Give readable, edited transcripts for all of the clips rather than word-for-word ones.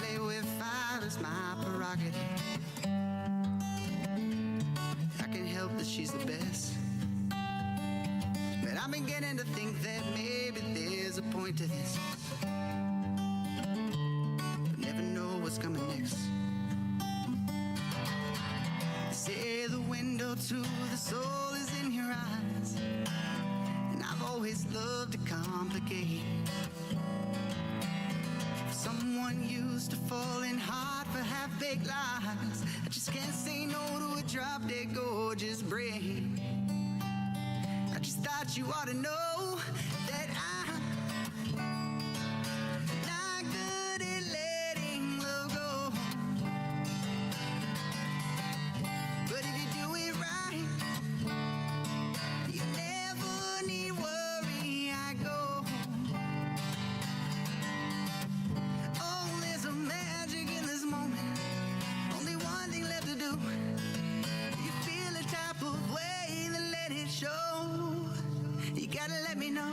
play with fire is my prerogative. I can't help that she's the best, but I'm beginning to think that maybe there's a point to this. But never know what's coming next. They say the window to the soul is in your eyes, and I've always loved to complicate. Someone used to fall in hard for half-baked lies. I just can't say no to a drop-dead gorgeous brain. I just thought you ought to know that I'm not good at letting love go. But if you do it right, you never need worry. I go. Oh, there's a magic in this moment. Only one thing left to do. You feel the type of way, then let it show. You gotta let me know.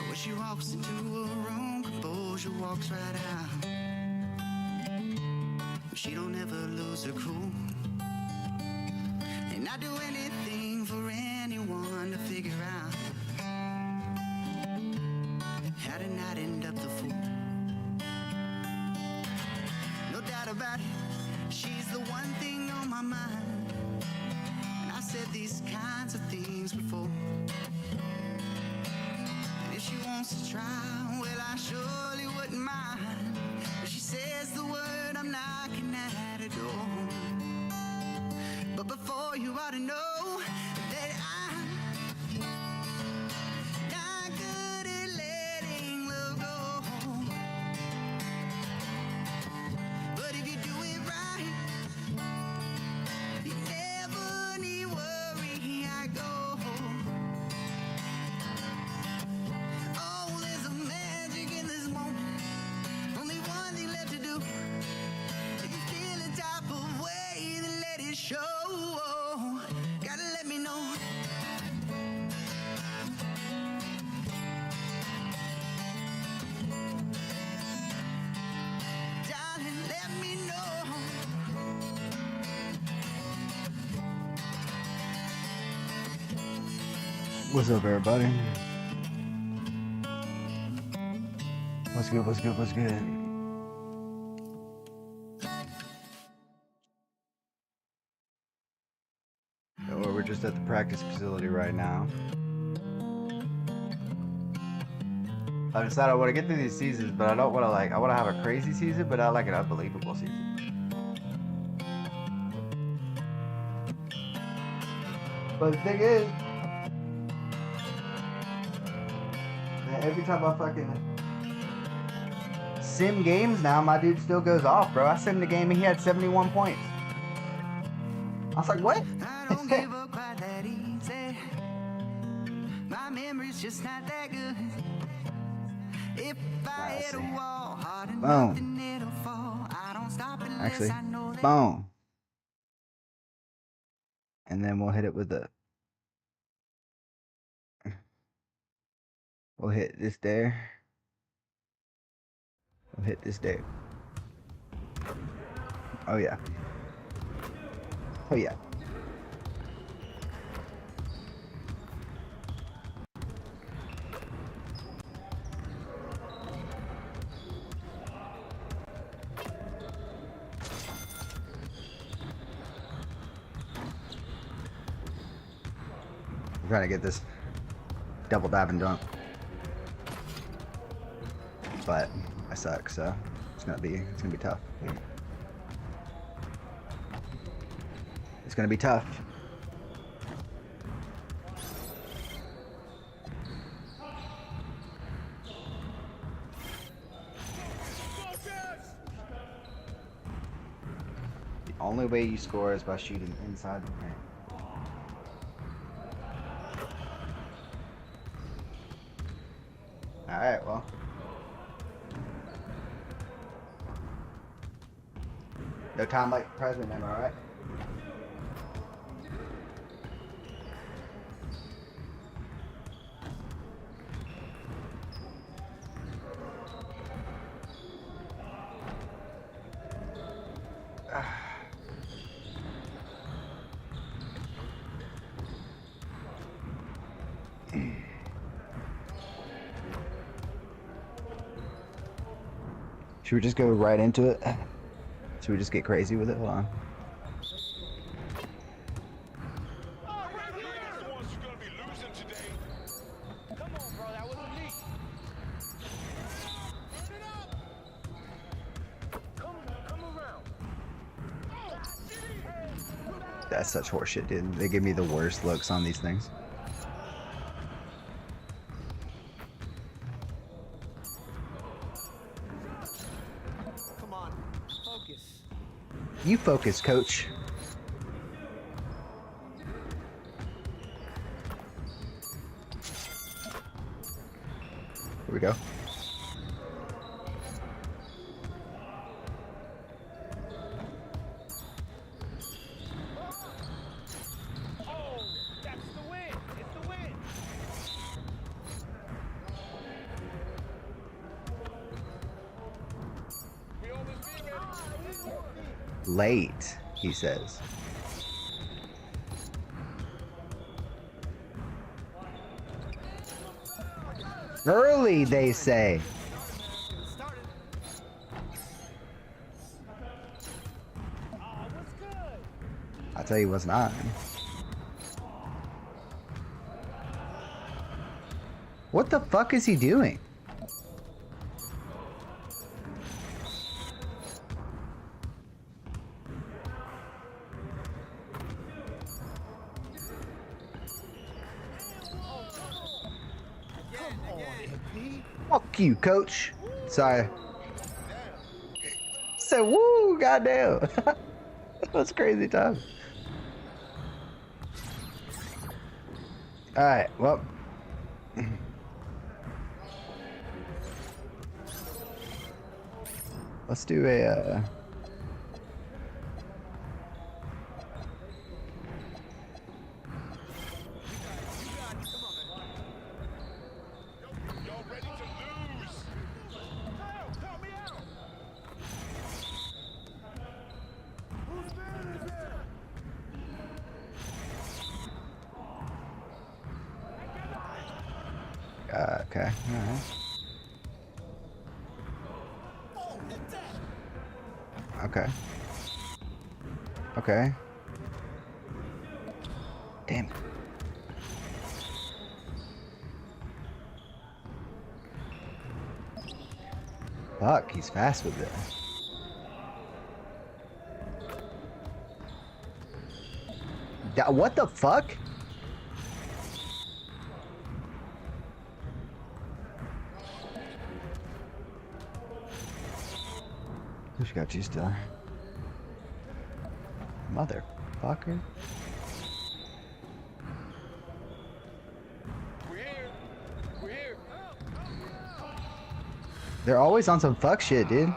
When she walks into a room, composure walks right out. She don't ever lose her cool. And I'd do anything for anyone to figure out how to not end up the fool. No doubt about it, she's the one thing on my mind. And I said these kinds of things before. And if she wants to try, well, I surely wouldn't mind. If she says the word, I'm knocking at her door. But before you ought to know that I'm not good at letting love go. But if you do it right, you never need worry. I go. Oh, there's a magic in this moment. Only one thing left to do. If you feel the type of way, then let it show. Gotta let me know. Darling, let me know. What's up, everybody? What's good? What's good? What's good? Or we're just at the practice facility right now. I decided I want to get through these seasons, but I don't want to I want to have a crazy season, but not like an unbelievable season. But the thing is, man, every time I fucking sim games now, my dude still goes off, bro. I simmed a game and he had 71 points. I was like, what? I don't give up quite that easy. My memory's just not that good. If I hit a wall hard enough, then it'll fall. I don't stop unless I know that. Boom. And then we'll hit it with the. We'll hit this there. We'll hit this there. Oh yeah. Oh yeah. I'm trying to get this double diving dunk, but I suck, so it's gonna be tough. It's gonna be tough. The only way you score is by shooting inside the paint. Alright, well, No time like the present, am I right? Should we just go right into it? Should we just get crazy with it? Hold on. That's such horseshit, dude. They give me the worst looks on these things. Come on, focus. You focus, coach. Here we go. Late, he says. Early, they say. I'll tell you what's not. What the fuck is he doing? Fuck you, coach. Sorry. Said woo, goddamn. That's crazy time. Alright, well. Let's do a okay. Alright. Okay. Okay. Damn. Fuck, he's fast with it. What the fuck? Who's got you still? Motherfucker. We're here. We're here. They're always on some fuck shit, dude.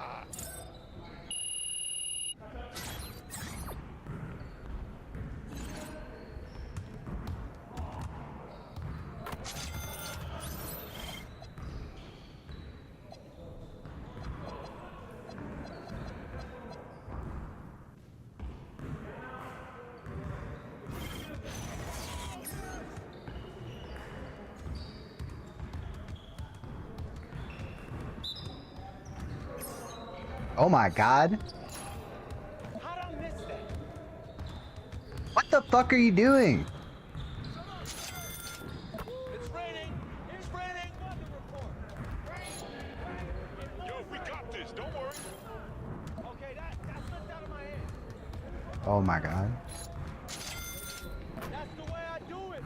Oh my god. How'd I miss that? What the fuck are you doing? It's raining. It's raining. Weather report. Rain. Yo, we got this. Don't worry. Okay, that slipped out of my hand. Oh my god. That's the way I do it.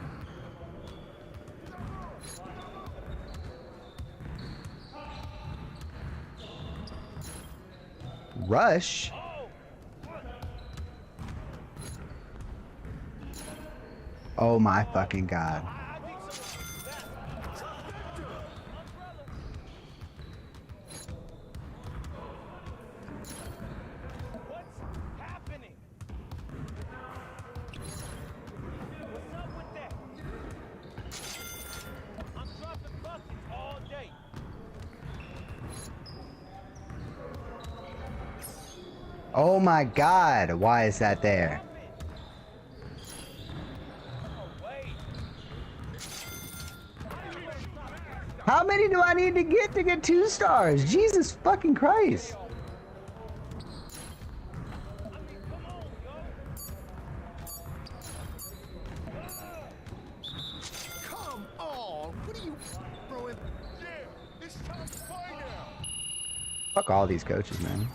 Rush? Oh my fucking god. I think so. What? Oh my god, why is that there? How many do I need to get 2 stars? Jesus fucking Christ. Come on! What are you throwing? Yeah, it's time to play now. Fuck all these coaches, man.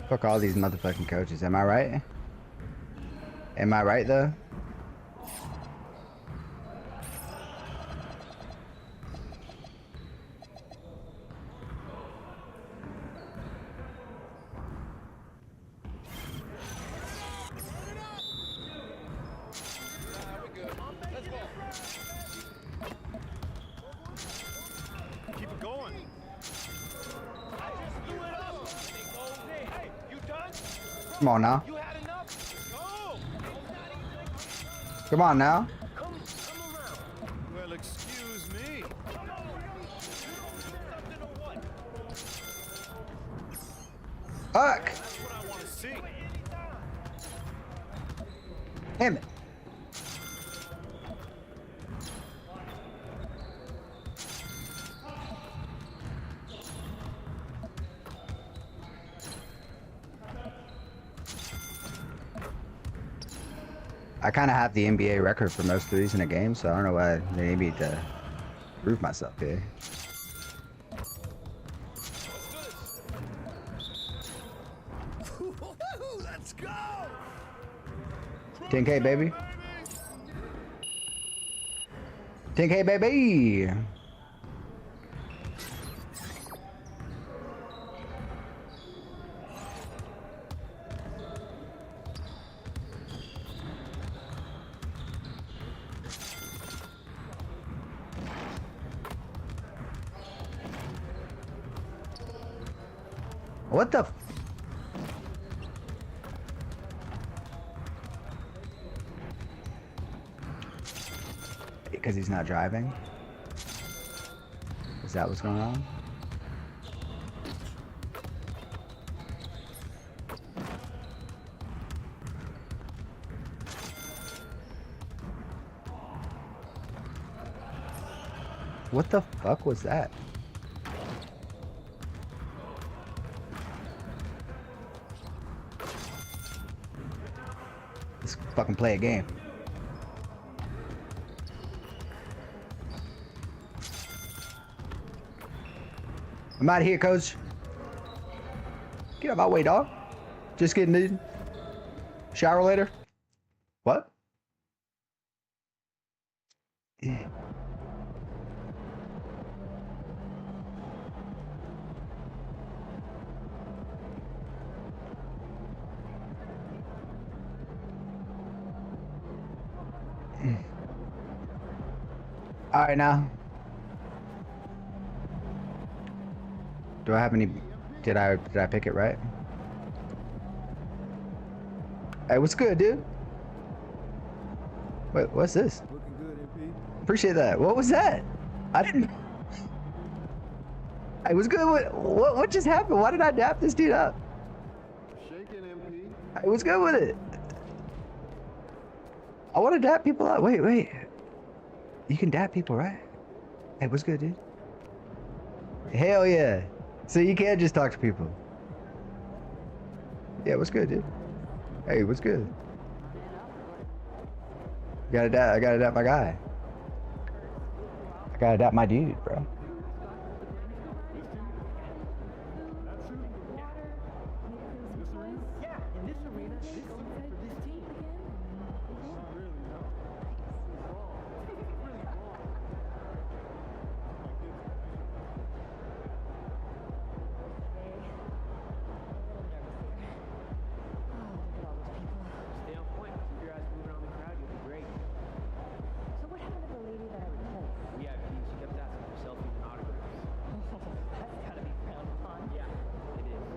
Fuck all these motherfucking coaches. Am I right? Am I right though? Keep it going. I just threw it up. Hey, you done? Come on now. You had enough? Go. Come on now. Come around. Well, excuse me. Something or what? Fuck. That's what I want to see. Damn it. I kind of have the NBA record for most threes in a game, so I don't know why they need me to prove myself here. Let's go. 10K, baby. 10K, baby. What the? Because he's not driving? Is that what's going on? What the fuck was that? Let's fucking play a game. I'm out of here, coach. Get out of my way, dog. Just kidding, dude. Shower later. What? Yeah. All right, now. Do I have any? Did I pick it right? Hey, what's good, dude? Wait, what's this? Looking good, MP. Appreciate that. What was that? I didn't. Hey, what's good? What just happened? Why did I dap this dude up? Shaking, MP. Hey, what's good with it? I want to dap people up. Wait. You can dap people, right? Hey, what's good, dude? Hell yeah. So you can't just talk to people. Yeah, what's good, dude? Hey, what's good? I gotta dap my guy. I gotta dap my dude, bro. Yeah, in this arena, this is for this team. Stay on point. Keep your eyes moving around the crowd. You'll be great. So what happened to the lady that I replaced? VIP, she kept asking for selfies and autographs. That's gotta be frowned upon. Yeah, it is.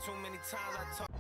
Too many times I told.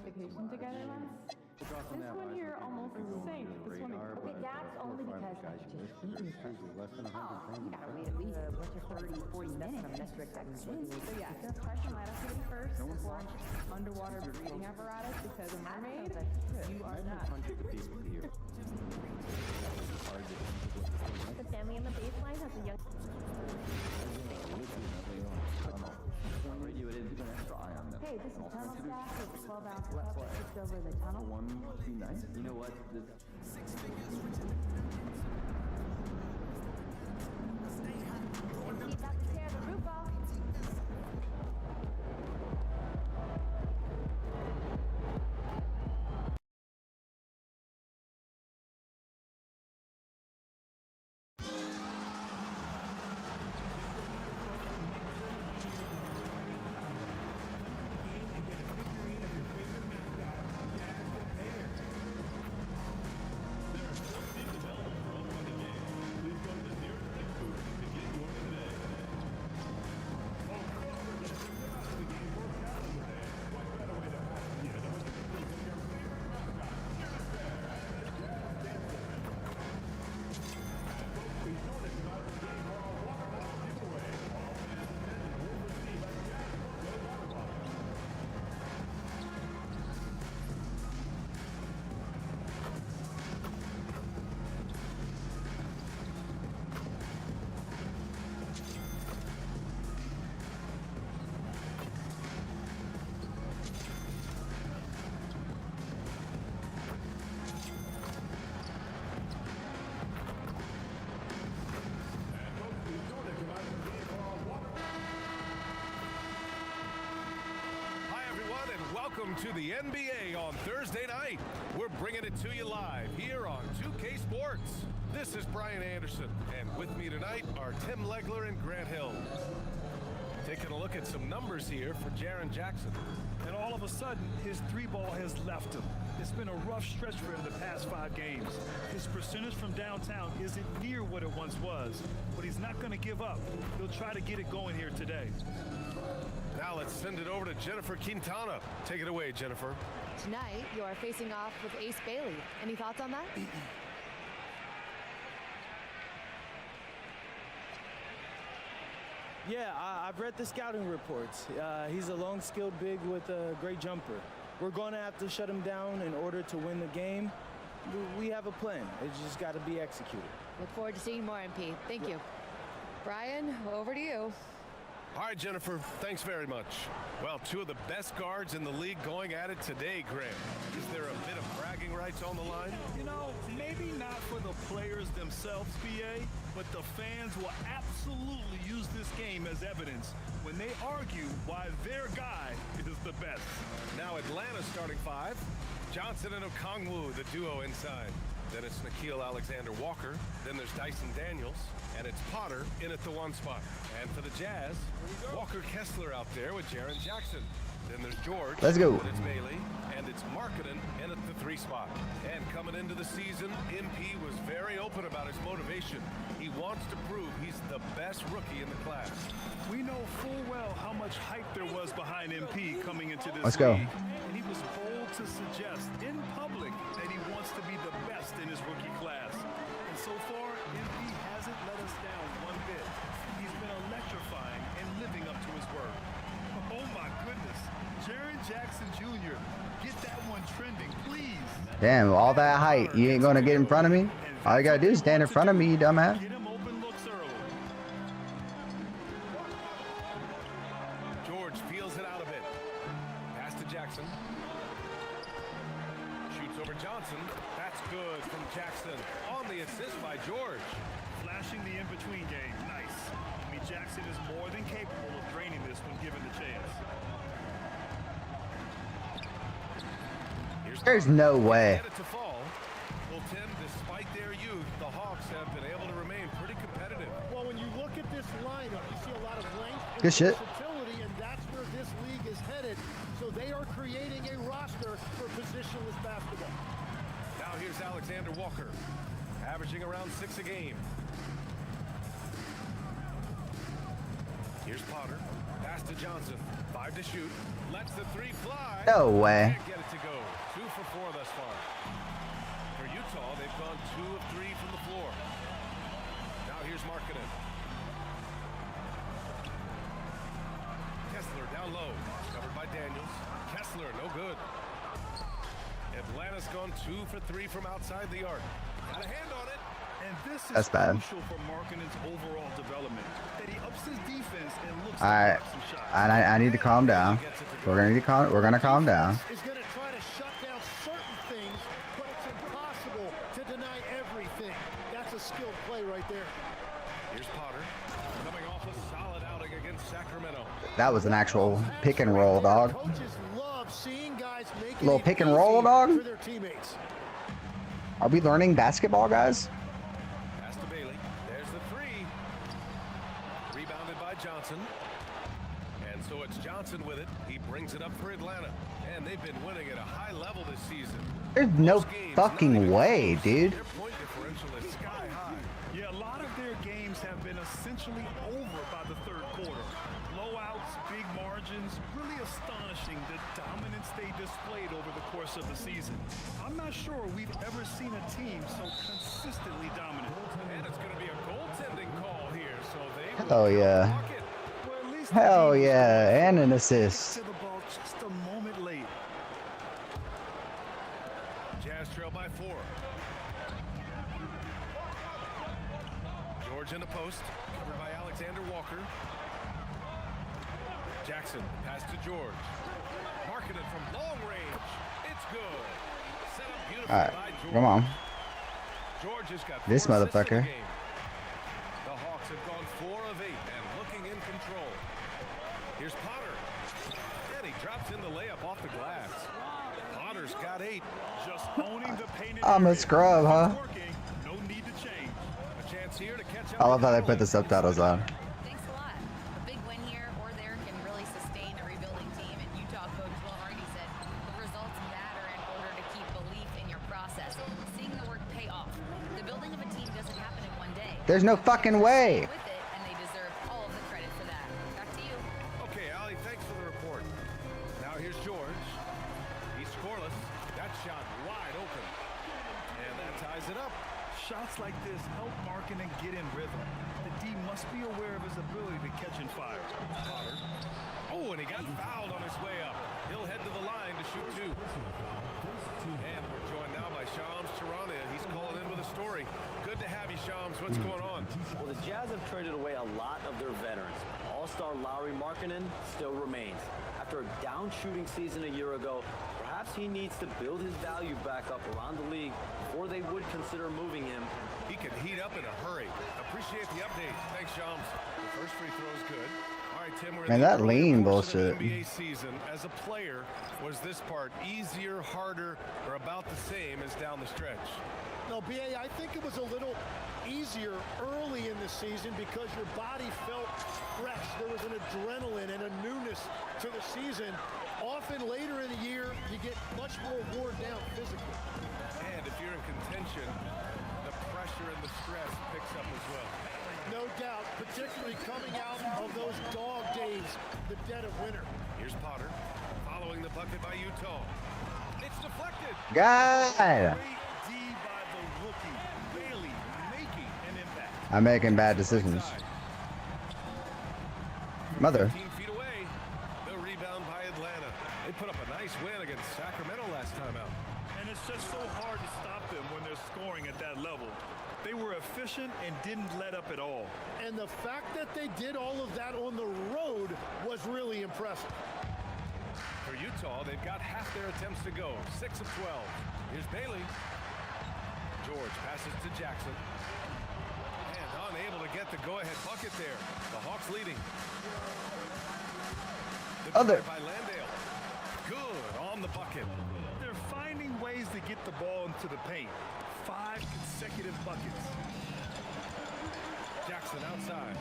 Vacation together once. This one here almost sank. This one. Okay, that's only because I just eaten. Less than 100 Oh, you gotta wait at least what's your 30, 40 minutes to metric that So yeah, the question let us get it first before underwater breathing apparatus because a mermaid, you are not. The family in the baseline has a young. Hey, this is tunnel staff with 12-ounce cup just over the tunnel. You know what? This He's about to tear the roof off. Welcome to the NBA on Thursday night. We're bringing it to you live here on 2K Sports. This is Brian Anderson, and with me tonight are Tim Legler and Grant Hill. Taking a look at some numbers here for Jaren Jackson. And all of a sudden, his three ball has left him. It's been a rough stretch for him the past 5 games. His percentage from downtown isn't near what it once was, but he's not going to give up. He'll try to get it going here today. Now let's send it over to Jennifer Quintana. Take it away, Jennifer. Tonight, you are facing off with Ace Bailey. Any thoughts on that? Yeah, I've read the scouting reports. He's a long, skilled big with a great jumper. We're going to have to shut him down in order to win the game. We have a plan. It's just got to be executed. Look forward to seeing more, MP. Thank you. Brian, over to you. All right, Jennifer, thanks very much. Well, two of the best guards in the league going at it today, Graham. Is there a bit of bragging rights on the line? You know, maybe not for the players themselves, BA, but the fans will absolutely use this game as evidence when they argue why their guy is the best. Now Atlanta's starting five. Johnson and Okongwu, the duo inside. Then it's Nickeil Alexander-Walker. Then there's Dyson Daniels. And it's Potter in at the one spot. And for the Jazz, Walker Kessler out there with Jaren Jackson. Then there's George. Let's go. And it's Bailey. And it's Markkanen in at the three spot. And coming into the season, MP was very open about his motivation. He wants to prove he's the best rookie in the class. We know full well how much hype there was behind MP coming into this Let's go. league. And he was bold to suggest in public that he wants to be the best in his rookie class. And so far, MP hasn't let us down one bit. He's been electrifying and living up to his word. Oh my goodness. Jaren Jackson Jr., get that one trending, please. Damn, all that height. You ain't gonna get in front of me? All you gotta do is stand in front of me, you dumbass. Get him open looks early. George feels it out a bit. Pass to Jackson. Shoots over Johnson. That's good from Jackson. On the assist by George. Flashing the in-between game. Nice. I mean, Jackson is more than capable of draining this when given the chance. There's no way. Get it to fall. Well, Tim, despite their youth, the Hawks have been able to remain pretty competitive. Well, when you look at this lineup, you see a lot of length and Good shit. versatility, and that's where this league is headed. So they are creating a roster for positionless basketball. Now here's Alexander Walker, averaging around 6 a game. Here's Potter. Pass to Johnson. 5 to shoot. Lets the three fly. No way. Can't get it to go. 2 for 4 thus far. For Utah, they've gone 2 of 3 from the floor. Now here's Markkanen. Kessler down low. Covered by Daniels. Kessler, no good. Atlanta's gone 2 for 3 from outside the arc. Got a hand on it. And this is That's bad. crucial for Markkanen's overall development. That he ups his defense and looks All to right, block some shots. and I need to calm down. We're gonna calm down. Is going to try to shut down certain things, but it's impossible to deny everything. That's a skilled play right there. Here's Potter, coming off a solid outing against Sacramento. That was an actual pick and roll, dog. Coaches love seeing guys make Little it pick and roll, easy dog? for their teammates. Are we learning basketball, guys? Pass to Bailey. There's the three. Rebounded by Johnson. And so it's Johnson with it. He brings it up for Atlanta. And they've been winning at a high level this season. There's no Most games, fucking not even way, close. dude. Their point differential is sky high. Yeah, a lot of their games have been essentially over by the third quarter. Blowouts, big margins, really astonishing the dominance they displayed over the course of the season. I'm not sure we've ever seen a team so consistently dominant. And it's going to be a goaltending call here. So they Hell yeah. block it. Well, at least the Hell team was yeah, and an to assist. the ball just a moment late. Jazz trail by 4. George in the post, covered by Alexander Walker. Jackson, pass to George. Markkanen from long range. It's good. Set up beautifully All right, by George. come on. George has got This 4 assists in the motherfucker. game. The Hawks have gone 4 of 8 and looking in control. Here's Potter. And he drops in the layup off the glass. Potter's got 8. Just owning the painted I'm a area. scrub, huh? It's working. No need to change. A chance here to catch up. I love how they with put the subtitles on. Thanks a lot. A big win here or there can really sustain a rebuilding team, and Utah coach Will Hardy said the results matter in order to keep belief in your process. Seeing the work pay off. The building of a team doesn't happen in one day. There's no fucking way. With it, and they deserve all of the credit for that. Back to you. Okay, Ali, thanks for the report. Now here's George. He's scoreless. That shot wide open. And that ties it up. Shots Shots like this help Markkanen get in rhythm. The D must be aware of his ability to catch and fire. Potter. Oh, and he got fouled on his way up. He'll head to the line to shoot 2. And we're joined now by Shams Charania. He's calling in with a story. Good to have you, Shams. What's going on? Well, the Jazz have traded away a lot of their veterans. All-star Lauri Markkanen still remains. After a down shooting season a year ago, perhaps he needs to build his value back up around the league before they would consider moving him. He can heat up in a hurry. Appreciate the update. Thanks, Shams. The first free throw is good. All right, Tim, we're in Man, the that early lean portion of bullshit. the NBA season. As a player, was this part easier, harder, or about the same as down the stretch? No, BA, I think it was a little easier early in the season because your body felt fresh. There was an adrenaline and a newness to the season. Often later in the year, you get much more worn down physically. And if you're in contention, the pressure and the stress picks up as well. No doubt, particularly coming out of those dog days, the dead of winter. Here's Potter, following the bucket by Utah. It's deflected. God. Great D by the rookie. Bailey making an impact. I'm making bad decisions. Mother. 15 feet away. The rebound by Atlanta. They put up a nice win against Sacramento last time out. And it's just so hard to stop them when they're scoring at that level. They were efficient and didn't let up at all. And the fact that they did all of that on the road was really impressive. For Utah, they've got half their attempts to go. 6 of 12. Here's Bailey. George passes to Jackson. And unable to get the go-ahead bucket there. The Hawks leading. The Other. try by Landale. Good on the bucket. They're finding ways to get the ball into the paint. 5 consecutive buckets. Jackson outside.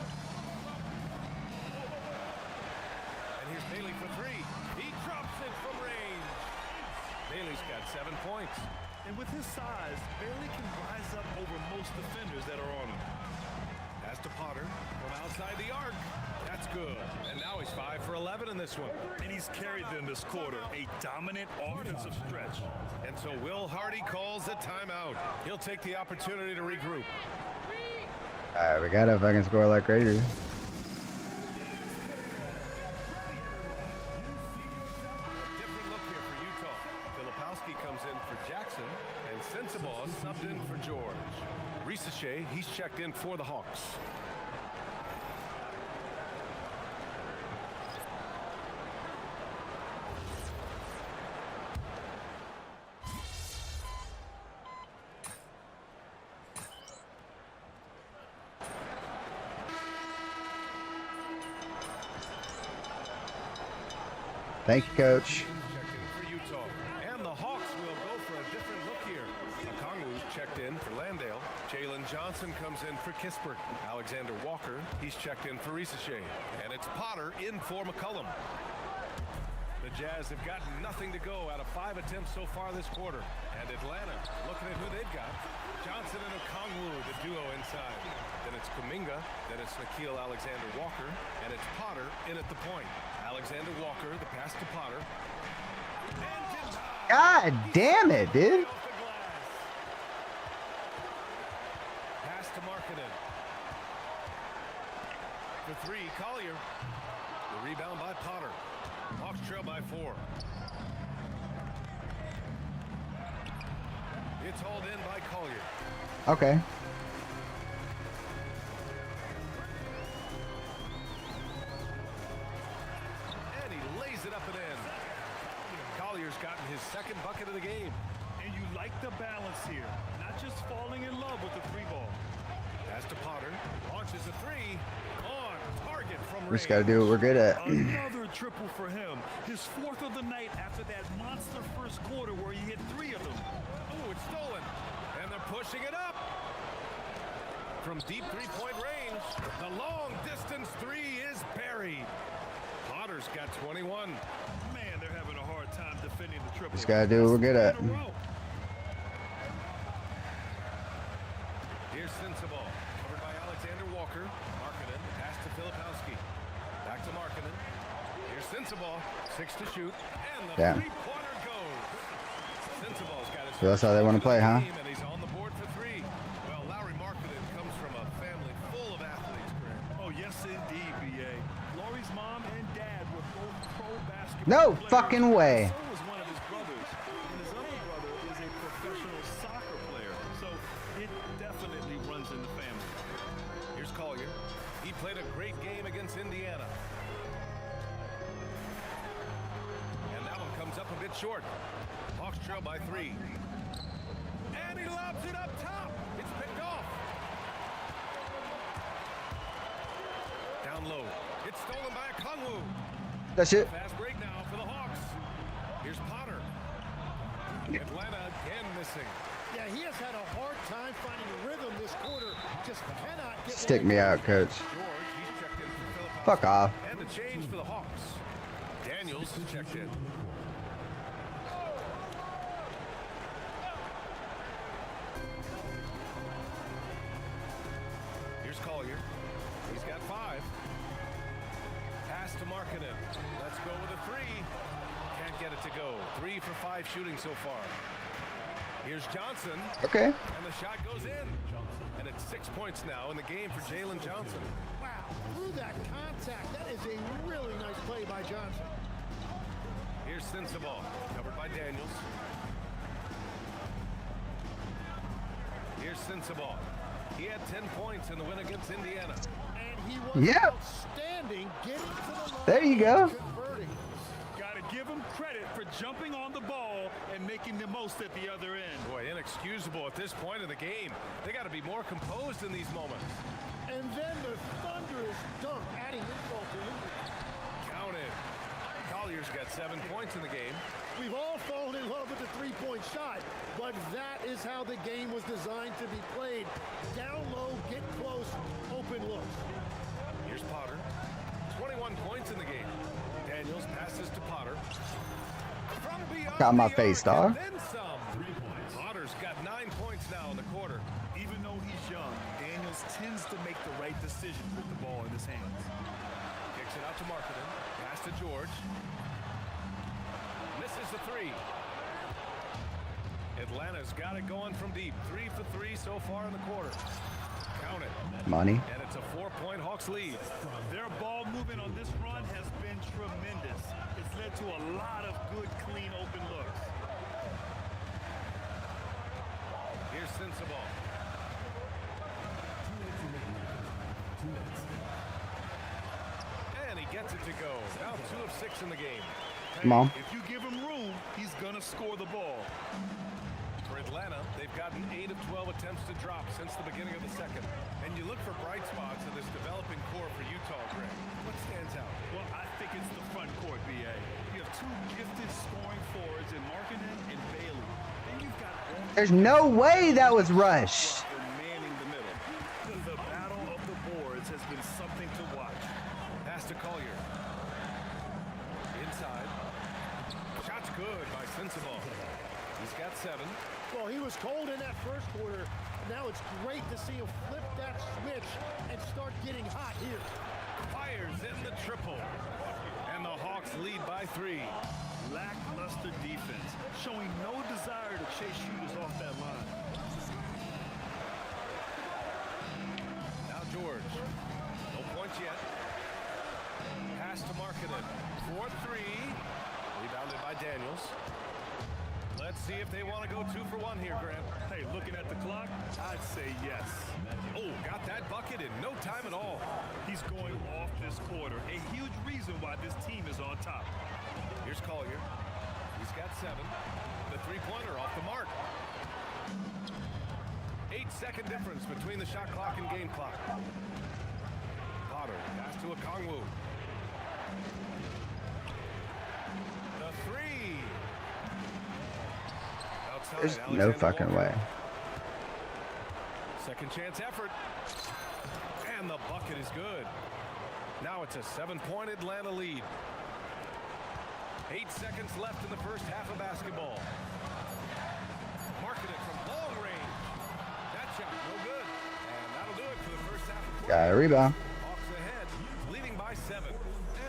And here's Bailey for 3. He drops it from range. Bailey's got 7 points. And with his size, Bailey can rise up over most defenders that are on him. Pass to Potter from outside the arc. That's good. And now he's 5 for 11 in this one. And he's carried them this quarter. A dominant offensive stretch. And so Will Hardy calls a timeout. He'll take the opportunity to regroup. Alright, we gotta fucking score like crazy. Different look here for Utah. Filipowski comes in for Jackson, and Sensabaugh subbed in for George. Risache, he's checked in for the Hawks. Thank you, coach. Checked in for Utah. And the Hawks will go for a different look here. Okongwu's checked in for Landale. Jalen Johnson comes in for Kispert. Alexander Walker, he's checked in for Risache. And it's Potter in for McCollum. The Jazz have got nothing to go out of 5 attempts so far this quarter. And Atlanta, looking at who they've got. Johnson and Okongwu, the duo inside. Then it's Kuminga, then it's Nickeil Alexander-Walker, and it's Potter in at the point. Alexander Walker, the pass to Potter. God damn it, dude. Pass to Markkanen. For 3, Collier. The rebound by Potter. Hawks trail by 4. It's hauled in by Collier. Okay. And he lays it up and in. Collier's gotten his 2nd bucket of the game. And you like the balance here. Not just falling in love with the 3-ball. Pass to Potter. Launches a 3. On target from We just gotta do what we're good at. Another triple for him. His 4th of the night after that monster first quarter where he hit 3 of them. Oh, it's stolen. And they're pushing it up. From deep 3-point range, the long distance 3 is buried. Potter's got 21. Man, they're having a hard time defending the triple. Just gotta do what we're good at. Here's Sensabaugh, covered by Alexander Walker. Markkanen, pass to Filipowski. Back to Markkanen. Here's Sensabaugh, 6 to shoot, and the Damn. 3-pointer goes. Sensabaugh's got his So that's how they want to play, huh? and he's on the board for 3. Well, Lauri No fucking way. So was one of his brothers, and his other brother is a professional soccer player. So it definitely runs in the family. Here's Collier. He played a great game against Indiana. And that one comes up a bit short. Hawks trail by 3. And he lobs it up top. It's picked off. Down low. It's stolen by Kongwu. That's it. Fast break now for the Hawks. Here's Potter. Atlanta again missing. Yeah, he has had a hard time finding a rhythm this quarter. Just cannot get Stick me out, coach. George, he's checked in for Philip. Fuck off. And the change for the Hawks. Daniels is checked in. Here's Collier. He's got 5. Pass to Markkanen. Let's go with a 3. Can't get it to go. 3 for 5 shooting so far. Here's Johnson. Okay. And the shot goes in. And it's 6 points now in the game for Jalen Johnson. Wow, through that contact, that is a really nice play by Johnson. Here's Sensabaugh, covered by Daniels. Here's Sensabaugh. He had 10 points in the win against Indiana. And he was Yeah. outstanding getting to the line. There you go. and converting. Got to give him credit for jumping on the ball and making the most at the other end. Boy, inexcusable at this point in the game. They got to be more composed in these moments. And then the thunderous dunk, adding insult to injury. Counted. Collier's got 7 points in the game. We've all fallen in love with the three-point shot, but that is how the game was designed to be played. Down low, get close, open looks. Here's Potter. 21 points in the game. Daniels passes to Potter. From beyond Got my the face, arc, dog. and then some. Potter's got 9 points now in the quarter. Even though he's young, Daniels tends to make the right decision with the ball in his hands. Kicks it out to Markkanen. Pass to George. Misses the 3. Atlanta's got it going from deep. 3 for 3 so far in the quarter. Count it. Money. And it's a 4-point Hawks lead. Their ball movement on this run has been tremendous. It's led to a lot of good, clean, open looks. Here's Sensabaugh. And he gets it to go. Now 2 of 6 in the game. Come on. If you give him room, he's going to score the ball. For Atlanta, they've gotten 8 of 12 attempts to drop since the beginning of the second. And you look for bright spots in this developing core for Utah, Greg. What stands out? Well, I think it's the front court, B.A. You have 2 gifted scoring forwards in Markkanen and Bailey. Then you've got There's no way that was rushed. manning the middle. The battle of the boards has been something to watch. Pass to Collier. Inside. Shot's good by Sensabaugh. He's got 7. Well, he was cold in that first quarter. Now it's great to see him flip that switch and start getting hot here. Fires in the triple. And the Hawks lead by 3. Lackluster defense, showing no desire to chase shooters off that line. Now George. No points yet. Pass to Markkanen. 4-3. Rebounded by Daniels. Let's see if they want to go 2 for 1 here, Grant. Hey, looking at the clock, I'd say yes. Oh, got that bucket in no time at all. He's going off this quarter, a huge reason why this team is on top. Here's Collier. He's got 7. The three-pointer off the mark. 8-second difference between the shot clock and game clock. Potter pass to Okongwu. The 3. Outside, There's no Alexander fucking Walker. way. Second chance effort. And the bucket is good. Now it's a 7-point Atlanta lead. 8 seconds left in the first half of basketball. Markkanen from long range. That shot no good. And that'll do it for the first half of play. Got a rebound. Hawks ahead, leading by 7.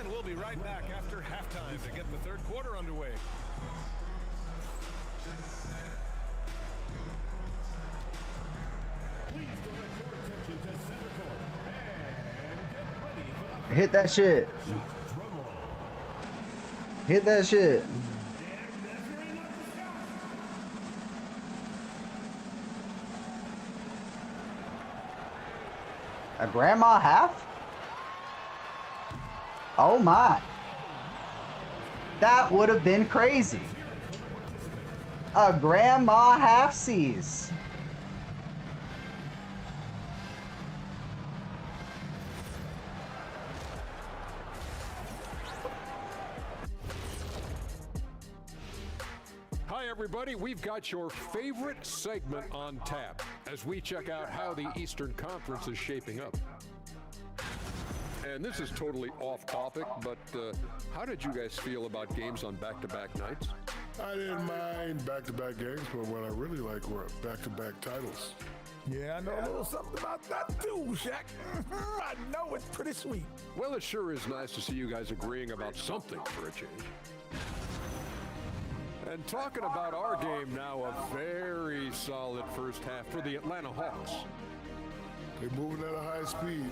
And we'll be right back after halftime to get the third quarter underway. Hit that shit. Hit that shit. A grandma half? Oh my. That would have been crazy. A grandma half seas. Hi, everybody. We've got your favorite segment on tap as we check out how the Eastern Conference is shaping up. And this is totally off topic, but how did you guys feel about games on back-to-back nights? I didn't mind back-to-back games, but what I really like were back-to-back titles. Yeah, I know a little something about that too, Shaq. I know it's pretty sweet. Well, it sure is nice to see you guys agreeing about something for a change. And talking about our game now, a very solid first half for the Atlanta Hawks. They're moving at a high speed.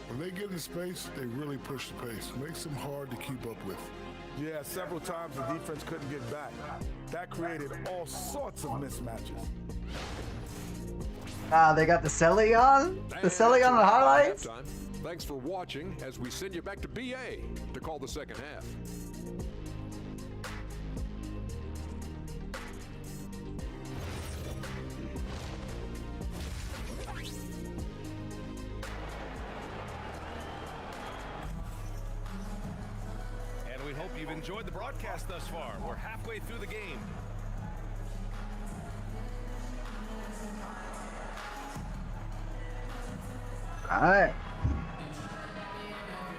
When they get in space, they really push the pace. Makes them hard to keep up with. Yeah, several times the defense couldn't get back. That created all sorts of mismatches. They got the Selly on? The Selly on the highlights? Thanks for watching as we send you back to BA to call the second half. We hope you've enjoyed the broadcast thus far. We're halfway through the game. All right.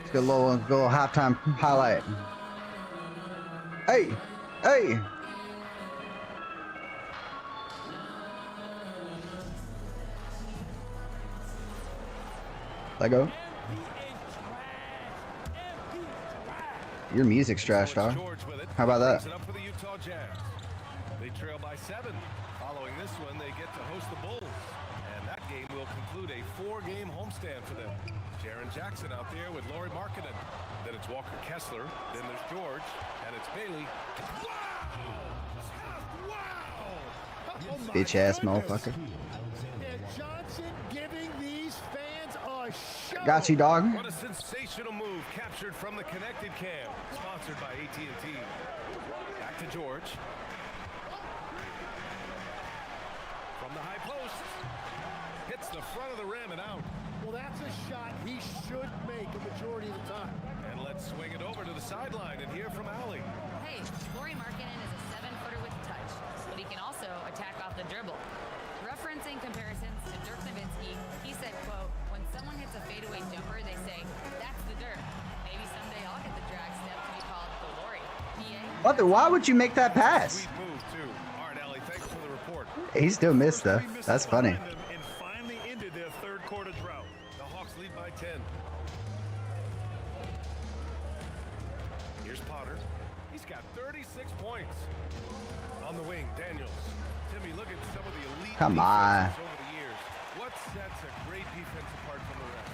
Let's get a little halftime highlight. Hey, hey. Let go. Your music's trash, dog. How about that? They trail by 7. Following this one, they get to host the Bulls. And that game will conclude a 4-game homestand for them. Jaren Jackson out there with Lauri Markkanen. Then it's Walker Kessler. Then there's George. And it's Bailey. Wow! Oh Bitch ass motherfucker. Johnson giving these fans a show. Got you, dog. What a sensational move captured from the connected cam. Sponsored by AT&T. Back to George. From the high post. Hits the front of the rim and out. Well, that's a shot he should make a majority of the time. And let's swing it over to the sideline and hear from Allie. Hey, Lauri Markkanen is a 7-footer with touch, but he can also attack off the dribble. Referencing comparisons to Dirk Nowitzki, he said, quote, when someone hits a fadeaway jumper, they say, that's the Dirk. Maybe someday I'll get the drag step to be called the Lauri. What the? Why would you make that pass? Sweet move, too. All right, Allie, thanks for the report. He still missed, though. That's funny. And finally ended their third-quarter drought. The Hawks lead by 10. Here's Potter. He's got 36 points. On the wing, Daniels. Timmy, look at some of the elite Come on. defenses over the years. What sets a great defense apart from the rest?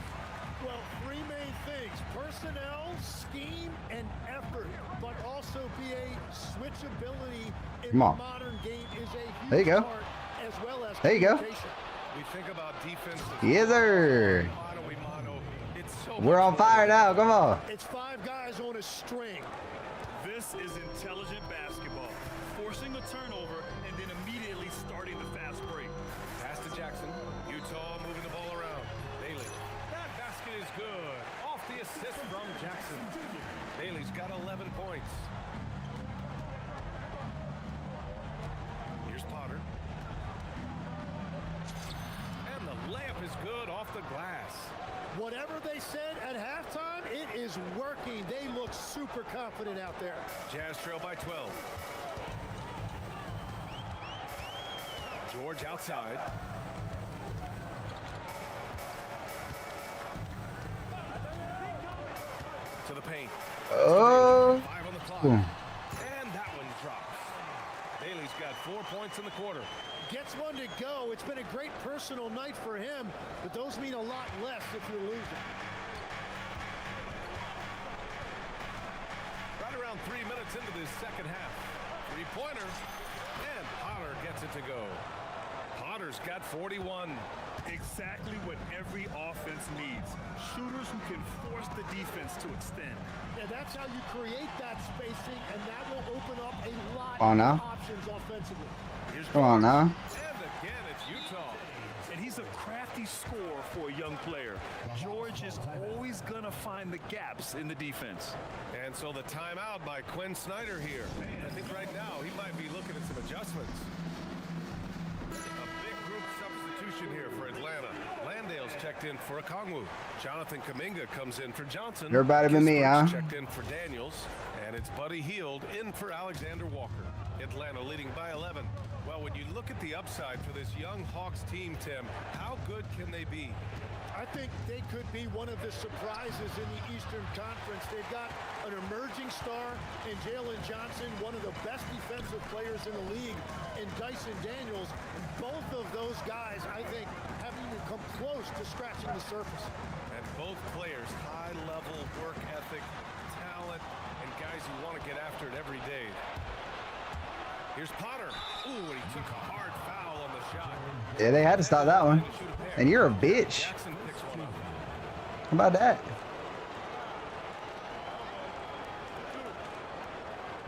Well, 3 main things: personnel, scheme, and effort. But also BA switchability in Come the on. modern game is a huge There you go. part, as well as There you go. communication. We think about defense. Yes, sir. Mano. It's so We're on fire now. Come on. It's 5 guys on a string. This is intelligent basketball. Forcing a turnover and then immediately starting the fast break. Pass to Jackson. Utah moving the ball around. Bailey. That basket is good. Off the assist from Jackson. Bailey's got 11 points. Here's Potter. And the layup is good off the glass. Whatever they said at halftime, it is working. They look super confident out there. Jazz trail by 12. George outside. To the paint. Oh. 5 on the clock. Boom. And that one drops. Bailey's got 4 points in the quarter. Gets one to go. It's been a great personal night for him, but those mean a lot less if you're losing. Right Right around 3 minutes into this second half. Three-pointer, and Potter gets it to go. Potter's got 41. Exactly what every offense needs. Shooters who can force the defense to extend. Yeah, that's how you create that spacing, and that will open up a lot Come on of now. options offensively. Come on now. And again, it's Utah. And he's a crafty scorer for a young player. George is always going to find the gaps in the defense. And so the timeout by Quinn Snyder here. I think right now he might be looking at some adjustments. A big group substitution here for Atlanta. Landale's checked in for Okongwu. Jonathan Kuminga comes in for Johnson. You're better than me, huh? Kispert's checked in for Daniels. And it's Buddy Hield in for Alexander Walker. Atlanta leading by 11. Well, when you look at the upside for this young Hawks team, Tim, how good can they be? I think they could be one of the surprises in the Eastern Conference. They've got an emerging star in Jalen Johnson, one of the best defensive players in the league, and Dyson Daniels. Both of those guys, I think, haven't even come close to scratching the surface. And both players, high-level work ethic, talent, and guys who want to get after it every day. Here's Potter. Ooh, and he took a hard foul on the shot. Yeah, they had to stop that one. And you're a bitch. Jackson picks one up. How about that?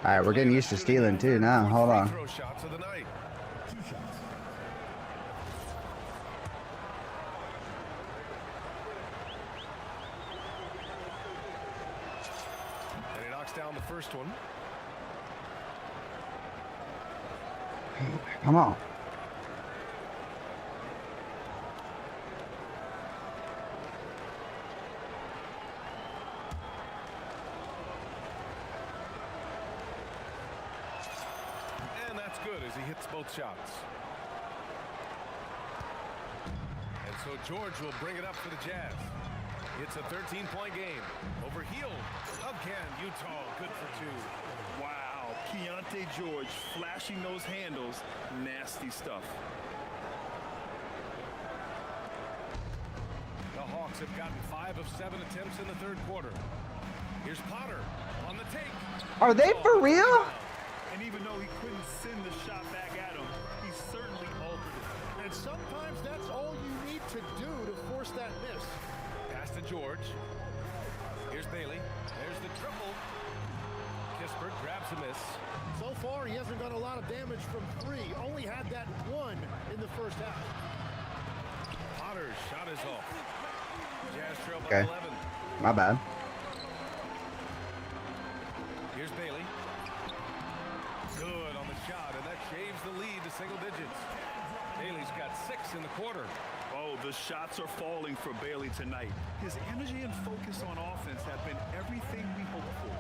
All right, we're getting used to stealing too now. Hold on. Throw shots of the night. And he knocks down the first one. Come on. And that's good as he hits both shots. And so George will bring it up for the Jazz. It's a 13-point game. Over Hield. Again, Utah good for two. Wow, Keontae George flashing those handles. Nasty stuff. The Hawks have gotten 5 of 7 attempts in the third quarter. Here's Potter on the take. Are they for real? And even though he couldn't send the shot back at him, he certainly altered it. And sometimes that's all you need to do to force that miss. Pass to George. Here's Bailey. There's the triple. Kispert grabs a miss. So far, he hasn't done a lot of damage from three. Only had that one in the first half. Potter's shot is off. Jazz trail by Okay. 11. My bad. Here's Bailey. Good on the shot, and that shaves the lead to single digits. Bailey's got 6 in the quarter. Oh, the shots are falling for Bailey tonight. His energy and focus on offense have been everything we hoped for.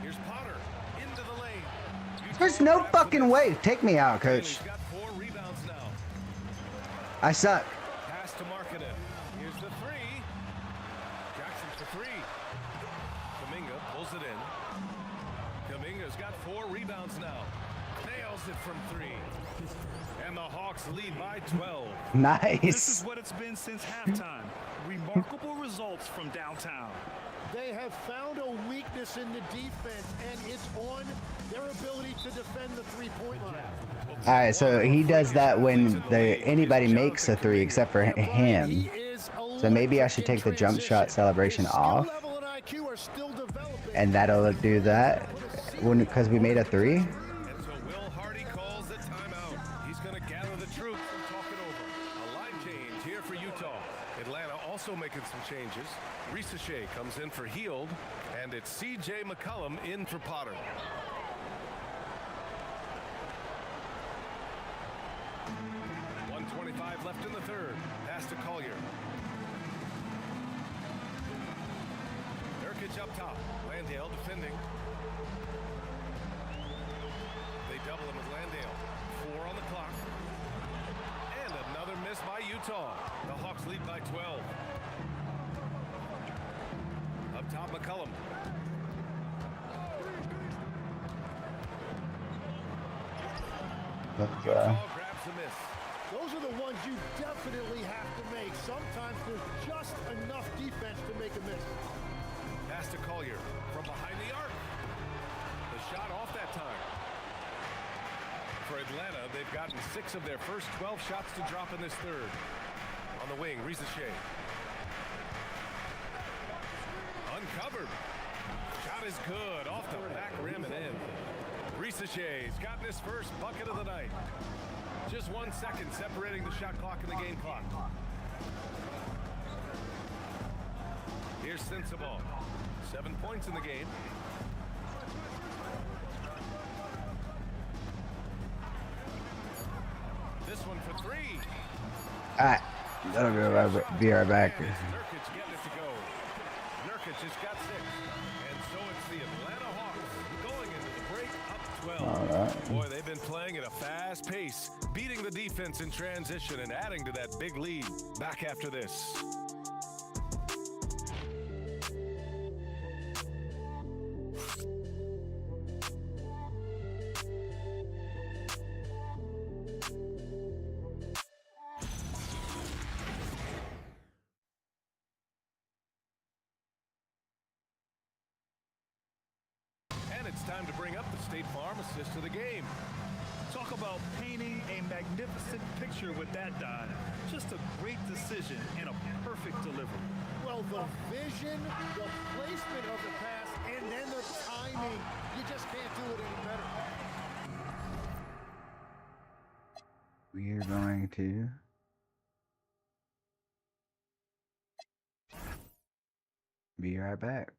Here's Potter into the lane. There's no fucking way. Take me out, coach. Bailey's got 4 rebounds now. I suck. Pass to Markkanen. Here's the three. Jackson for 3. Kuminga pulls it in. Kuminga's got 4 rebounds now. Nails it from 3. And the Hawks lead by 12. This Nice. is what it's been since halftime. Remarkable results from downtown. They have found a weakness in the defense, and it's on their ability to defend the three-point line. All right, so he does that when anybody makes a 3 except for him. So maybe I should take the jump shot celebration off, and that'll do that because we made a 3. And so Will Hardy calls the timeout. He's going to gather the troops and talk it over. A line change here for Utah. Atlanta also making some changes. Risa Shea comes in for Hield, and it's C.J. McCollum in for Potter. .125 left in the third. Pass to Collier. Nurkic up top. Landale defending. They double him with Landale. 4 on the clock. And another miss by Utah. The Hawks lead by 12. Up top, McCollum. Utah grabs the miss. Those are the ones you definitely have to make. Sometimes there's just enough defense to make a miss. Pass to Collier from behind the arc. shot off that time. For Atlanta, they've gotten 6 of their first 12 shots to drop in this third. On the wing, Risacher. Uncovered. Shot is good. Off the back rim and in. Risacher's gotten his first bucket of the night. Just 1 second separating the shot clock and the game clock. Here's Sensabaugh. 7 points in the game. This one for 3. Alright, that'll be right back. Nurkic getting it to go. Nurkic has got 6. And so it's the Atlanta Hawks going into the break up 12. Alright. Boy, they've been playing at a fast pace, beating the defense in transition and adding to that big lead. Back after this. It's time to bring up the State Farm assist of the game. Talk about painting a magnificent picture with that dive. Just a great decision and a perfect delivery. Well, the vision, the placement of the pass, and then the timing. You just can't do it any better. We are going to be right back.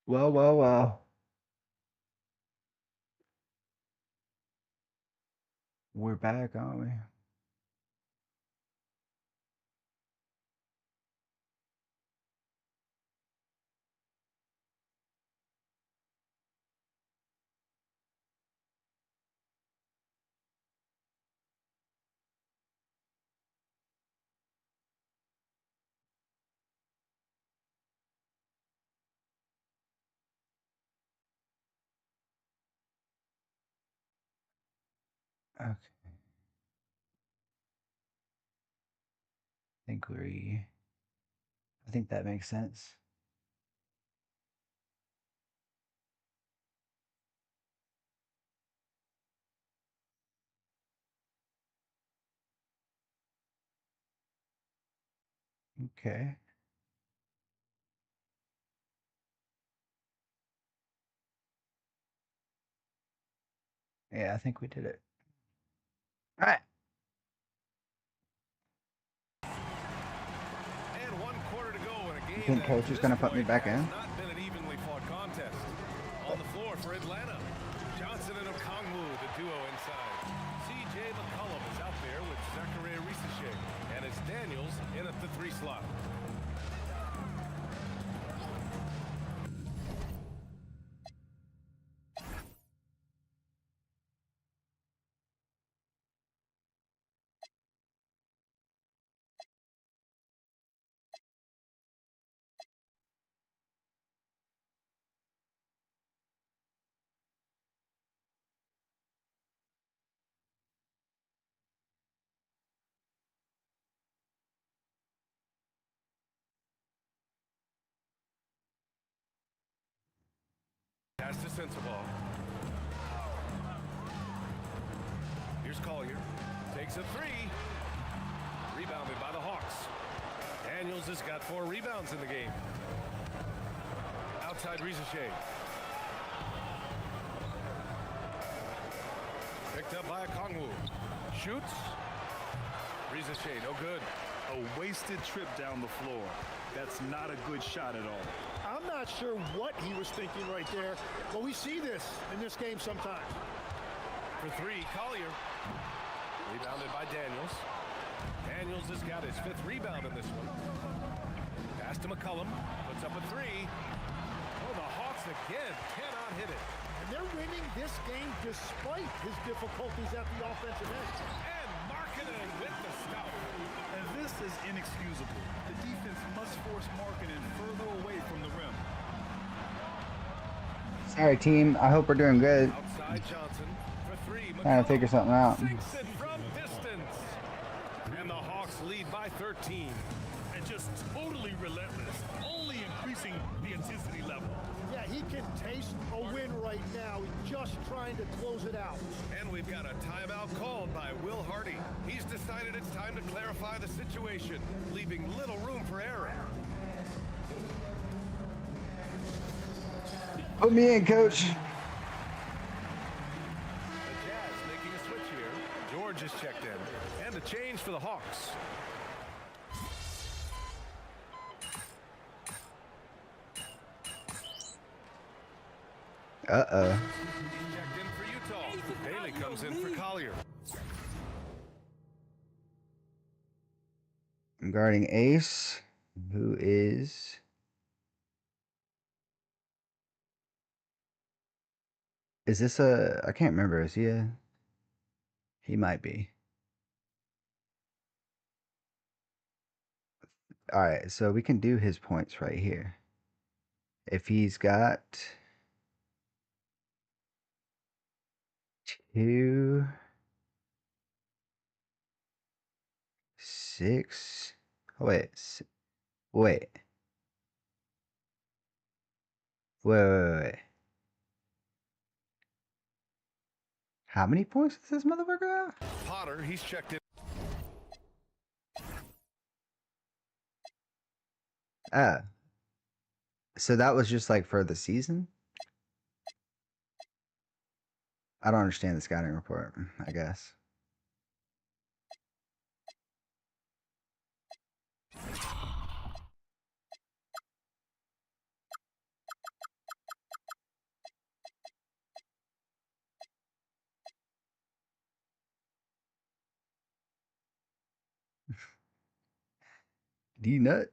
Well, well, well. We're back, aren't we? Okay. I think that makes sense. Okay. Yeah, I think we did it. All right. And 1 quarter to go in a game. You think coach is going to put me back in? Not been an evenly fought contest. On the floor for Atlanta, Johnson and Okongwu, the duo inside. C.J. McCollum is out there with Zachary Risacher, and it's Daniels in at the 3 slot. Pass to Sensabaugh. Here's Collier. Takes a three. Rebounded by the Hawks. Daniels has got 4 rebounds in the game. Outside Rizachet. Picked up by Kongwu. Shoots. Rizachet, no good. A wasted trip down the floor. That's not a good shot at all. I'm not sure what he was thinking right there, but we see this in this game sometimes. For 3, Collier. Rebounded by Daniels. Daniels has got his 5th rebound in this one. Pass to McCollum. Puts up a 3. Oh, the Hawks again cannot hit it. And they're winning this game despite his difficulties at the offensive end. And Markkanen with the stop. And this is inexcusable. The defense must force Markkanen further away from the rim. Sorry, team. I hope we're doing good. Outside Johnson for 3. Trying to figure something out. Sinks it from distance. And the Hawks lead by 13. And just totally relentless, only increasing the intensity level. Yeah, he can taste a win right now. He's just trying to close it out. And we've got a timeout called by Will Hardy. He's decided it's time to clarify the situation, leaving little room for error. Put me in, coach. The Jazz making a switch here. George is checked in. And a change for the Hawks. Uh-oh. He's checked in for Utah. Bailey comes in for Collier. I'm guarding Ace, who is... Is this a... I can't remember. Is he a... He might be. Alright, so we can do his points right here. If he's got... 2... 6... Wait. Wait. Wait. How many points does this motherfucker have? Potter, he's checked in. Ah. So that was just like for the season? I don't understand the scouting report, I guess. Do you nut?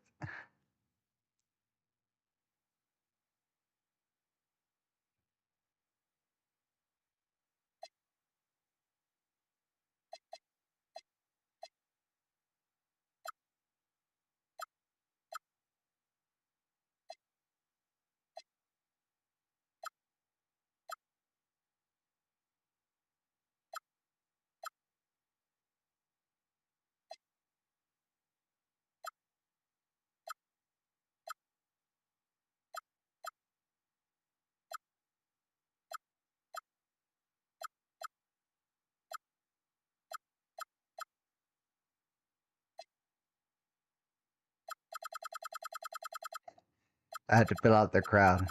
I had to fill out the crowd.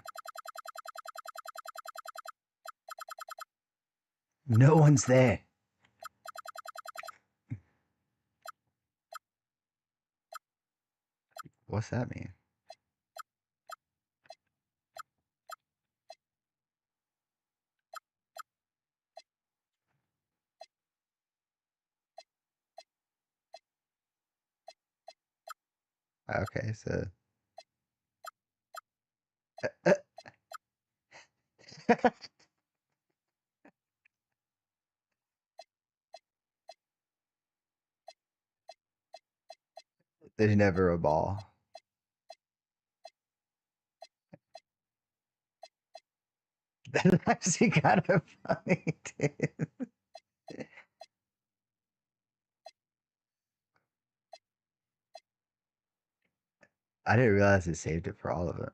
No one's there. What's that mean? Okay, so... There's never a ball. That's actually kind of funny, dude. I didn't realize it saved it for all of it.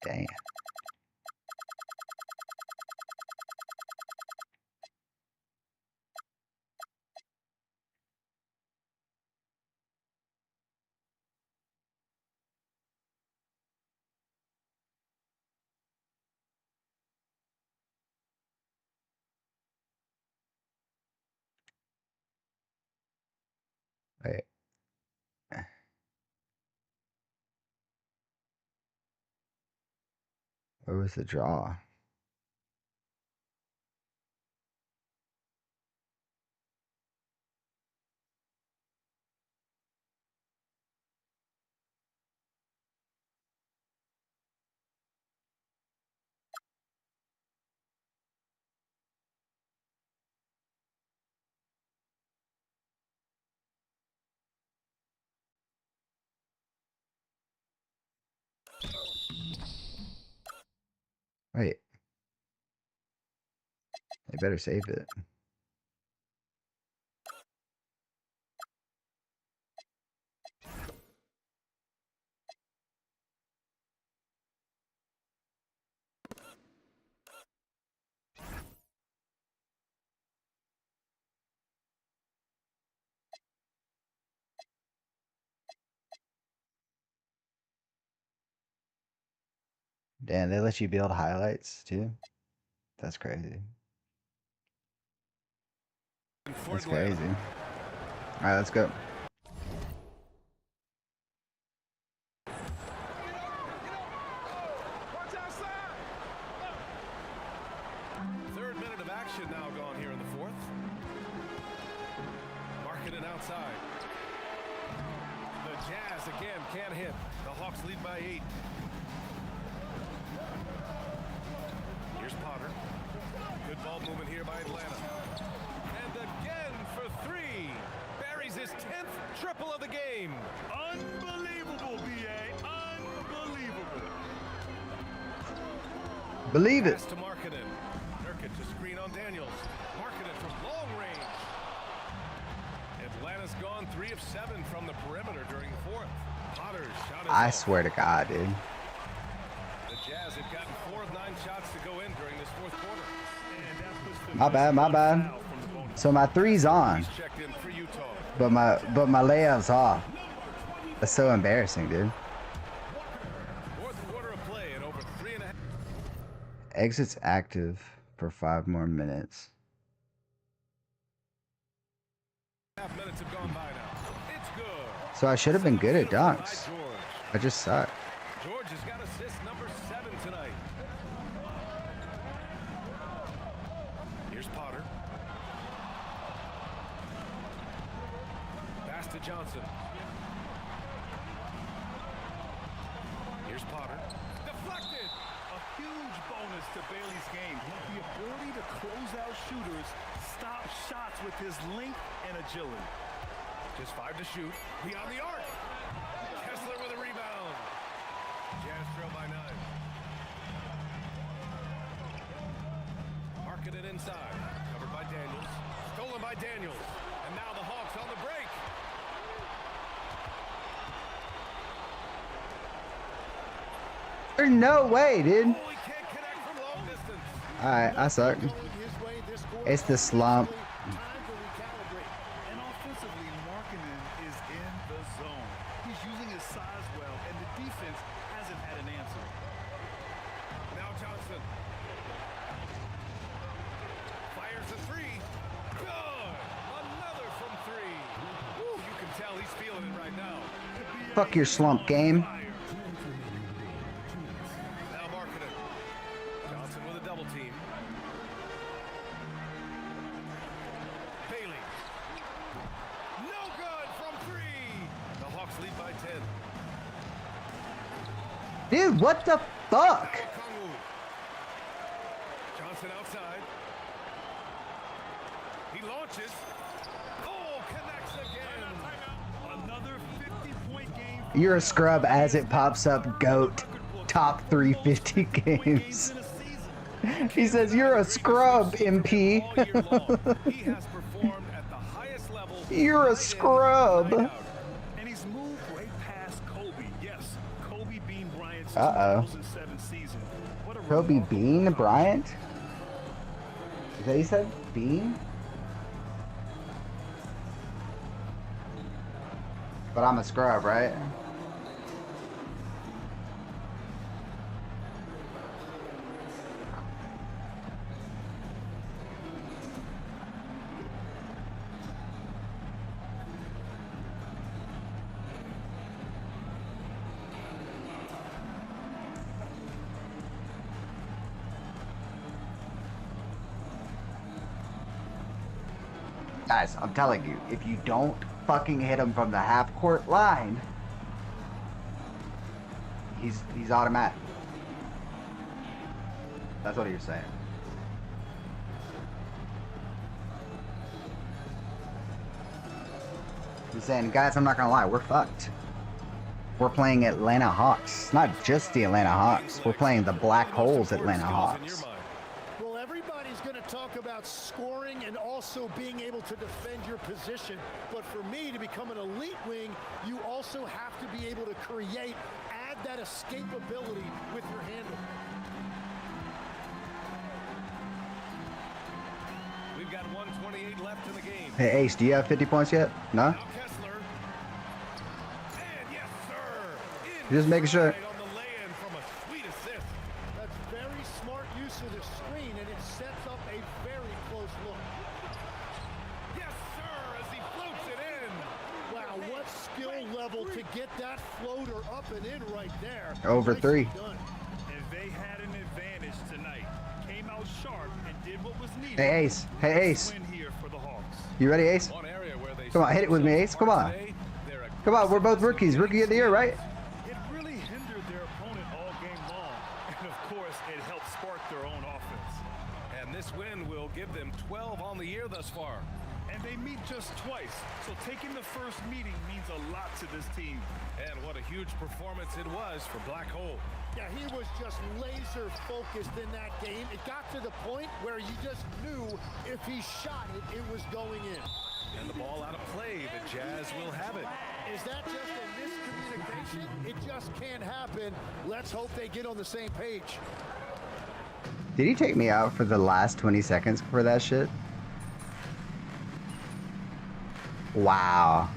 Dang. Wait. Where was the draw? Wait. They better save it. Damn, they let you build highlights too? That's crazy. That's crazy. Alright, let's go. Third minute of action now gone here in the fourth. Markkanen outside. The Jazz again can't hit. The Hawks lead by 8. Here's Potter. Good ball movement here by Atlanta. And again for 3. Buries his 10th triple of the game. Unbelievable, B.A. Unbelievable. Believe it. Pass to Markkanen. Nurkic to screen on Daniels. Markkanen from long range. Atlanta's gone 3 of 7 from the perimeter during the fourth. Potter's shot is I off. swear to God, dude. The Jazz have gotten 4 of 9 shots to go in during this fourth quarter. My bad, my bad. So my 3's on, He's checked in for Utah. but my layup's off. That's so embarrassing, dude. Fourth quarter of play and over 3.5. Exit's active for 5 more minutes. Minutes have gone by now. It's good. So I should have been good at dunks. George. I just suck. George has got assist number 7 tonight. Here's Potter. Pass to Johnson. Here's Potter. Deflected. A huge bonus to Bailey's game. The ability to close out shooters, stop shots with his length and agility. Just 5 to shoot. Beyond the arc. Kessler with a rebound. Jazz trail by 9. Markkanen inside. Covered by Daniels. Stolen by Daniels. And now the Hawks on the break. There's no way, dude. Oh, he can't connect from long distance. Alright, I suck. It's the slump. And offensively, Markkanen is in the zone. He's using his size well, and the defense hasn't had an answer. Now Johnson. Fires a 3. Good. Another from 3. Woo, you can tell he's feeling it right now. Fuck your slump game. Now Markkanen. Johnson with a double team. Bailey. No good from 3. The Hawks lead by 10. Dude, what the fuck? Kongwu. Johnson outside. He launches. Oh, connects again. Another 50-point game. You're a scrub as it pops up, GOAT. Top 350 games. He says you're a scrub, MP. He has performed at the highest level. You're a scrub. And he's moved right past Kobe. Yes, Kobe being Bryant's Uh-oh. 2007 season. Kobe Bean Bryant? Is that what you said? Bean? But I'm a scrub, right? Guys, I'm telling you, if you don't fucking hit him from the half-court line, he's automatic. That's what you're saying. He's saying, guys, I'm not gonna lie, we're fucked. We're playing Atlanta Hawks. Not just the Atlanta Hawks. We're playing the Black Holes Atlanta Hawks. Well, everybody's going to talk about scoring and also being able to defend your position. But for me, to become an elite wing, you also have to be able to create, add that escapability with your handle. We've got 128 left in the game. Hey, Ace, do you have 50 points yet? No? Now Kessler. And yes, sir. Just making sure. On the lay-in from a sweet assist. That's very smart use of the screen, and it sets up a very close look. Yes, sir, as he floats it in. Wow, what skill level to get that floater up and in right there. Over Nicely 3. done. And they had an advantage tonight. Came out sharp and did what was needed. Hey, Ace. Hey, Ace. Win here for the Hawks. You ready, Ace? One area where they Come on, hit it with me, Ace. Come on. Come on, we're both rookies. Rookie of the year, right? It really hindered their opponent all game long. And of course, it helped spark their own offense. And this win will give them 12 on the year thus far. And they meet just twice. So taking the first meeting means a lot to this team. And what a huge performance it was for Black Hole. Yeah, he was just laser focused in that game. It got to the point where you just knew if he shot it, it was going in. And the ball out of play, the Jazz will have it. Is that just a miscommunication? It just can't happen. Let's hope they get on the same page. Did he take me out for the last 20 seconds for that shit? Wow.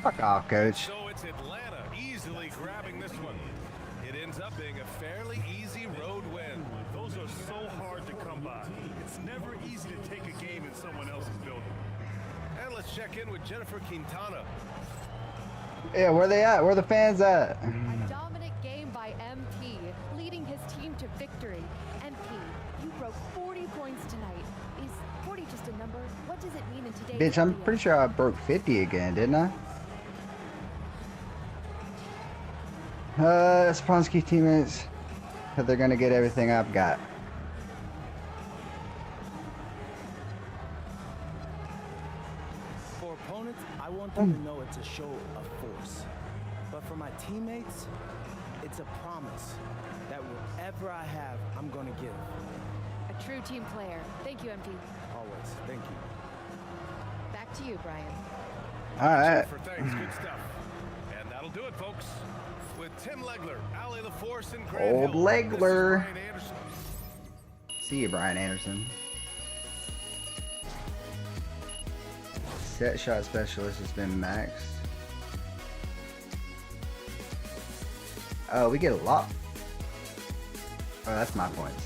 Fuck off, coach. So it's Atlanta easily grabbing this one. It ends up being a fairly easy road win. Those are so hard to come by. It's never easy to take a game in someone else's building. And let's check in with Jennifer Quintana. Yeah, where they at? Where the fans at? A dominant game by MP, leading his team to victory. MP, you broke 40 points tonight. Is 40 just a number? What does it mean in today's Bitch, I'm NBA? pretty sure I broke 50 again, didn't I? Sponsky teammates, that they're gonna get everything I've got. For opponents, I want them to know it's a show of force. But for my teammates, it's a promise that whatever I have, I'm gonna give. A true team player. Thank you, MP. Always. Thank you. Back to you, Brian. All right. For thanks, good stuff. And that'll do it, folks. With Tim Legler, Allie LaForce, and Grant Old Hill, Legler. this is Brian Anderson. See you, Brian Anderson. Set shot specialist has been maxed. Oh, we get a lot. Oh, that's my points.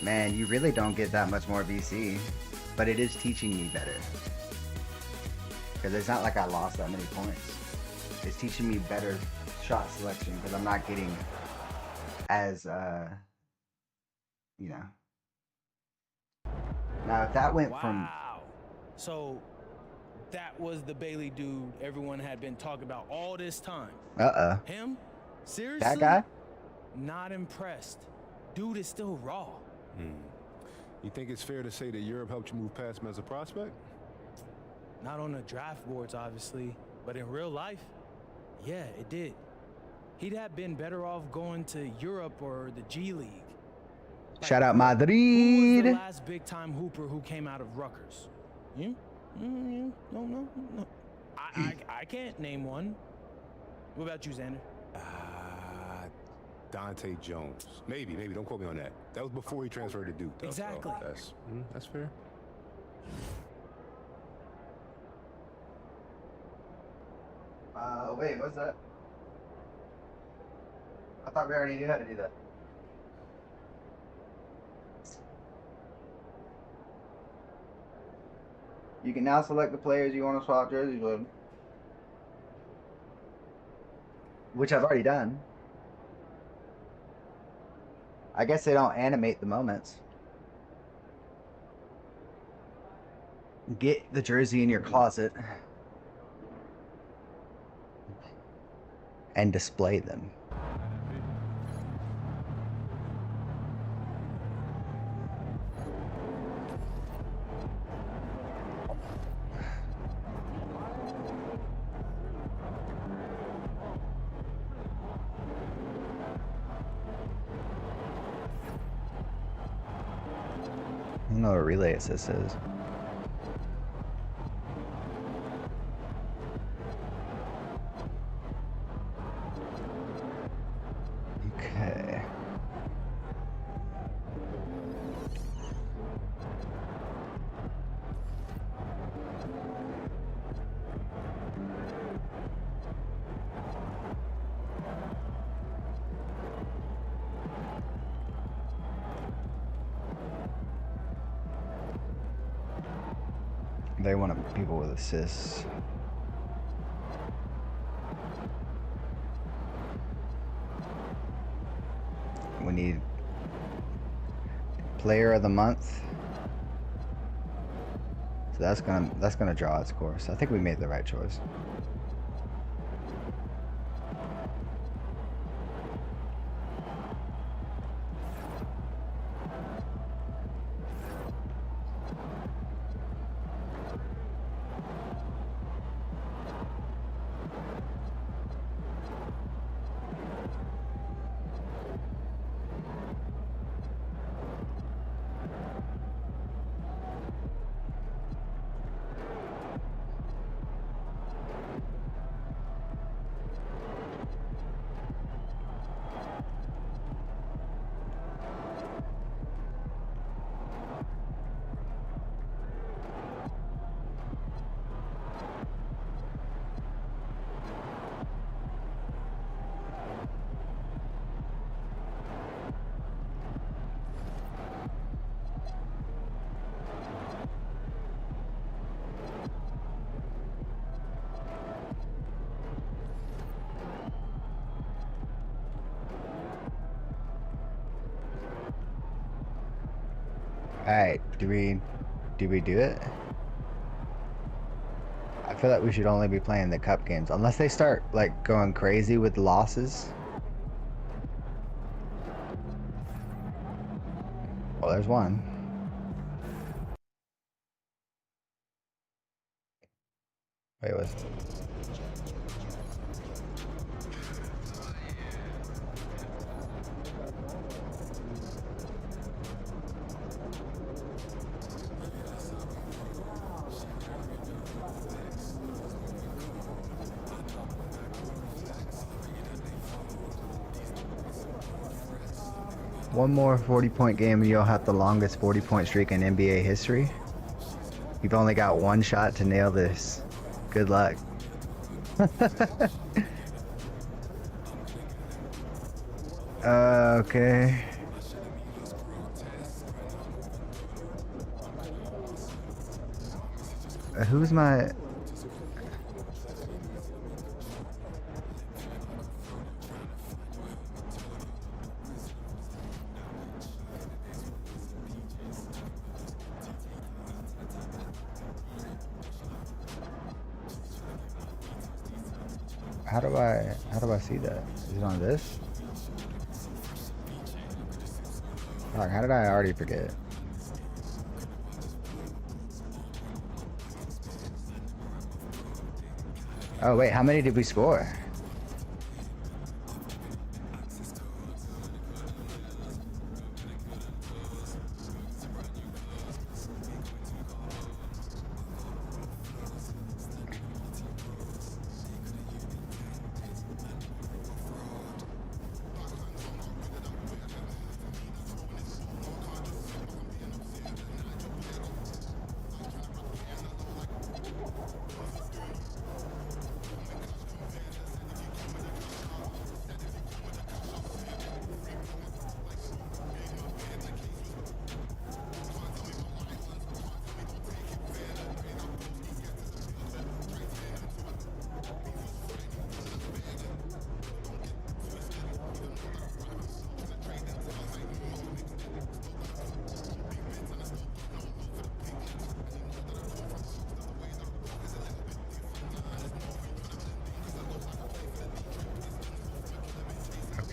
Man, you really don't get that much more VC, but it is teaching me better. Because it's not like I lost that many points. It's teaching me better shot selection because I'm not getting as, you know. Now, if that went from... So that was the Bailey dude everyone had been talking about all this time. Uh-oh. Him? Seriously? That guy? Not impressed. Dude is still raw. You think it's fair to say that Europe helped you move past him as a prospect? Not on the draft boards, obviously, but in real life, yeah, it did. He'd have been better off going to Europe or the G League. Shout out Who was the Madrid. last big-time hooper who came out of Rutgers? You? No. I can't name one. What about you, Xander? Dante Jones. Maybe. Don't quote me on that. That was before he transferred to Duke, though. Exactly. So that's fair. Wait, what's that? I thought we already knew how to do that. You can now select the players you want to swap jerseys with. Which I've already done. I guess they don't animate the moments. Get the jersey in your closet and display them. I don't know what relay assist is. Okay. They want people with assists. We need player of the month. So that's gonna draw its course. I think we made the right choice. Alright, do we do it? I feel like we should only be playing the cup games unless they start like going crazy with losses. Well, there's one. Wait, what's one more 40-point game and you'll have the longest 40-point streak in NBA history. You've only got one shot to nail this. Good luck. Okay. Who's my... How do I see that? Is it on this? Fuck, how did I already forget? Oh wait, how many did we score?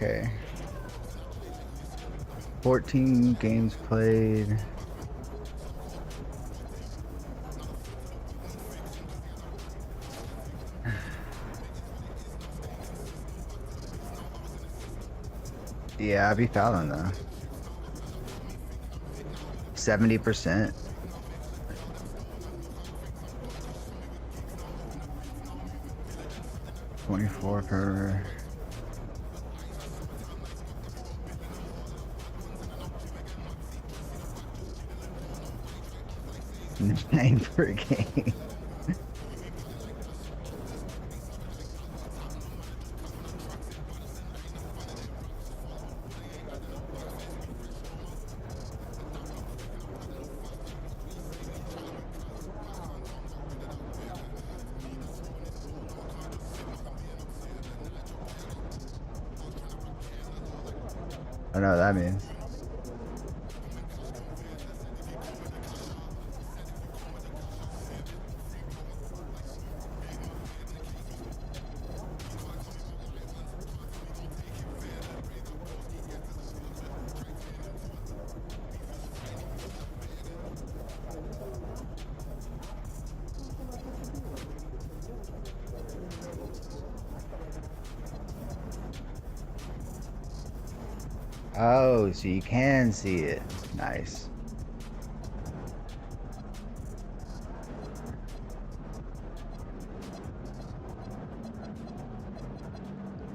Okay. 14 games played. Yeah, I'd be fouling though. 70%. $24 per. $9 per game. I know what that means. Oh, so you can see it. Nice.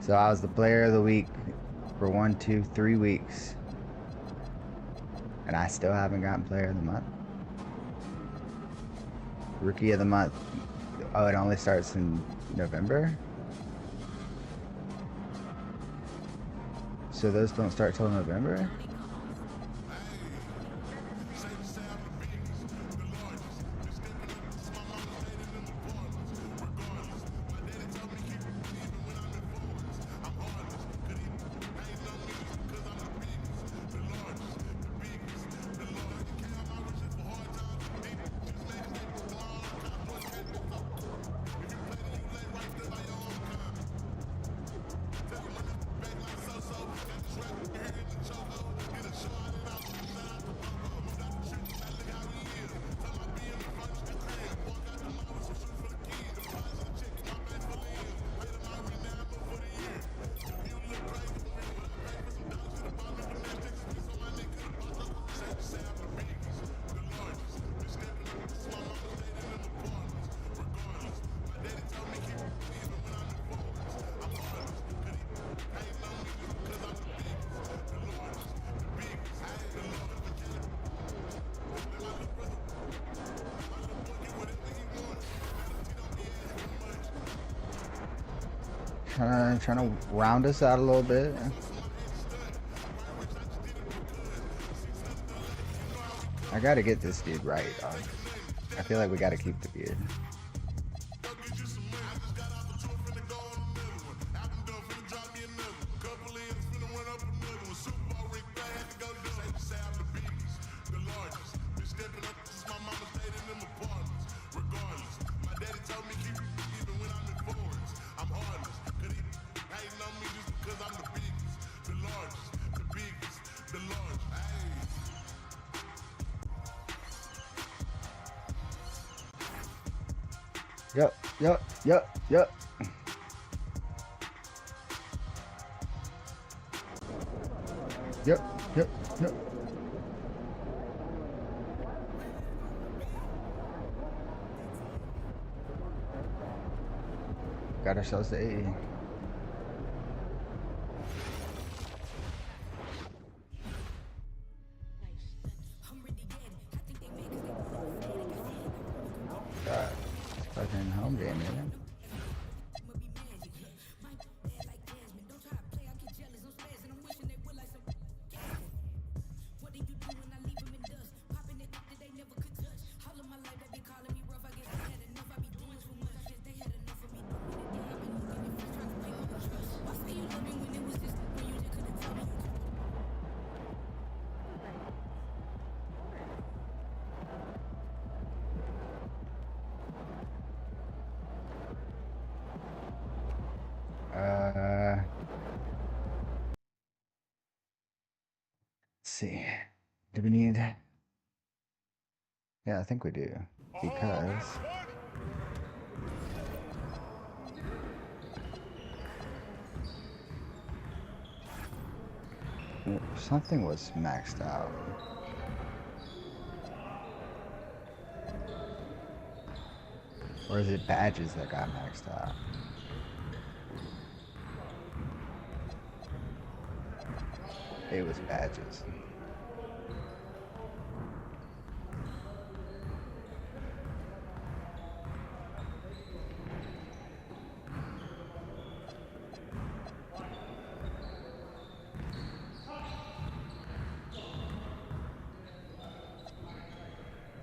So I was the player of the week for 1, 2, 3 weeks. And I still haven't gotten player of the month. Rookie of the month. Oh, it only starts in November? So those don't start till November? Trying to round us out a little bit. I gotta get this dude right, dog. I feel like we gotta keep the beard. Yep. Got ourselves to 80. God, it's fucking home game, man. see. Do we need... Yeah, I think we do. Because... something was maxed out. Or is it badges that got maxed out? It was badges.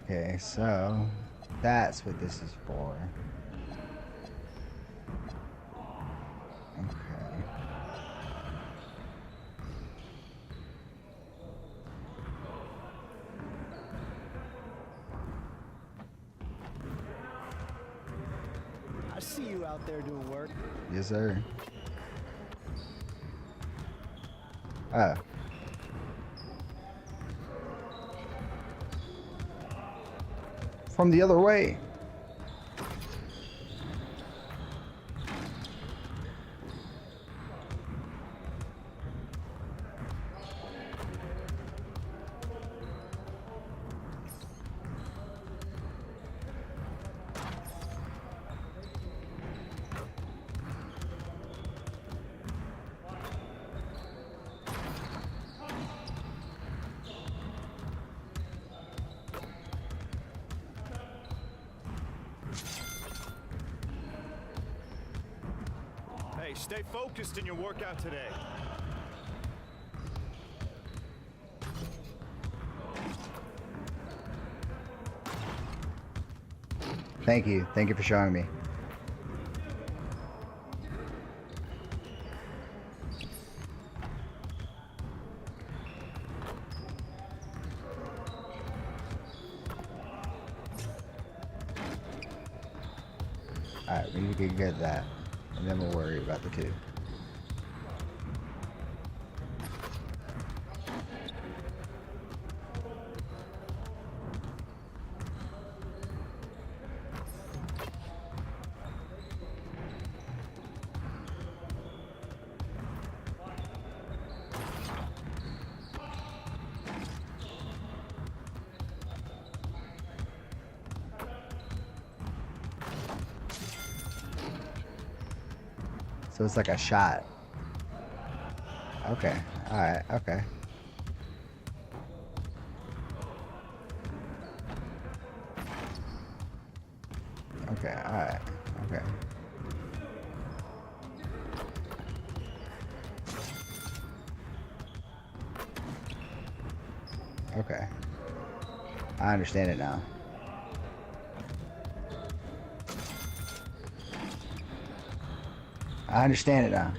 Okay, so that's what this is for. Okay. I see you out there doing work. Yes, sir. Ah. From the other way. Hey, stay focused in your workout today. Thank you. Thank you for showing me. Alright, we need to get that. And then we'll worry about the two. So it's like a shot. Okay. Alright. Okay. Okay. Alright. Okay. Okay. I understand it now. I understand it now.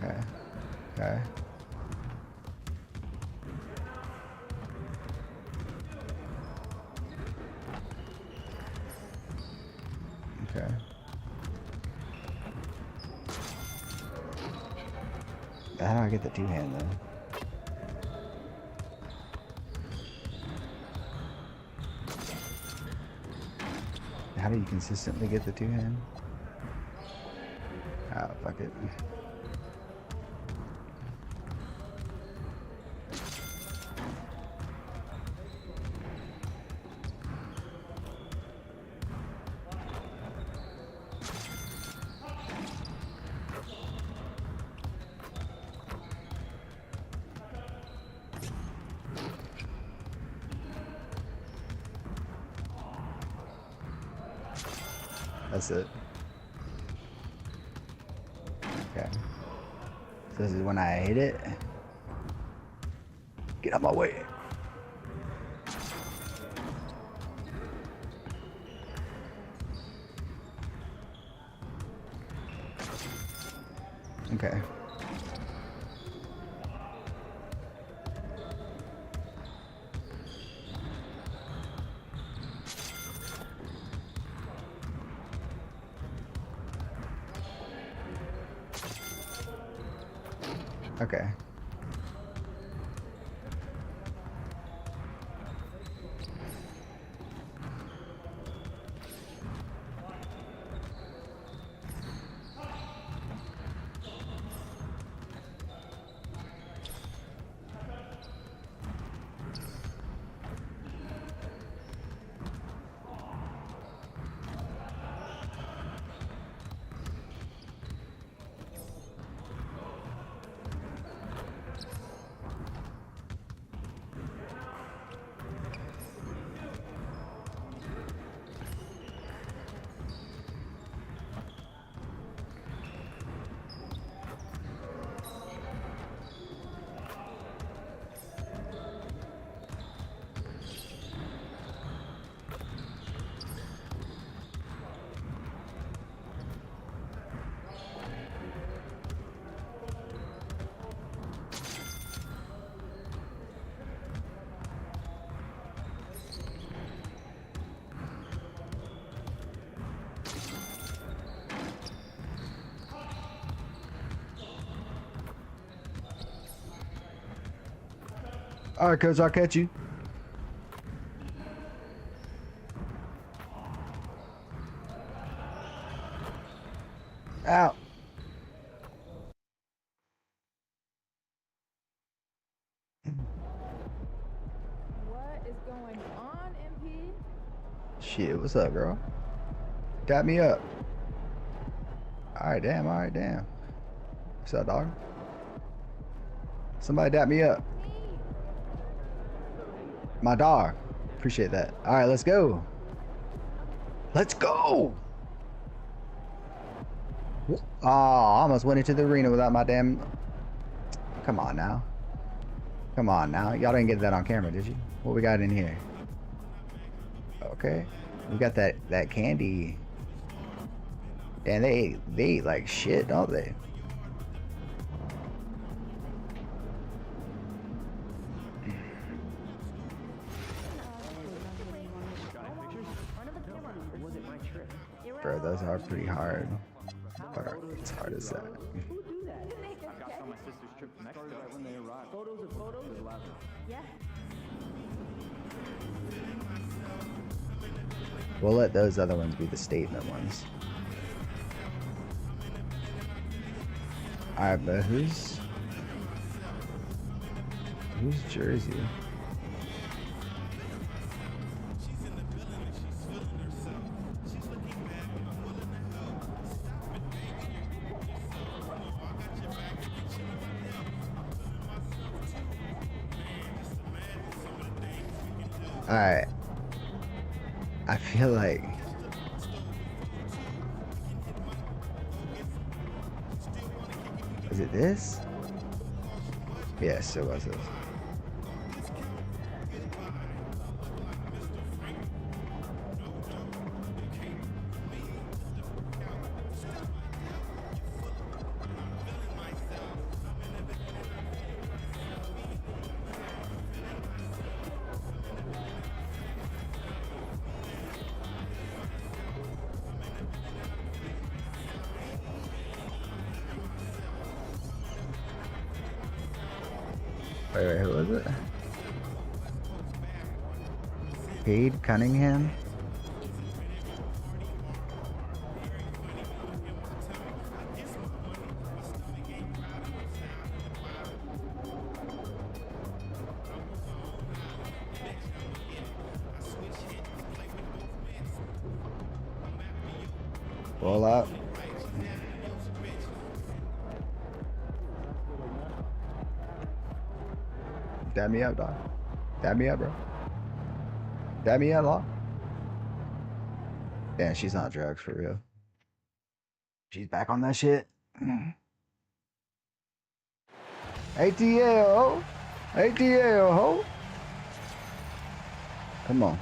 Okay. Okay. Okay. How do I get the two-hand then? How do you consistently get the two-hand? Oh, fuck it. That's it. This is when I hit it. Get out my way. Okay. Okay. All right, cuz I'll catch you. Out. What is going on, MP? Shit, what's up, girl? Dap me up. Alright, damn, alright, damn. What's up, dog? Somebody dap me up. My dog. Appreciate that. Alright, let's go. Let's go! Oh, I almost went into the arena without my damn... Come on now. Come on now. Y'all didn't get that on camera, did you? What we got in here? Okay. We got that candy. And they eat like shit, don't they? Bro, those are pretty hard. What are as hard as that? We'll let those other ones be the statement ones. Alright, but who's Jersey? Alright. I feel like is it this? Yes, it was this. Wait, who was it? Cade Cunningham? Roll up. Dab me up, dog. Dab me up, bro. Dab me up, dog. Damn, she's on drugs for real. She's back on that shit. ATL, ATL, ho. Come on.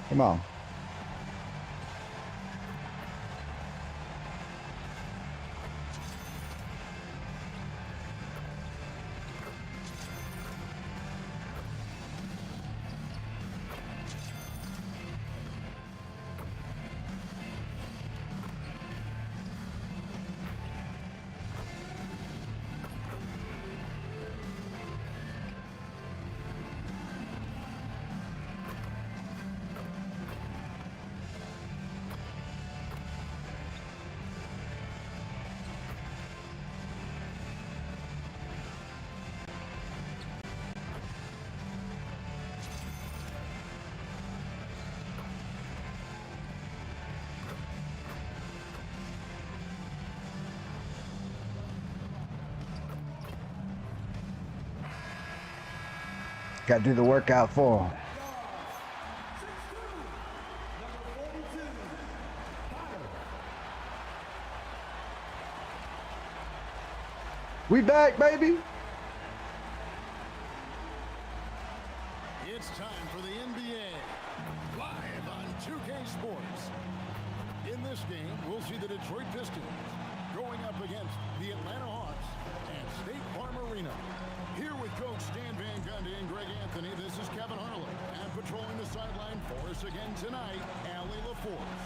Come on. Got to do the workout for 'em. We back, baby. It's time for the NBA, live on 2K Sports. In this game, we'll see the Detroit Pistons going up against the Atlanta Hawks at State Farm Arena. Here with Coach Stan Van Gundy and Greg Anthony, this is Kevin Harlan. And patrolling the sideline for us again tonight, Allie LaForce.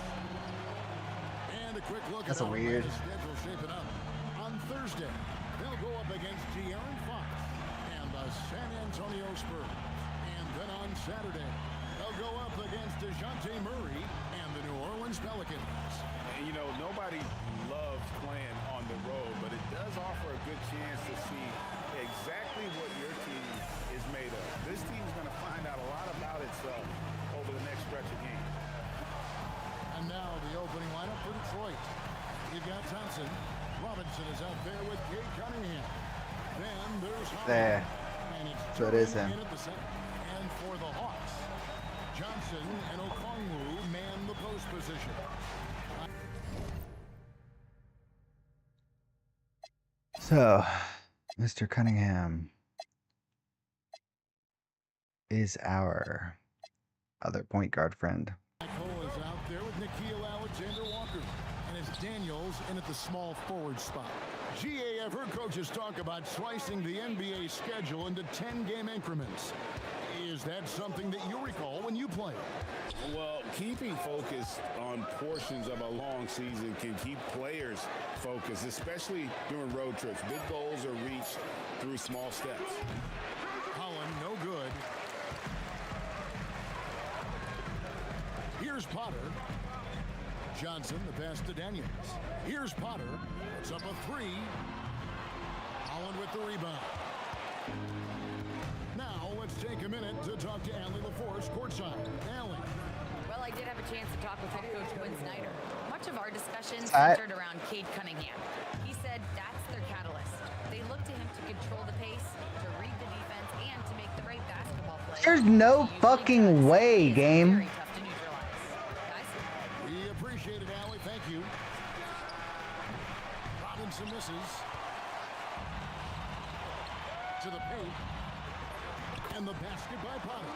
And a quick look That's at a weird. the schedule shaping up. On Thursday, they'll go up against De'Aaron Fox and the San Antonio Spurs. And then on Saturday, they'll go up against DeJounte Murray and the New Orleans Pelicans. And, you know, nobody loves playing on the road, but it does offer a good chance to see exactly what your team is made of. This team's going to find out a lot about itself over the next stretch of games. And now the opening lineup for Detroit. You've got Thompson. Robinson is out there with Cade Cunningham. Then there's Holland. There. And it's So it is him. in at the center. And for the Hawks, Johnson and Okongwu man the post position. So, Mr. Cunningham is our other point guard friend. Cole is out there with Nickeil Alexander-Walker. And it's Daniels in at the small forward spot. GAF heard coaches talk about slicing the NBA schedule into 10-game increments. Is that something that you recall when you played? Well, keeping focus on portions of a long season can keep players focused, especially during road trips. Big goals are reached through small steps. Holland, no good. Here's Potter. Johnson, the pass to Daniels. Here's Potter. It's up a three. Holland with the rebound. Now, let's take a minute to talk to Allie LaForce, courtside. Allie. Well, I did have a chance to talk with head coach Quinn Snyder. Much of our discussion Alright. centered around Cade Cunningham. He said that's their catalyst. They look to him to control the pace, to read the defense, and to make the right basketball plays. There's no fucking way, game. Very tough to neutralize. Guys? We appreciate it, Allie. Thank you. Robinson misses. To the paint. And the basket by Potter.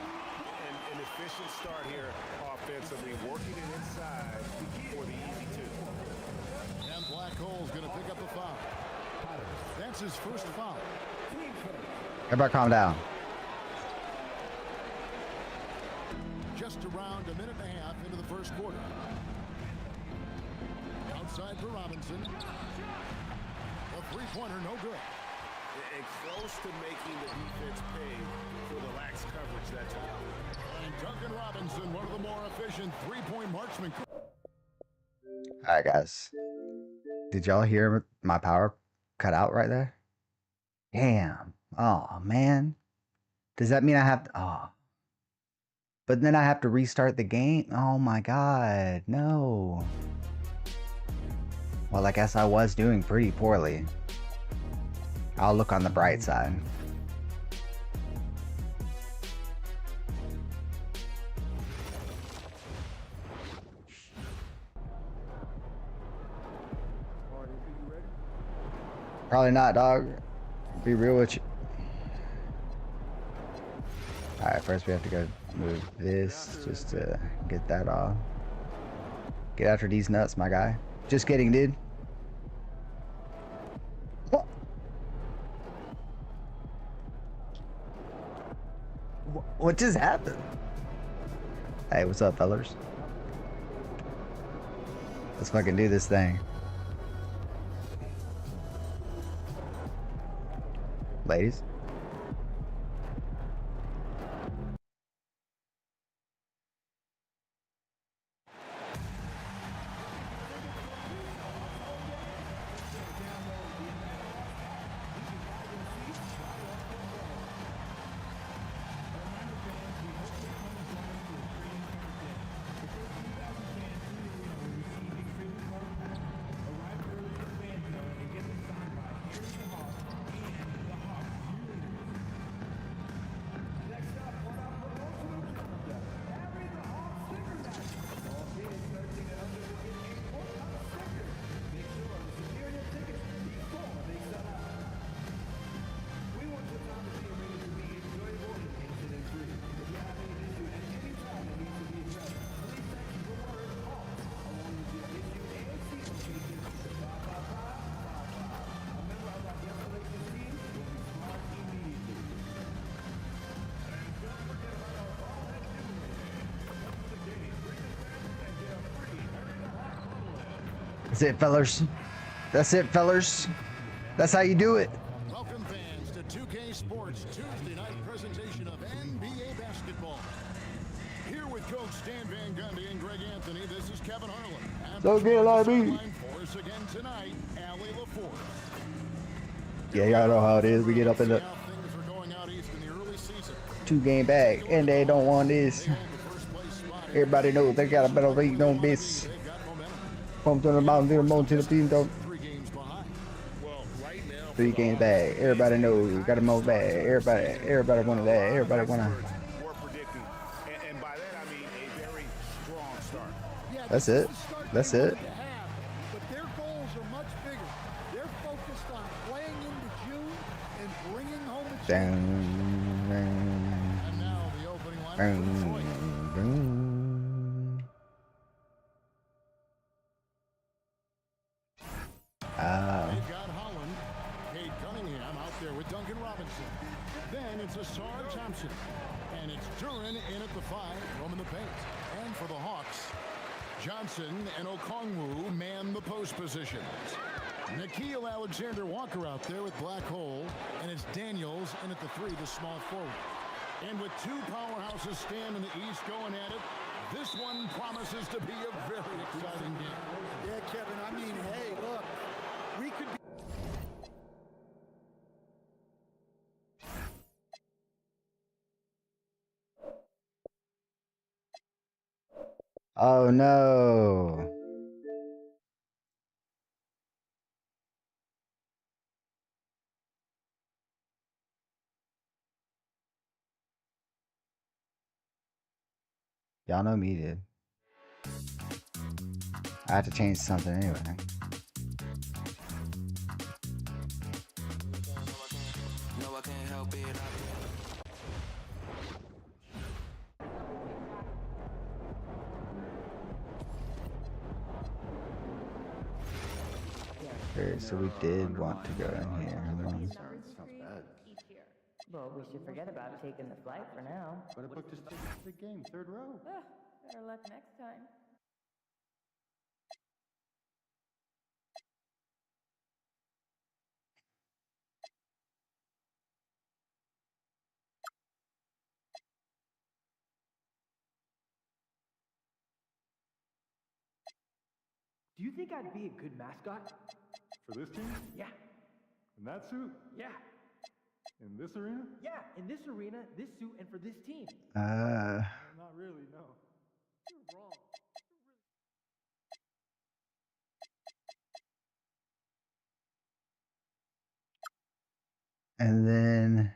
An efficient start here offensively, working it inside for the easy two. And Black Hole's going to pick up a foul. That's his first foul. Everybody calm down. Just around a minute and a half into the first quarter. Outside for Robinson. A three-pointer, no good. And close to making the defense pay for the lax coverage that time. And Duncan Robinson, one of the more efficient three-point marksmen. Alright, guys. Did y'all hear my power cut out right there? Damn. Oh, man. Does that mean I have to... Oh. But then I have to restart the game? Oh my god. No. Well, I guess I was doing pretty poorly. I'll look on the bright side. Probably not, dog. Be real with you. Alright, first we have to go move this just to get that off. Get after these nuts, my guy. Just kidding, dude. What just happened? Hey, what's up, fellas? Let's fucking do this thing. Ladies. That's it, fellers. That's it, fellers. That's how you do it. Welcome fans to 2K Sports Tuesday night presentation of NBA basketball. Here with Coach Stan Van Gundy and Greg Anthony, this is Kevin Harlan. And So good, RB. for us again tonight, Allie LaForce. Yeah, y'all know how it is. We get up in the How things are going out east in the early season. 2-game bag, and they don't want this. Everybody knows they got a better league, don't miss. Home to the mountain, to the moon, to the team, don't. 3 games bag. Everybody knows we got a more bag. Everybody wanted that. Everybody wanna. We're predicting, and by that I mean a very strong start. That's it. That's it. But their goals are much bigger. They're focused on playing into June and bringing home a championship. And now the opening line for Detroit. They've got Holland, Cade Cunningham out there with Duncan Robinson. Then it's Asar Thompson. And it's Duran in at the 5, roaming the paint. And for the Hawks, Johnson and Okongwu man the post positions. Nickeil Alexander-Walker out there with Black Hole. And it's Daniels in at the 3, the small forward. And with 2 powerhouses stand in the East going at it, this one promises to be a very exciting game. Yeah, Kevin, I mean, hey, look, we could be... Oh no. Y'all know me, dude. I had to change something anyway. No, I can't help it. Okay, so we did want to go in here. Hold on. Well, we should forget about taking the flight for now. But I booked this ticket for the game, 3rd row. Better luck next time. Do you think I'd be a good mascot? For this team? Yeah. In that suit? Yeah. In this arena? Yeah, in this arena, this suit, and for this team. Not really, no. You're wrong. And then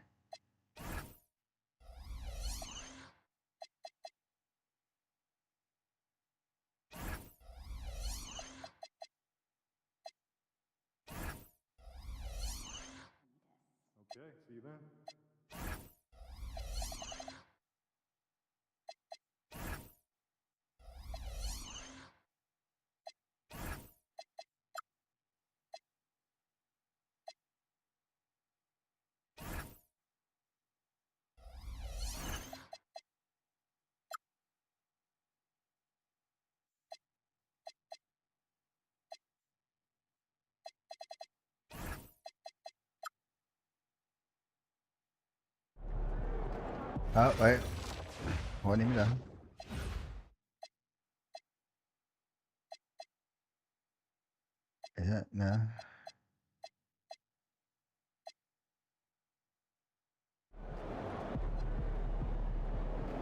Okay, see you then. Oh, wait. Wasn't even done. Is that? No.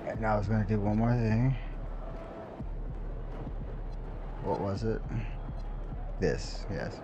And now I was going to do one more thing. What was it? This, yes.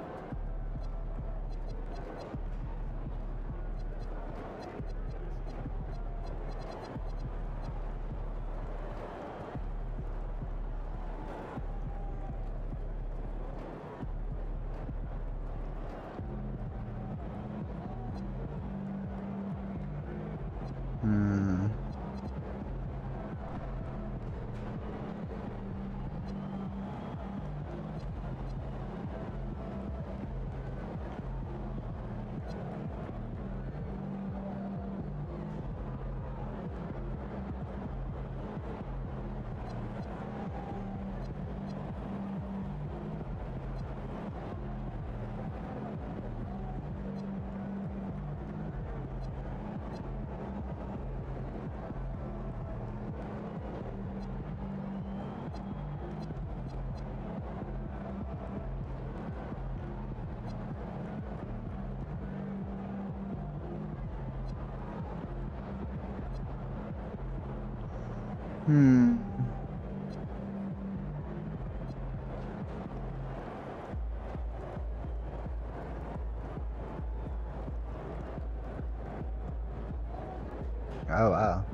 Oh, wow.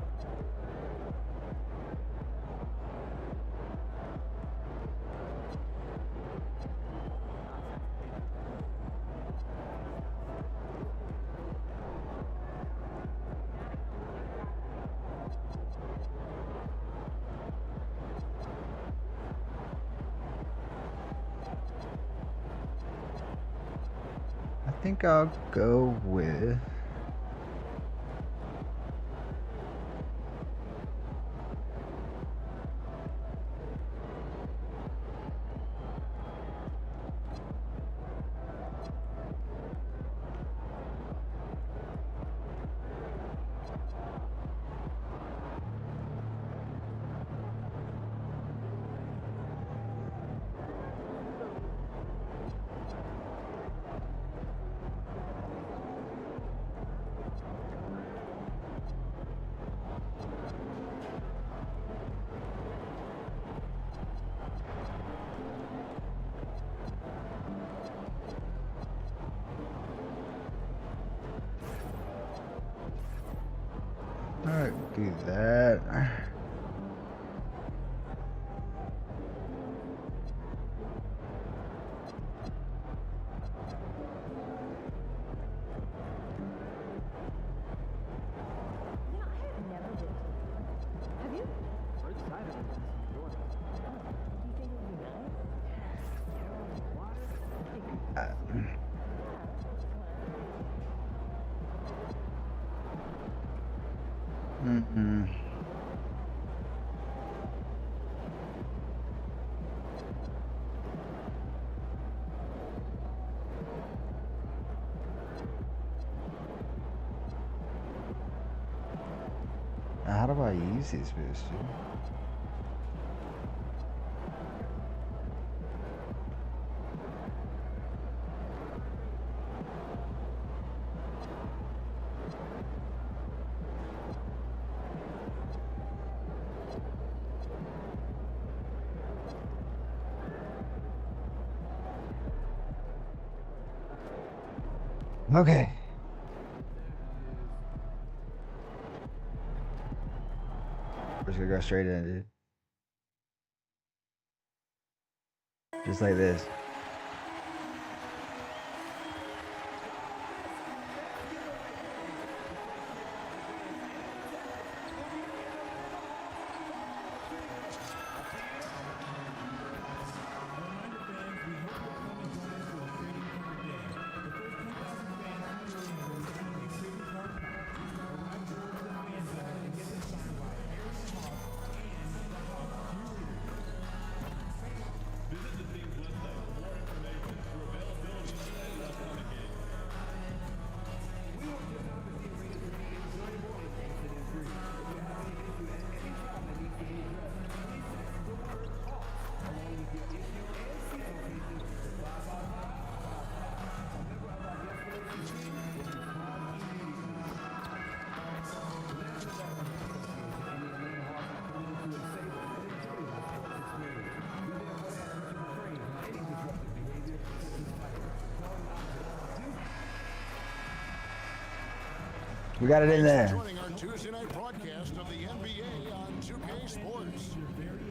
I think I'll go with... Alright, do that. How do I use these boosters? Okay. We're just gonna go straight in, dude. Just like this. We got it in there. Joining our Tuesday night broadcast of the NBA on 2K Sports.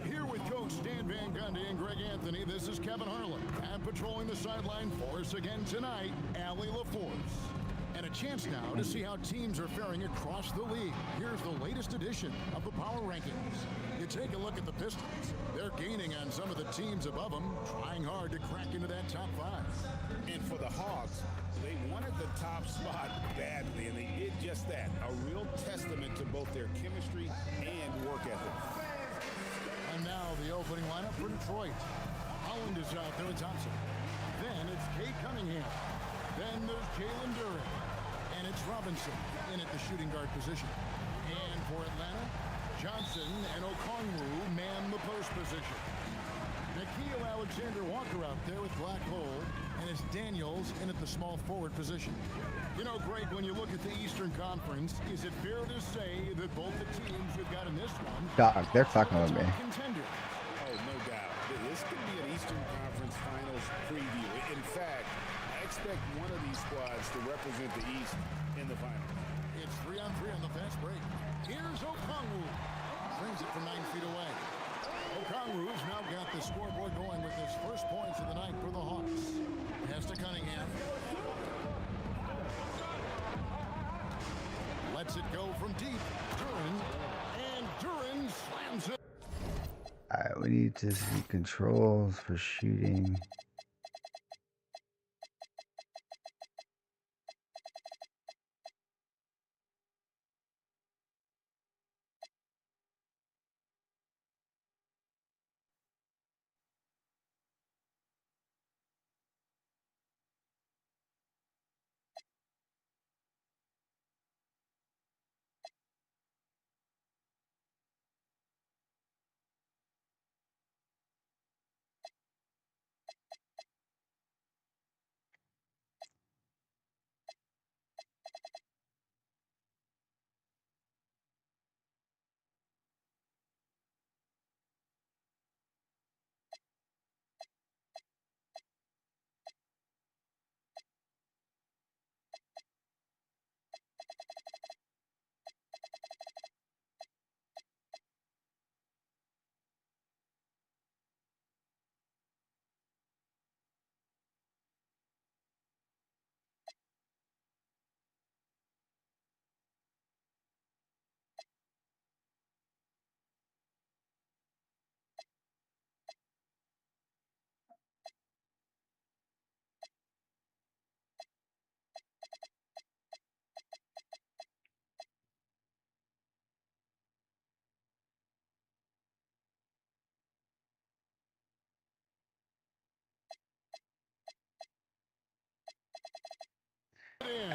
Here with Coach Stan Van Gundy and Greg Anthony, this is Kevin Harlan. And patrolling the sideline for us again tonight, Allie LaForce. And a chance now to see how teams are faring across the league. Here's the latest edition of the Power Rankings. You take a look at the Pistons. They're gaining on some of the teams above them, trying hard to crack into that top 5. And for the Hawks, they wanted the top spot badly, and they did just that. A real testament to both their chemistry and work ethic. And now the opening lineup for Detroit. Holland is out there with Thompson. Then it's Kate Cunningham. Then there's Jalen Duren. And it's Robinson in at the shooting guard position. And for Atlanta, Johnson and Okongwu man the post position. Nickeil Alexander-Walker out there with Black Hole, and it's Daniels in at the small forward position. You know, Greg, when you look at the Eastern Conference, is it fair to say that both the teams we've got in this one Dog, they're fucking with me. contenders? Oh, no doubt. This could be an Eastern Conference Finals preview. In fact, I expect one of these squads to represent the East in the finals. It's 3-on-3 on the fast break. Here's Okongwu. Brings it from 9 feet away. Okongwu's now got the scoreboard going with his first points of the night for the Hawks. Pass to Cunningham. Lets it go from deep. Duren. And Duren slams it. Alright, we need to see controls for shooting.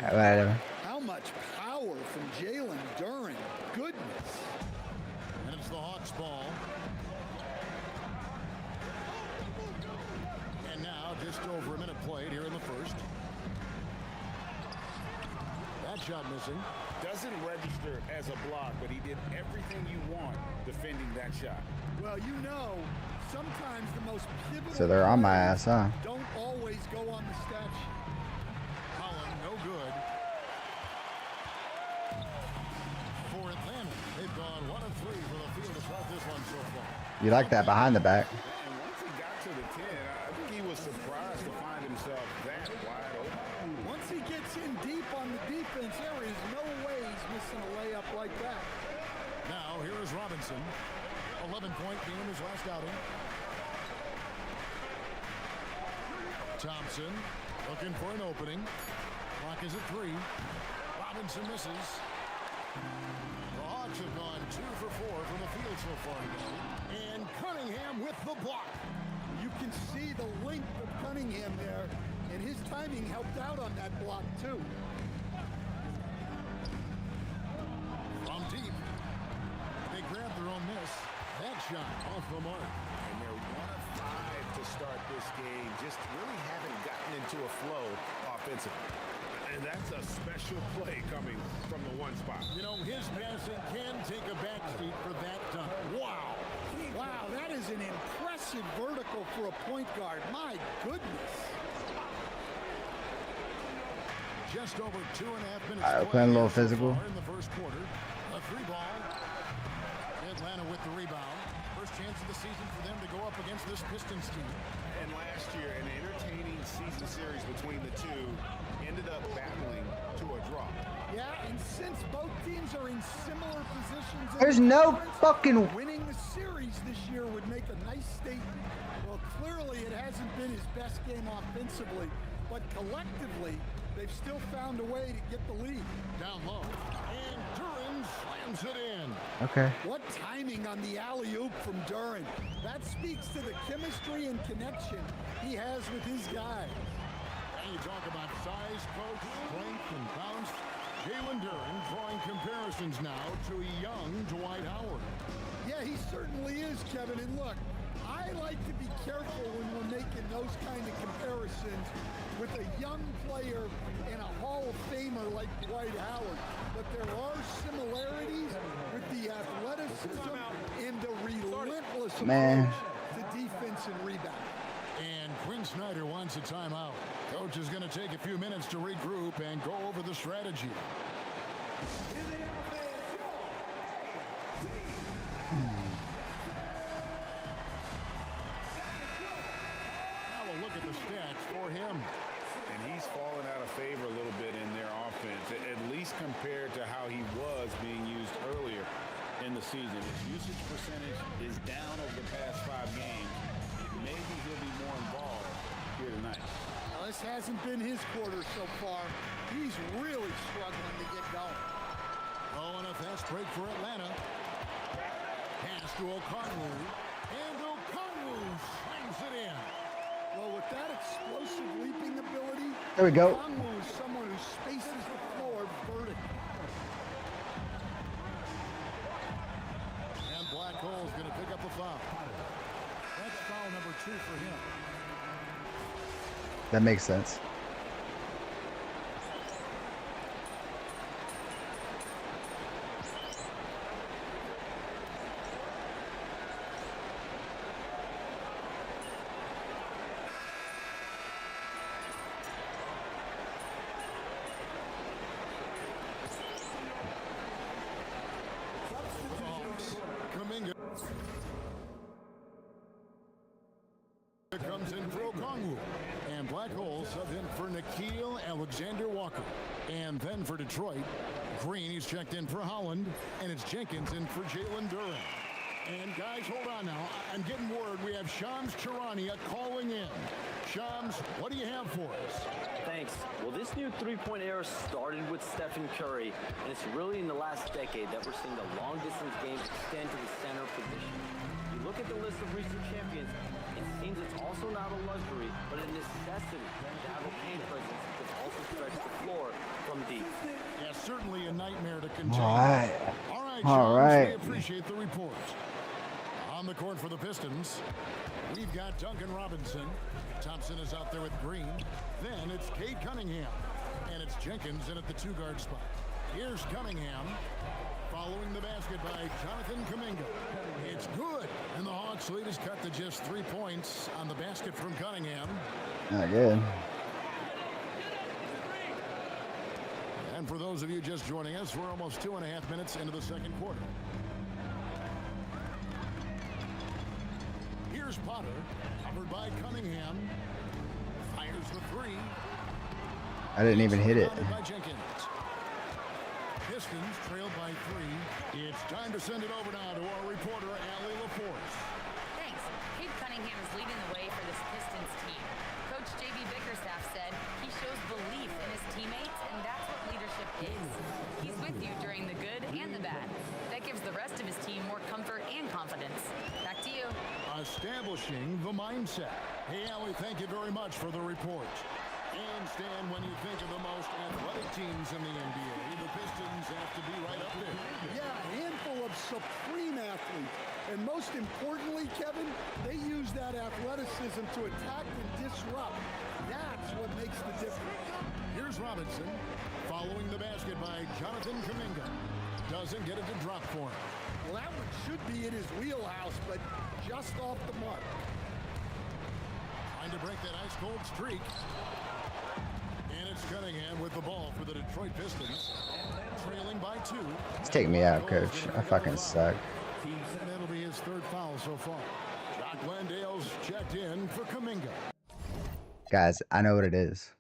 Whatever. How much power from Jalen Duren. Goodness. And it's the Hawks ball. And now just over a minute played here in the first. That shot missing. Doesn't register as a block, but he did everything you want defending that shot. Well, you know, sometimes the most pivotal So they're on my ass, huh? don't always go on the stat sheet. Holland, no good. For Atlanta, they've gone 1 of 3 for the field to start this one so far. You like that behind the back. And once he got to the 10, I think he was surprised to find himself that wide open. Once he gets in deep on the defense, there is no way he's missing a layup like that. Now, here is Robinson. 11-point game his last outing. Thompson looking for an opening. Clock is at 3. Robinson misses. The Hawks have gone 2 for 4 from the field so far today. And Cunningham with the block. You can see the length of Cunningham there, and his timing helped out on that block too. From deep. They grab their own miss. That shot off the mark. And they're 1 of 5 to start this game. Just really haven't gotten into a flow offensively. And that's a special play coming from the 1 spot. You know, his passing can take a backseat for that dunk. Wow. Wow, that is an impressive vertical for a point guard. My goodness. Just over 2.5 minutes. Alright, we're playing a little physical. In the first quarter, a 3-ball. Atlanta with the rebound. First chance of the season for them to go up against this Pistons team. And last year, an entertaining season series between the two ended up battling to a draw. Yeah, and since both teams are in similar positions, There's no fucking winning the series this year would make a nice statement. Well, clearly it hasn't been his best game offensively, but collectively, they've still found a way to get the lead. Down low, and Duran slams it in. Okay. What timing on the alley-oop from Duran. That speaks to the chemistry and connection he has with his guys. And you talk about size, coach, strength, and bounce. Jalen Duran drawing comparisons now to a young Dwight Howard. Yeah, he certainly is, Kevin. And look, I like to be careful when we're making those kind of comparisons with a young player and a Hall of Famer like Dwight Howard. But there are similarities with the athleticism and the relentless approach to defense and rebound. And Quinn Snyder wants a timeout. Coach is going to take a few minutes to regroup and go over the strategy. Now we'll look at the stats for him. And he's fallen out of favor a little bit in their offense, at least compared to how he was being used earlier in the season. His usage percentage is down over the past 5 games. Maybe he'll be more involved here tonight. Now, this hasn't been his quarter so far. He's really struggling to get going. Oh, and a fast break for Atlanta. Pass to Okongwu. And Okongwu slings it in. Well, with that explosive leaping ability, there we go. Okongwu is someone who spaces the floor vertically. And Black Hole's going to pick up a foul. That's foul number 2 for him. That makes sense. Kuminga comes in for Okongwu. And Black Hole sub in for Nickeil Alexander-Walker. And then for Detroit, Green, he's checked in for Holland. And it's Jenkins in for Jalen Duran. And guys, hold on now. I'm getting word we have Shams Charania calling in. Shams, what do you have for us? Thanks. Well, this new three-point era started with Stephen Curry, and it's really in the last decade that we're seeing the long-distance game extend to the center position. You look at the list of recent champions, it seems it's also not a luxury, but a necessity to have a paint presence that can also stretch the floor from deep. Yeah, certainly a nightmare to contain. All right. We appreciate the report. On the court for the Pistons, we've got Duncan Robinson. Thompson is out there with Green. Then it's Cade Cunningham. And it's Jenkins in at the 2-guard spot. Here's Cunningham. Following the basket by Jonathan Kuminga. It's good. And the Hawks lead is cut to just 3 points on the basket from Cunningham. Not good. And for those of you just joining us, we're almost 2.5 minutes into the second quarter. Here's Potter, covered by Cunningham. Fires the 3. I didn't even hit it. By Jenkins. Pistons trailed by 3. It's time to send it over now to our reporter, Allie LaForce. Thanks. Cade Cunningham is leading the way for this Pistons team. Coach J.B. Bickerstaff said he shows belief in his teammates, and that's what leadership is. He's with you during the good and the bad. That gives the rest of his team more comfort and confidence. Back to you. Establishing the mindset. Hey, Allie, thank you very much for the report. And Stan, when you think of the most athletic teams in the NBA, the Pistons have to be right up there. Yeah, a handful of supreme athletes. And most importantly, Kevin, they use that athleticism to attack and disrupt. That's what makes the difference. Here's Robinson, following the basket by Jonathan Kuminga. Doesn't get it to drop for him. Well, that one should be in his wheelhouse, but just off the mark. Trying to break that ice-cold streak. And it's it's Cunningham with the ball for the Detroit Pistons. Trailing by 2. Just take me out, coach. I fucking suck. And that'll be his 3rd foul so far. Jock Landale's checked in for Kuminga. Guys, I know what it is.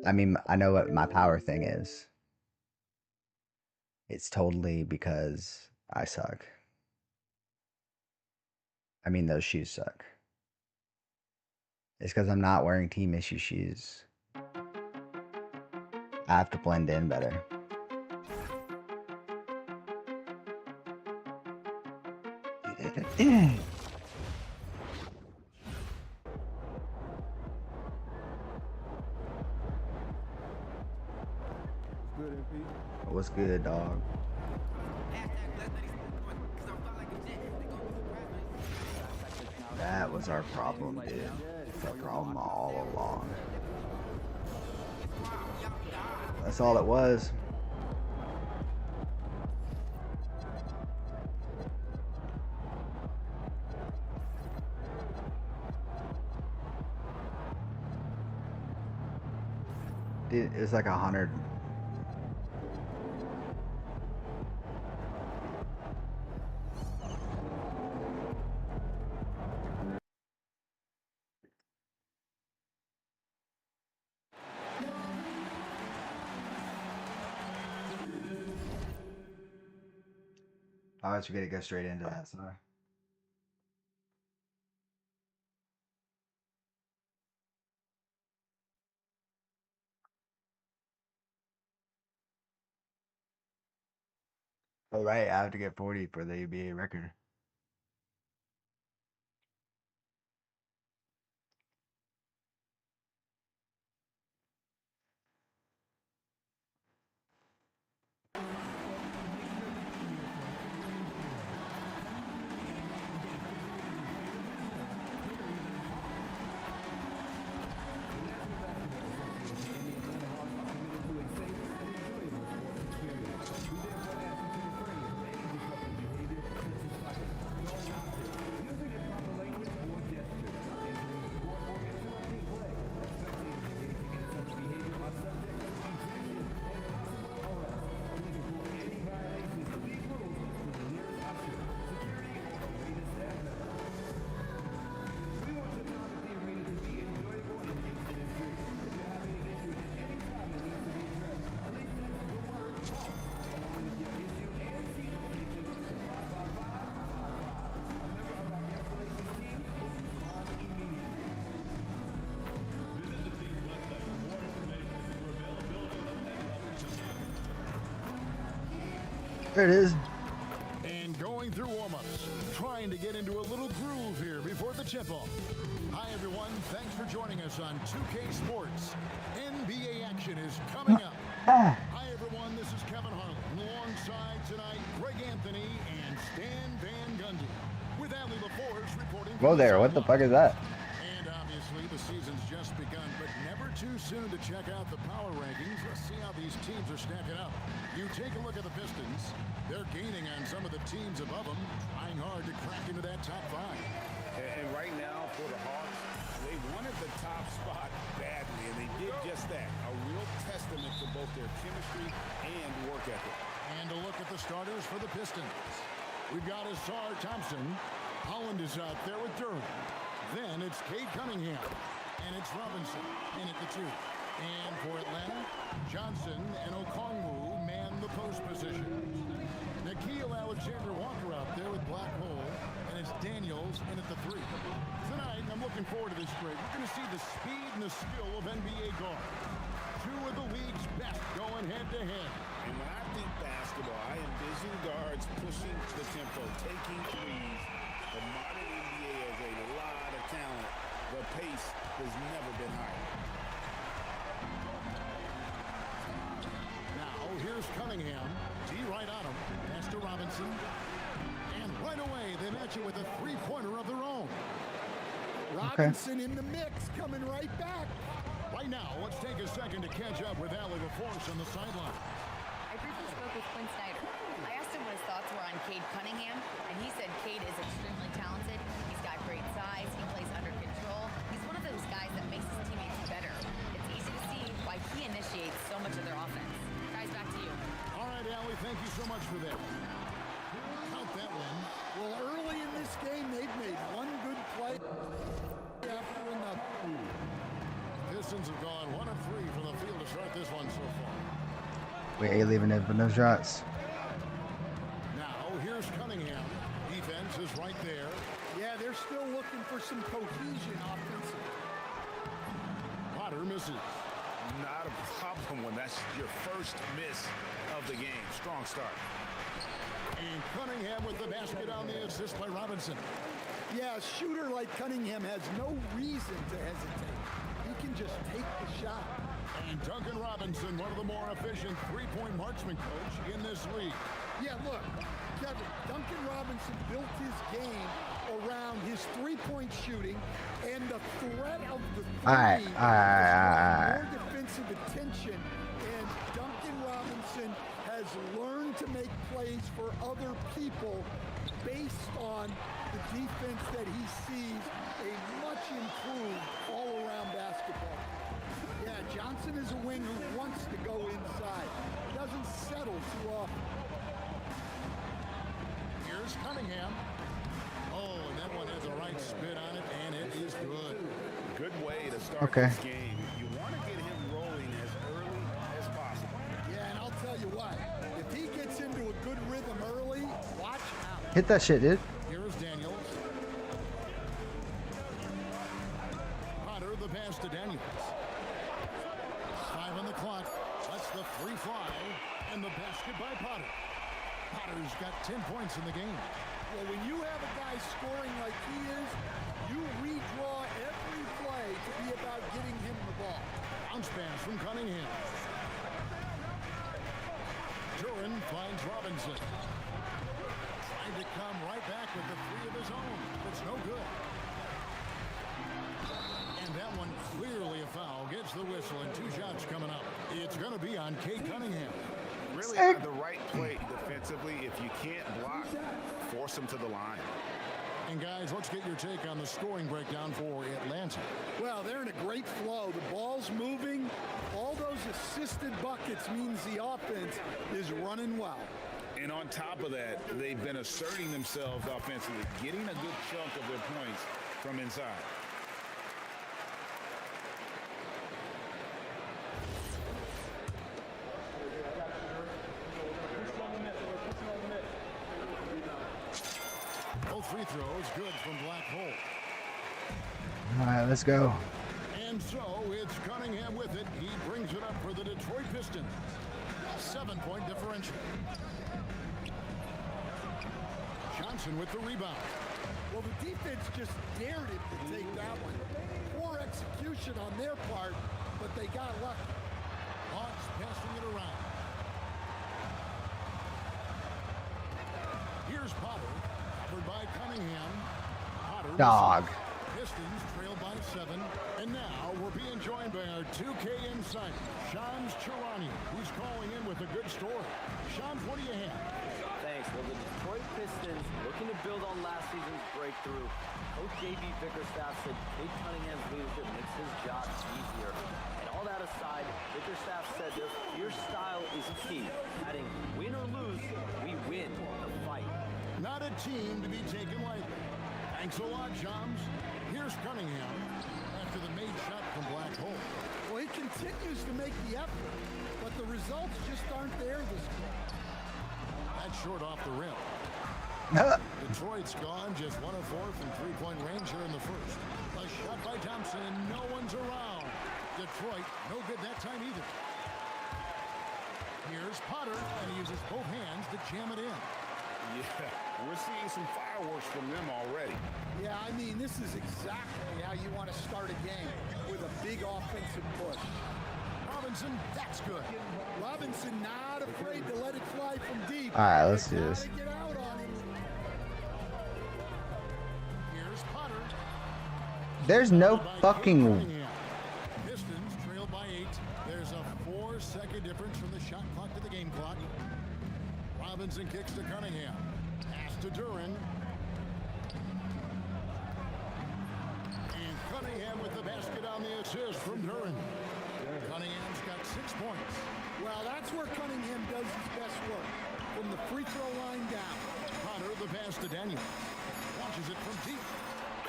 I mean, I know what my power thing is. It's totally because I suck. I mean, those shoes suck. It's because I'm not wearing team issue shoes. I have to blend in better. What's good, dog? That was our problem, dude. It's our problem all along. That's all it was. Dude, it was like 100. I always forget to go straight into that, sorry. Oh, right, I have to get 40 for the ABA record. There it is. And going through warm-ups, trying to get into a little groove here before the tip-off. Hi, everyone. Thanks for joining us on 2K Sports. NBA action is coming up. Hi, everyone. This is Kevin Harlan. Alongside tonight, Greg Anthony and Stan Van Gundy. With Allie LaForge reporting. Whoa there, what the fuck is that? And obviously, the season's just begun, but never too soon to check out the power rankings. Let's see how these teams are stacking up. You take a look at the Pistons. They're gaining on some of the teams above them, trying hard to crack into that top 5. And right now, for the Hawks, they wanted the top spot badly, and they did just that. A real testament to both their chemistry and work ethic. And a look at the starters for the Pistons. We've got Asar Thompson. Holland is out there with Durham. Then it's Cade Cunningham. And it's Robinson in at the 2. And for Atlanta, Johnson and Okongwu man the post position. Nickeil Alexander-Walker out there with Black Hole. And it's Daniels in at the 3. Tonight, I'm looking forward to this break. We're going to see the speed and the skill of NBA guards. 2 of the league's best going head-to-head. And when I think basketball, I envision guards pushing the tempo, taking threes. The modern NBA has a lot of talent. The pace has never been higher. Now, here's Cunningham. D right on him. Pass to Robinson. And right away, they match it with a three-pointer of their own. Robinson in the mix, coming right back. Right now, let's take a second to catch up with Allie LaForce on the sideline. I briefly spoke with Quinn Snyder. I asked him what his thoughts were on Cade Cunningham, and he said Cade is extremely talented. He's got great size. He plays under control. He's one of those guys that makes his teammates better. It's easy to thank you so much for that. Count that one. Well, early in this game, they've made one good play after another. Pistons have gone 1 of 3 from the field to start this one so far. Wait, are you leaving it for no shots? Now, here's Cunningham. Defense is right there. Yeah, they're still looking for some cohesion offensively. Potter misses. Not a problem when that's your first miss of the game. Strong start. And Cunningham with the basket on the assist by Robinson. Yeah, a shooter like Cunningham has no reason to hesitate. He can just take the shot. And Duncan Robinson, one of the more efficient three-point marksman coach in this league. Yeah, look, Kevin, Duncan Robinson built his game around his three-point shooting and the threat of the three. More defensive attention, and Duncan Robinson has learned to make plays for other people based on the defense that he sees a much improved all-around basketball. Yeah, Johnson is a wing who wants to go inside. He doesn't settle too often. Here's Cunningham. Oh, and that one has the right spin on it, and it is good. Good way to start this game. You want to get him rolling as early as possible. Yeah, and I'll tell you what, if he gets into a good rhythm early, watch out. Hit that shit, dude. Here's Daniels. Potter, the pass to Daniels. 5 on the clock. That's the free fly, and the basket by Potter. Potter's got 10 points in the game. Well, when you have a guy scoring like he is, you redraw every play to be about getting him the ball. Bounce pass from Cunningham. Duran finds Robinson. Trying to come right back with the three of his own. It's no good. And that one clearly a foul. Gets the whistle and 2 shots coming up. It's going to be on Cade Cunningham. Really have the right play defensively. If you can't block, force them to the line. And guys, let's get your take on the scoring breakdown for Atlanta. Well, they're in a great flow. The ball's moving. All those assisted buckets means the offense is running well. And on top of that, they've been asserting themselves offensively, getting a good chunk of their points from inside. Both free throws good from Black Hole. All right, let's go. And so it's Cunningham with it. He brings it up for the Detroit Pistons. 7-point differential. Johnson with the rebound. Well, the defense just dared him to take that one. Poor execution on their part, but they got lucky. Hawks passing it around. Here's Potter, covered by Cunningham. Potter. Dog. Pistons trail by 7. And now we're being joined by our 2K insider, Shams Charania, who's calling in with a good story. Shams, what do you have? Thanks. Well, the Detroit Pistons looking to build on last season's breakthrough. Coach J.B. Bickerstaff said Cade Cunningham's leadership makes his job easier. And all that aside, Bickerstaff said their fierce style is key. Adding, win or lose, we win the fight. Not a team to be taken lightly. Thanks a lot, Shams. Here's Cunningham after the made shot from Black Hole. Well, he continues to make the effort, but the results just aren't there this game. That's short off the rim. Detroit's gone just 1 of 4 from three-point range here in the first. A shot by Thompson, and no one's around. Detroit, no good that time either. Here's Potter, and he uses both hands to jam it in. Yeah, we're seeing some fireworks from them already. Yeah, I mean, this is exactly how you want to start a game, with a big offensive push. Robinson, that's good. Robinson not afraid to let it fly from deep. All right, let's do this. Get out on him. Here's Potter. There's no fucking. Pistons trail by 8. There's a 4-second difference from the shot clock to the game clock. Robinson kicks to Cunningham. Pass to Duran. And Cunningham with the basket on the assist from Duran. Cunningham's got 6 points. Well, that's where Cunningham does his best work. to Daniel. Launches it from deep.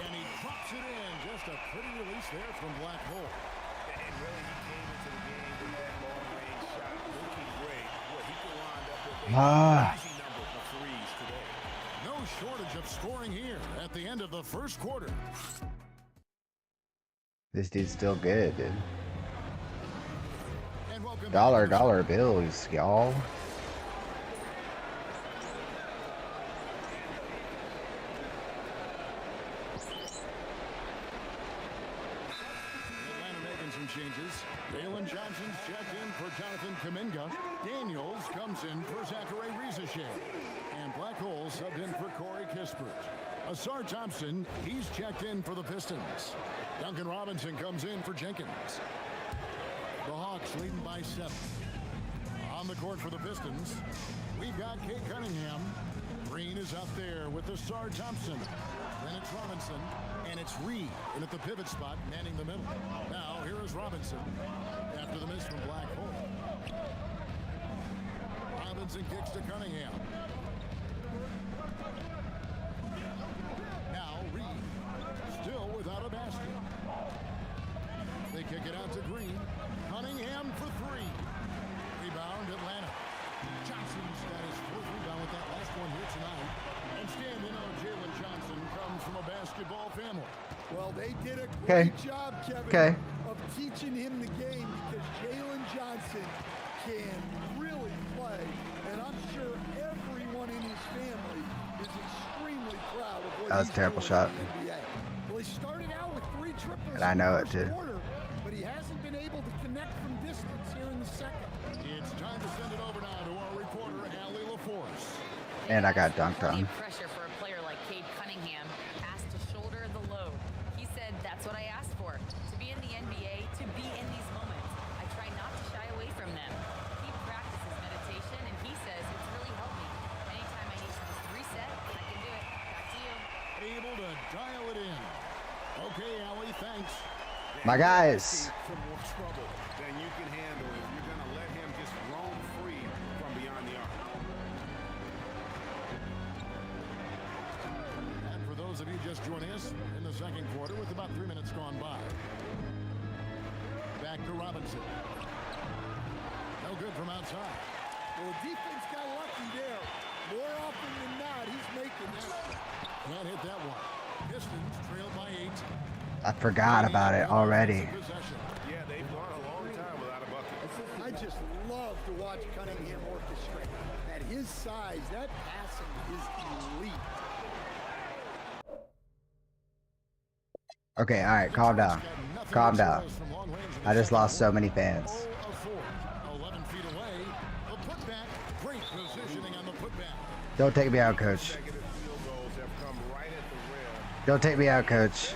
And he drops it in. Just a pretty release there from Black Hole. And really, he came into the game with that long-range shot looking great. Well, he could wind up with a easy number of threes today. No shortage of scoring here at the end of the first quarter. This dude's still good, dude. Dollar bills, y'all. Changes. Jalen Johnson's checked in for Jonathan Kuminga. Daniels comes in for Zachary Rizachet. And Black Hole subbed in for Corey Kispert. Asar Thompson, he's checked in for the Pistons. Duncan Robinson comes in for Jenkins. The Hawks leading by 7. On the court for the Pistons, we've got Kate Cunningham. Green is out there with Asar Thompson. Then it's Robinson, and it's Reed in at the pivot spot, manning the middle. Now, here is Robinson after the miss from Black Hole. Robinson kicks to Cunningham. Now, Reed, still without a basket. They kick it out to Green. Cunningham for 3. Rebound, Atlanta. Johnson's got his 4th rebound with that last one here tonight. And standing on Jalen Johnson comes from a basketball family. Well, they did a great job, Kevin, of teaching him the game because Jalen Johnson can really play. And I'm sure everyone in his family is extremely proud of what That was a terrible shot. Well, he started out with 3 triples And I know it too. quarter, but he hasn't been able to connect from distance here in the second. It's time to send it over now to our reporter, Allie LaForce. And I got dunked on. Pressure for a player like Cade Cunningham, asked to shoulder the load. He said, "That's what I asked for. To be in the NBA, to be in these moments. I try not to shy away from them. He practices meditation, and he says it's really helped me. Anytime I need to just reset, I can do it. Back to you." Able to dial it in. Okay, Allie, thanks. My guys. Some more trouble than you can handle if you're going to let him just roam free from beyond the arc. And for those of you just joining us in the second quarter with about 3 minutes gone by. Back to Robinson. No good from outside. Well, the defense got lucky there. More often than not, he's making that. Can't hit that one. Pistons trailed by 8. I forgot about it already. Yeah, they've gone a long time without a bucket. I just love to watch Cunningham orchestrate. At his size, that passing is elite. Okay, alright, calm down. Calm down. I just lost so many fans. 11 feet away. The putback. Great positioning on the putback. Don't take me out, coach. Don't take me out, coach.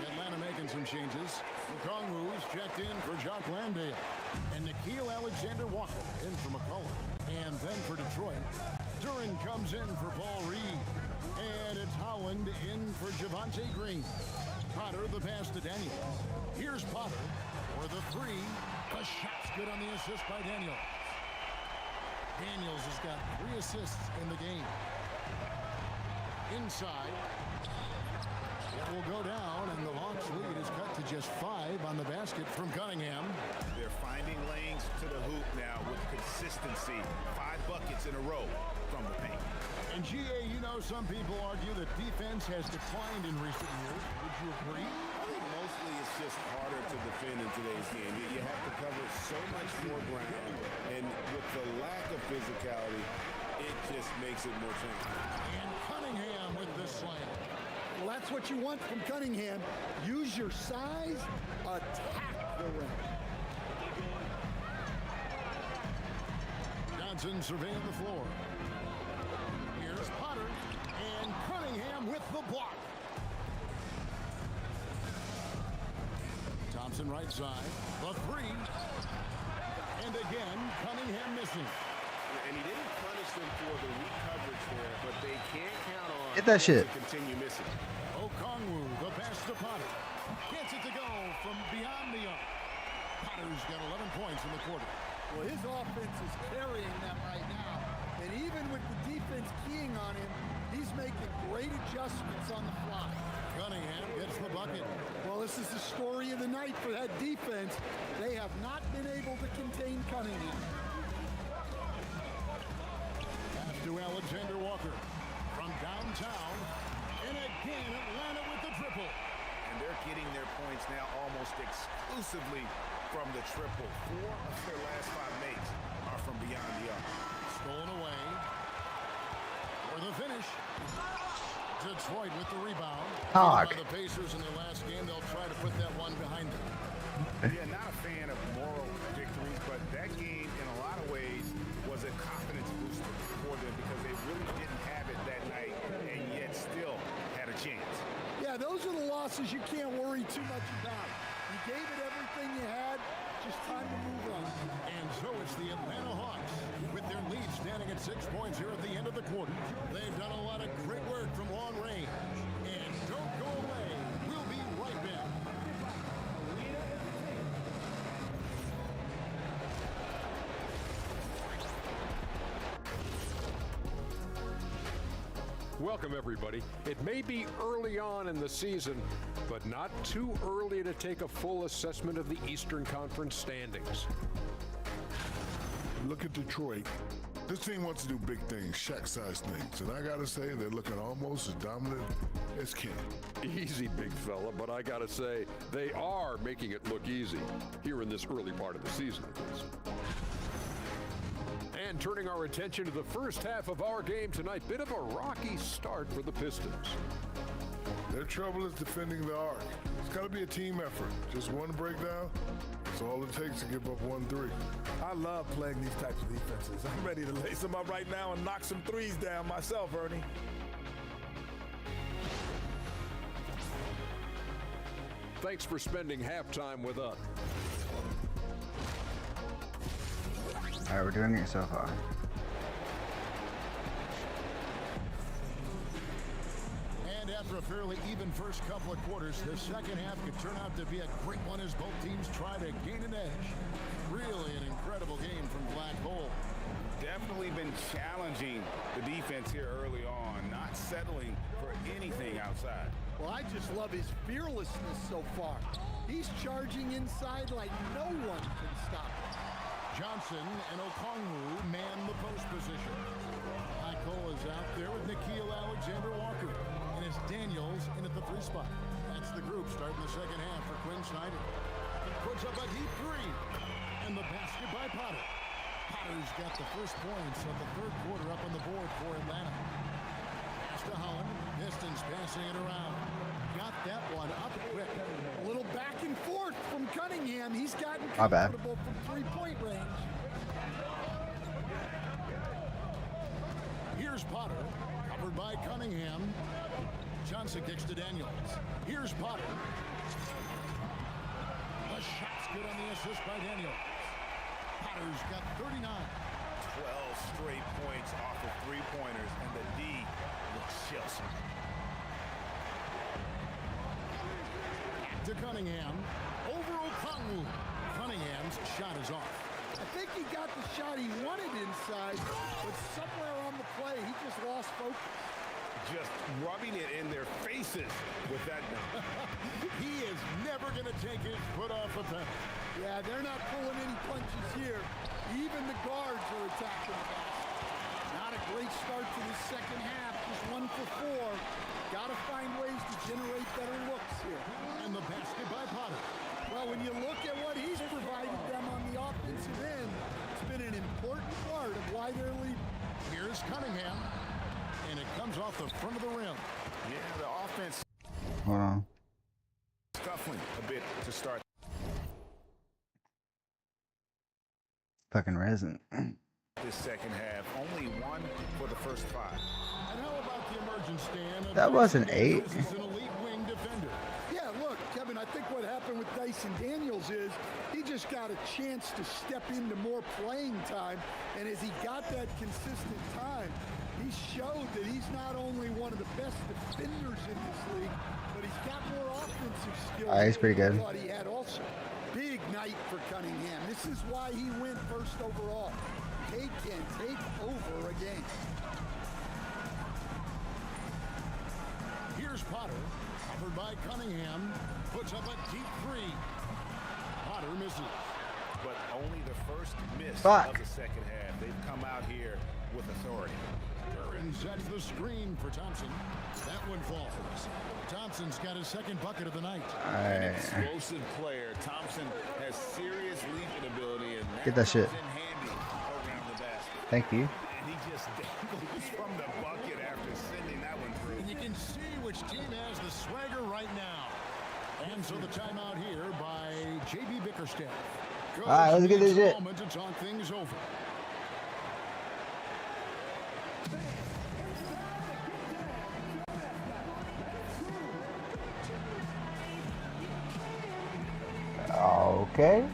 Atlanta making some changes. Okongwu's checked in for Jock Landale. And Nickeil Alexander-Walker in for McCollum. And then for Detroit, Duran comes in for Paul Reed. And it's Howland in for Javonte Green. Potter the pass to Daniels. Here's Potter for the 3. The shot's good on the assist by Daniels. Daniels has got 3 assists in the game. Inside. It will go down, and the Hawks lead is cut to just 5 on the basket from Cunningham. They're finding lanes to the hoop now with consistency. 5 buckets in a row from the paint. And GA, you know, some people argue that defense has declined in recent years. Would you agree? I think mostly it's just harder to defend in today's game. You have to cover so much more ground, and with the lack of physicality, it just makes it more challenging. And Cunningham with the slam. Well, that's what you want from Cunningham. Use your size, attack the rim. Johnson surveying the floor. Here's Potter, and Cunningham with the block. Thompson right side, the 3. And again, Cunningham missing. And he didn't punish them for the weak coverage there, but they can't count on Get that shit. to continue missing. Okongwu, the pass to Potter. Gets it to go from beyond the arc. Potter's got 11 points in the quarter. Well, his offense is carrying them right now. And even with the defense keying on him, he's making great adjustments on the fly. Cunningham gets the bucket. Well, this is the story of the night for that defense. They have not been able to contain Cunningham. Pass to Alexander Walker from downtown. And again, Atlanta with the triple. And they're getting their points now almost exclusively from the triple. 4 of their last 5 makes are from beyond the arc. Stolen away. For the finish. Detroit with the rebound. Talk. The Pacers in their last game, they'll try to put that one behind them. Yeah, not a fan of moral victories, but that game in a lot of ways was a confidence booster for them because they really didn't have it that night and yet still had a chance. Yeah, those are the losses you can't worry too much about. You gave it everything you had, just time to move on. And so it's the Atlanta Hawks with their lead standing at 6 points here at the end of the quarter. They've done a lot of great work from long range. And don't go away. We'll be right back. Welcome, everybody. It may be early on in the season, but not too early to take a full assessment of the Eastern Conference standings. Look at Detroit. This team wants to do big things, Shaq-sized things. And I got to say, they're looking almost as dominant as Ken. Easy, big fella, but I got to say, they are making it look easy here in this early part of the season, at least. And turning our attention to the first half of our game tonight, bit of a rocky start for the Pistons. Their trouble is defending the arc. It's got to be a team effort. Just one breakdown, that's all it takes to give up 1 3. I love playing these types of defenses. I'm ready to lace them up right now and knock some threes down myself, Ernie. Thanks for spending halftime with us. All right, we're doing it so far. And after a fairly even first couple of quarters, the second half could turn out to be a great one as both teams try to gain an edge. Really an incredible game from Black Hole. Definitely been challenging the defense here early on, not settling for anything outside. Well, I just love his fearlessness so far. He's charging inside like no one can stop him. Johnson and Okongwu man the post position. Michael is out there with Nickeil Alexander-Walker. And it's Daniels in at the 3 spot. That's the group starting the second half for Quinn Snyder. He puts up a deep 3. And the basket by Potter. Potter's got the first points of the third quarter up on the board for Atlanta. Pass to Holland. Pistons passing it around. Got that one up quick. A little back and forth from Cunningham. He's gotten My bad. comfortable from 3-point range. Here's Potter, covered by Cunningham. Johnson kicks to Daniels. Here's Potter. The shot's good on the assist by Daniels. Potter's got 39. 12 straight points off of 3-pointers, and the D looks Chelsea. To Cunningham. Over Okongwu. Cunningham's shot is off. I think he got the shot he wanted inside, but somewhere on the play, he just lost focus. Just rubbing it in their faces with that number. He is never going to take his foot off a pedal. Yeah, they're not pulling any punches here. Even the guards are attacking the basket. Not a great start to the second half, just 1 for 4. Got to find ways to generate better looks here. And the basket by Potter. Well, when you look at what he's provided them on the offensive end, it's been an important part of why they're leading. Here's Cunningham. And it comes off the front of the rim. Yeah, the offense Hold on. scuffling a bit to start. Fucking resin. This second half, only 1 for the first 5. And how about the emergence stand? That wasn't 8. This is an elite wing defender. Yeah, look, Kevin, I think what happened with Dyson Daniels is he just got a chance to step into more playing time, and as he got that consistent time, he showed that he's not only one of the best defenders in this league, but he's got more offensive skills. He's pretty good. than I thought he had also. Big night for Cunningham. This is why he went first overall. Kate can take over a game. Here's Potter, covered by Cunningham, puts up a deep three. Potter misses. But only the first miss Fuck. of the second half. They've come out here with authority. Duran sets the screen for Thompson. That one falls. Thompson's got his second bucket of the night. An explosive player. Thompson has serious leaping ability, and Get that shit. comes in handy around the basket. Thank you. And he just dangles from the bucket after sending that one through. And you can see which team has the swagger right now. And so the timeout here by J.B. Bickerstaff. All right, let's get this shit. Moment to talk things over. Okay.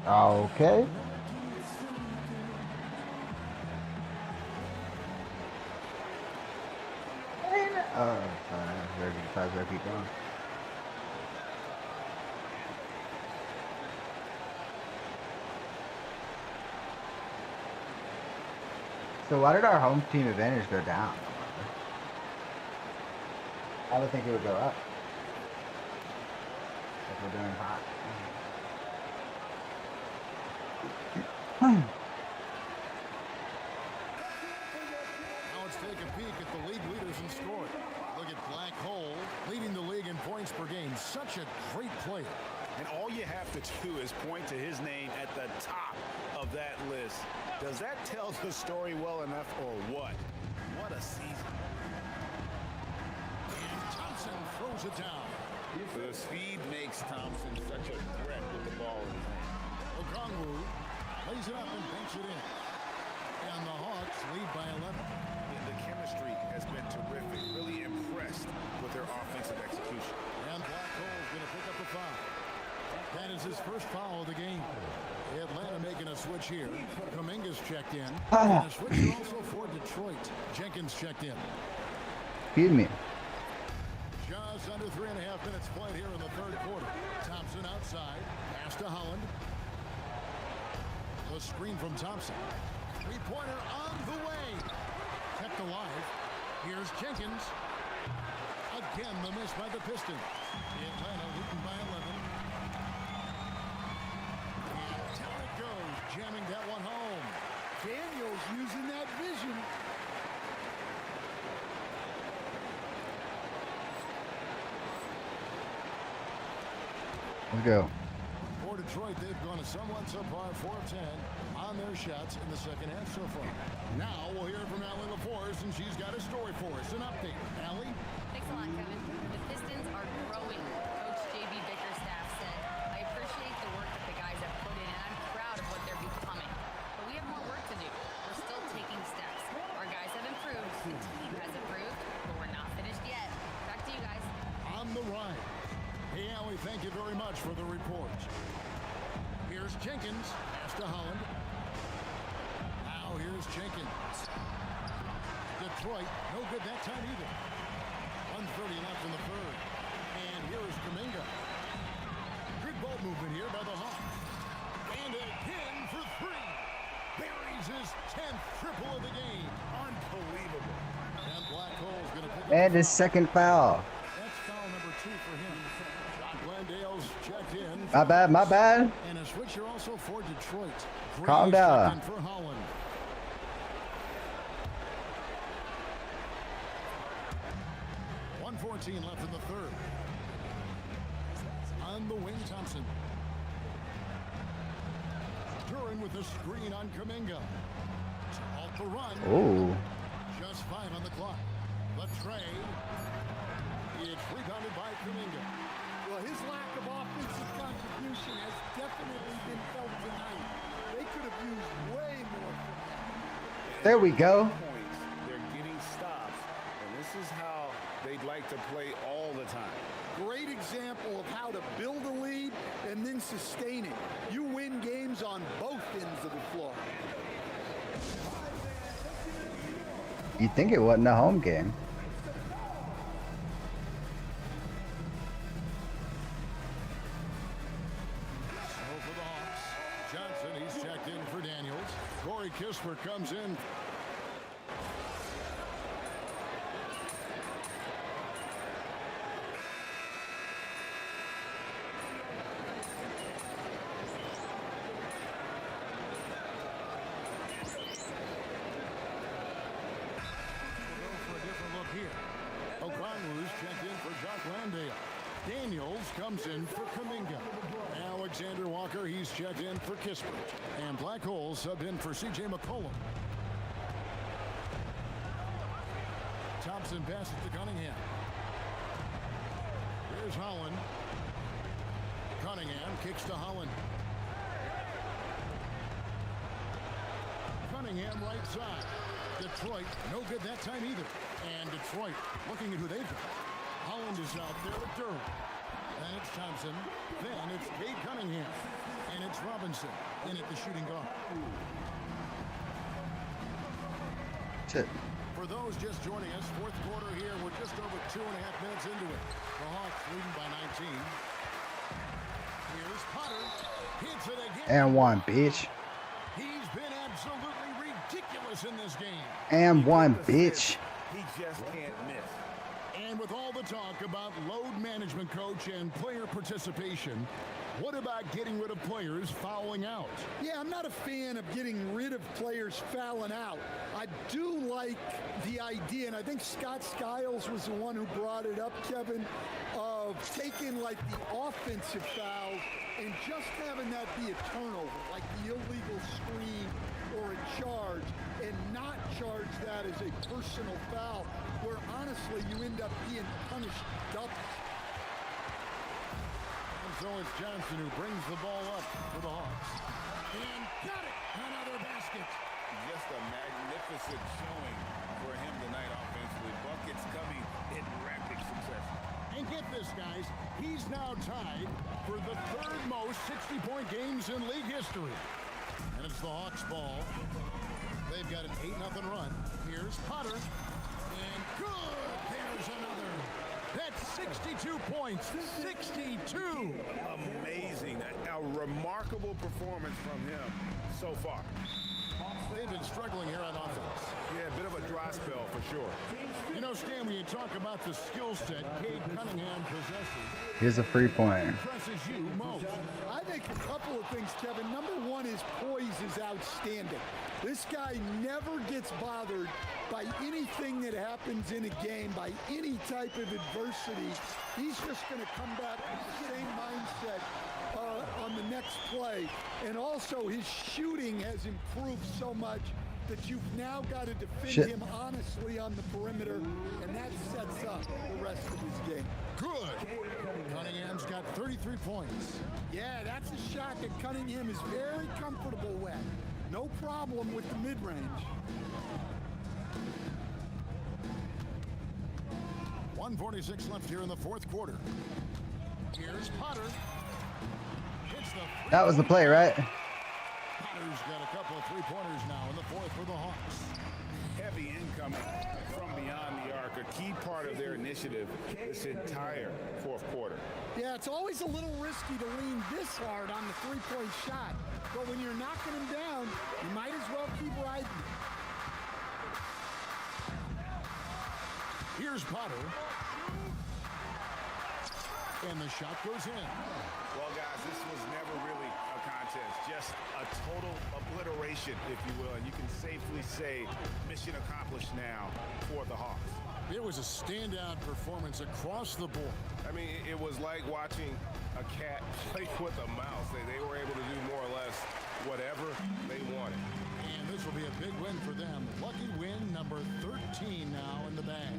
Okay. Oh, sorry. Better keep going. So why did our home team advantage go down? I would think it would go up. If we're doing hot. Now let's take a peek at the league leaders in scoring. Look at Black Hole leading the league in points per game. Such a great player. And all you have to do is point to his name at the top of that list. Does that tell the story well enough or what? What a season. And Thompson throws it down. The speed makes Thompson such a threat with the ball in his hand. Okongwu lays it up and banks it in. And the Hawks lead by 11. The chemistry has been terrific. Really impressed with their offensive execution. And Black Hole's going to pick up the foul. That is his first foul of the game. Atlanta making a switch here. Kuminga's checked in. And a switch also for Detroit. Jenkins checked in. Excuse me. Just under 3.5 minutes played here in the third quarter. Thompson outside. Pass to Holland. The screen from Thompson. Three-pointer on the way. Kept alive. Here's Jenkins. Again, the miss by the Pistons. Atlanta leading by 11. And down it goes, jamming that one home. Daniels using that vision. Let's go. For Detroit, they've gone a somewhat subpar 4 of 10 on their shots in the second half so far. Now we'll hear from Allie LaForce, and she's got a story for us. An update. Allie? Thanks a lot, Kevin. The Pistons are growing. Coach J.B. Bickerstaff said, I appreciate the work that the guys have put in, and I'm proud of what they're becoming. But we have more work to do. We're still taking steps. Our guys have improved. The team has improved, but we're not finished yet. Back to you guys. On the run. Hey, Allie, thank you very much for the report. Here's Jenkins. Pass to Holland. Now here's Jenkins. Detroit, no good that time either. 1:30 left in the third. And here is Kuminga. Good ball movement here by the Hawks. And again for three. Buries his 10th triple of the game. Unbelievable. And Black Hole's going to pick up. And his second foul. That's foul number 2 for him. John Glendale's checked in. My bad, my bad. And a switcher also for Detroit. Calm down. For Holland. .14 left in the third. On the wing, Thompson. Duran with the screen on Kuminga. Off the run. Oh. Just 5 on the clock. The trade. It's rebounded by Kuminga. Well, his lack of offensive contribution has definitely been felt tonight. They could have used way more from that. There we go. Points, they're getting stops, and this is how they'd like to play all the time. Great example of how to build a lead and then sustain it. You win games on both ends of the floor. You'd think it wasn't a home game. So for the Hawks, Johnson, he's checked in for Daniels. Corey Kispert comes in. O'Connor's checked in for Jock Landale. Daniels comes in for Kuminga. Alexander Walker, he's checked in for Kispert. And Black Hole subbed in for C.J. McCollum. Thompson passes to Cunningham. Here's Holland. Cunningham kicks to Holland. Cunningham right side. Detroit, no good that time either. And Detroit looking at who they've got. Holland is out there with Durham. Then it's Thompson. Then it's Cade Cunningham. And it's Robinson in at the shooting guard. For those just joining us, fourth quarter here. We're just over 2.5 minutes into it. The Hawks leading by 19. Here's Potter. Hits it again. And one, bitch. He's been absolutely ridiculous in this game. And one, bitch. He just can't miss. And with all the talk about load management, coach, and player participation, what about getting rid of players fouling out? Yeah, I'm not a fan of getting rid of players fouling out. I do like the idea, and I think Scott Skiles was the one who brought it up, Kevin, of taking like the offensive foul and just having that be a turnover, like the illegal screen or a charge, and not charge that as a personal foul, where honestly you end up being punished double. And so it's Johnson who brings the ball up for the Hawks. And got it! Another basket. Just a magnificent showing for him tonight offensively. Buckets coming in rapid succession. And get this, guys, he's now tied for the third most 60-point games in league history. And it's the Hawks ball. They've got an 8-0 run. Here's Potter. And good! There's another. That's 62 points. 62! Amazing. A remarkable performance from him so far. They've been struggling here on offense. Yeah, a bit of a dry spell for sure. You know, Stan, when you talk about the skill set Cade Cunningham possesses, Here's a free point. impresses you most. I think a couple of things, Kevin. Number one, his poise is outstanding. This guy never gets bothered by anything that happens in a game, by any type of adversity. He's just going to come back with the same mindset on the next play. And also, his shooting has improved so much that you've now got to defend him honestly on the perimeter, and that sets up the rest of his game. Good. Cunningham's got 33 points. Yeah, that's a shot that Cunningham is very comfortable with. No problem with the mid-range. 1:46 left here in the fourth quarter. Here's Potter. That was the play, right? Potter's got a couple of three-pointers now in the fourth for the Hawks. Heavy incoming from beyond the arc, a key part of their initiative this entire fourth quarter. Yeah, it's always a little risky to lean this hard on the three-point shot, but when you're knocking him down, you might as well keep riding. Here's Potter. And the shot goes in. Well, guys, this was never really a contest, just a total obliteration, if you will, and you can safely say mission accomplished now for the Hawks. It was a standout performance across the board. I mean, it was like watching a cat play with a mouse. They were able to do more or less whatever they wanted. And this will be a big win for them. Lucky win number 13 now in the bag.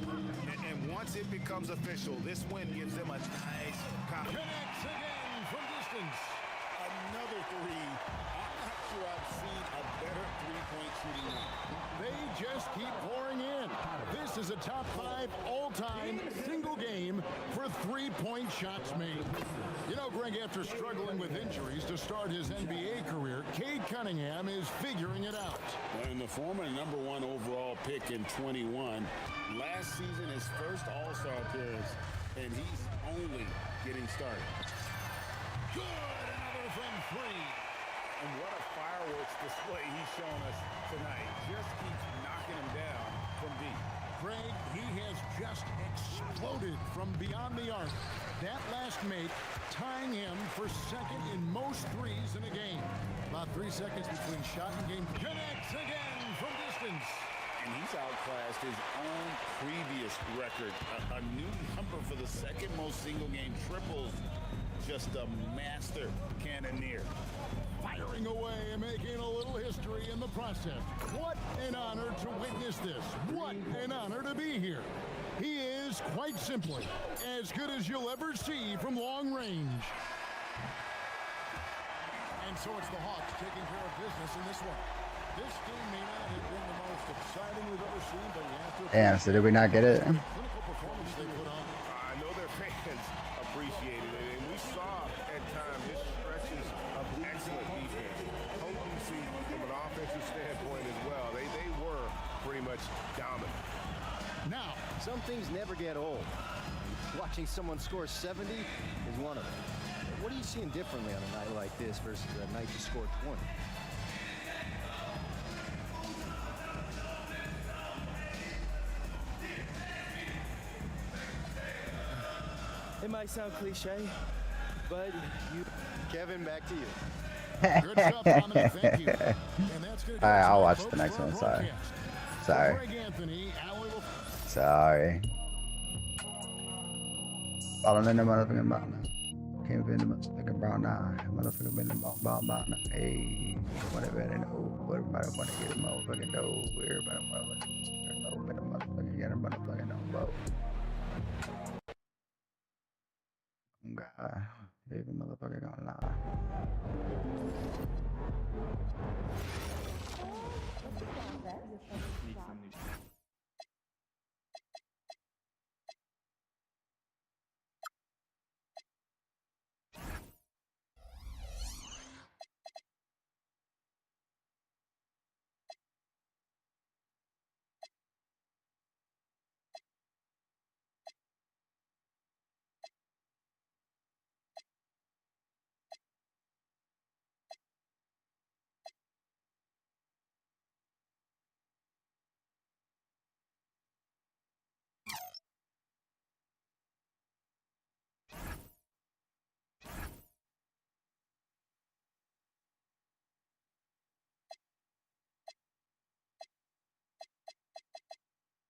And once it becomes official, this win gives them a nice confidence. Connects again from distance. Another three. I'm not sure I've seen a better three-point shooting night. They just keep pouring in. This This is a top 5 all-time single game for three-point shots made. You know, Greg, after struggling with injuries to start his NBA career, Cade Cunningham is figuring it out. And the former #1 overall pick in 21, last season his first All-Star appearance, and he's only getting started. Good, another from 3. And what a fireworks display he's shown us tonight. Just keeps knocking him down from deep. Greg, he has just exploded from beyond the arc. That last make tying him for second in most threes in a game. About 3 seconds between shot and game. Connects again from distance. And he's outclassed his own previous record. A new number for the second most single game triples. Just a master cannoneer. Firing away and making a little history in the process. What an honor to witness this. What an honor to be here. He is, quite simply, as good as you'll ever see from long range. And so it's the Hawks taking care of business in this one. This game may not have been the most exciting we've ever seen, but you have to... Damn, so did we not get it? Clinical performance they put on. I know their fans appreciated it, and we saw at times just stretches of excellent defense. Potency from an offensive standpoint as well. They were pretty much dominant. Now, some things never get old. Watching someone score 70 is one of them. What are you seeing differently on a night like this versus a night you scored 20? It might sound cliche, but you... Kevin, back to you. Good job, Dominic. Thank you. And that's gonna do it Alright, I'll tonight, watch folks, the next for our one. Sorry. broadcast. Sorry. Greg Anthony, Allie will... Sorry. Falling in the motherfucking bottom. Can't bend the motherfucking brown now. Motherfucking bend the bottom now. Hey, whatever they know. Everybody want to get a motherfucking dough. Everybody motherfucking know. But the motherfucking get a motherfucking dough. God, every motherfucker gonna lie.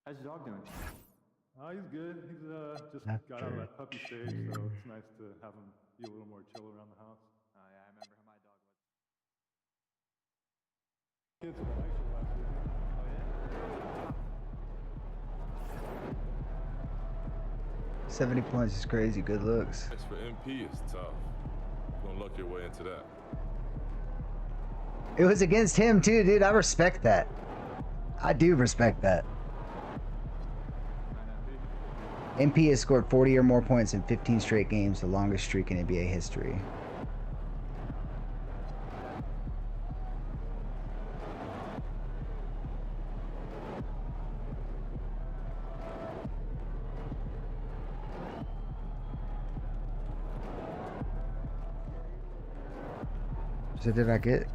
How's your dog doing? He's good. He's just got out of that puppy stage, so it's nice to have him be a little more chill around the house. Oh yeah, I remember how my dog was. Kids were nicer last week. Oh yeah? 70 points is crazy. Good looks. As for MP, it's tough. Don't luck your way into that. It was against him too, dude. I respect that. I do respect that. MP has scored 40 or more points in 15 straight games, the longest streak in NBA history. So did I get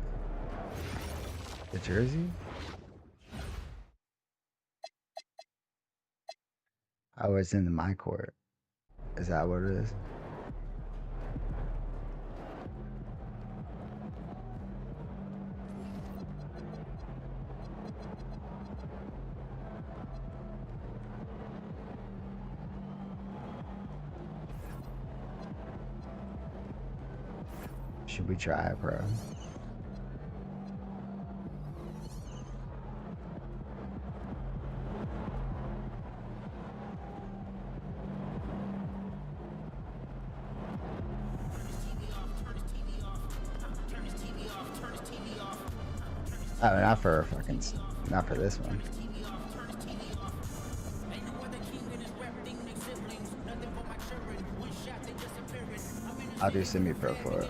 the jersey? I was in my court. Is that what it is? Should we try it, bro? Oh, not for fucking, not for this one. I'll do semi-pro for it.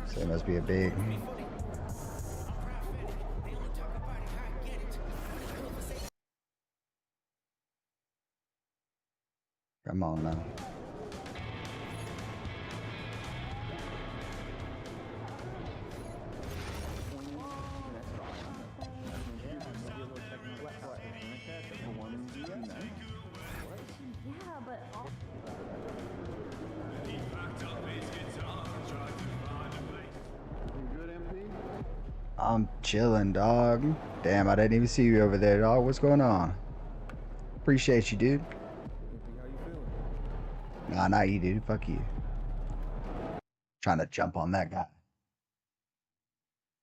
So it must be a big. Come on now. I'm chilling, dog. Damn, I didn't even see you over there, dog. What's going on? Appreciate you, dude. Nah, not you, dude. Fuck you. Trying to jump on that guy.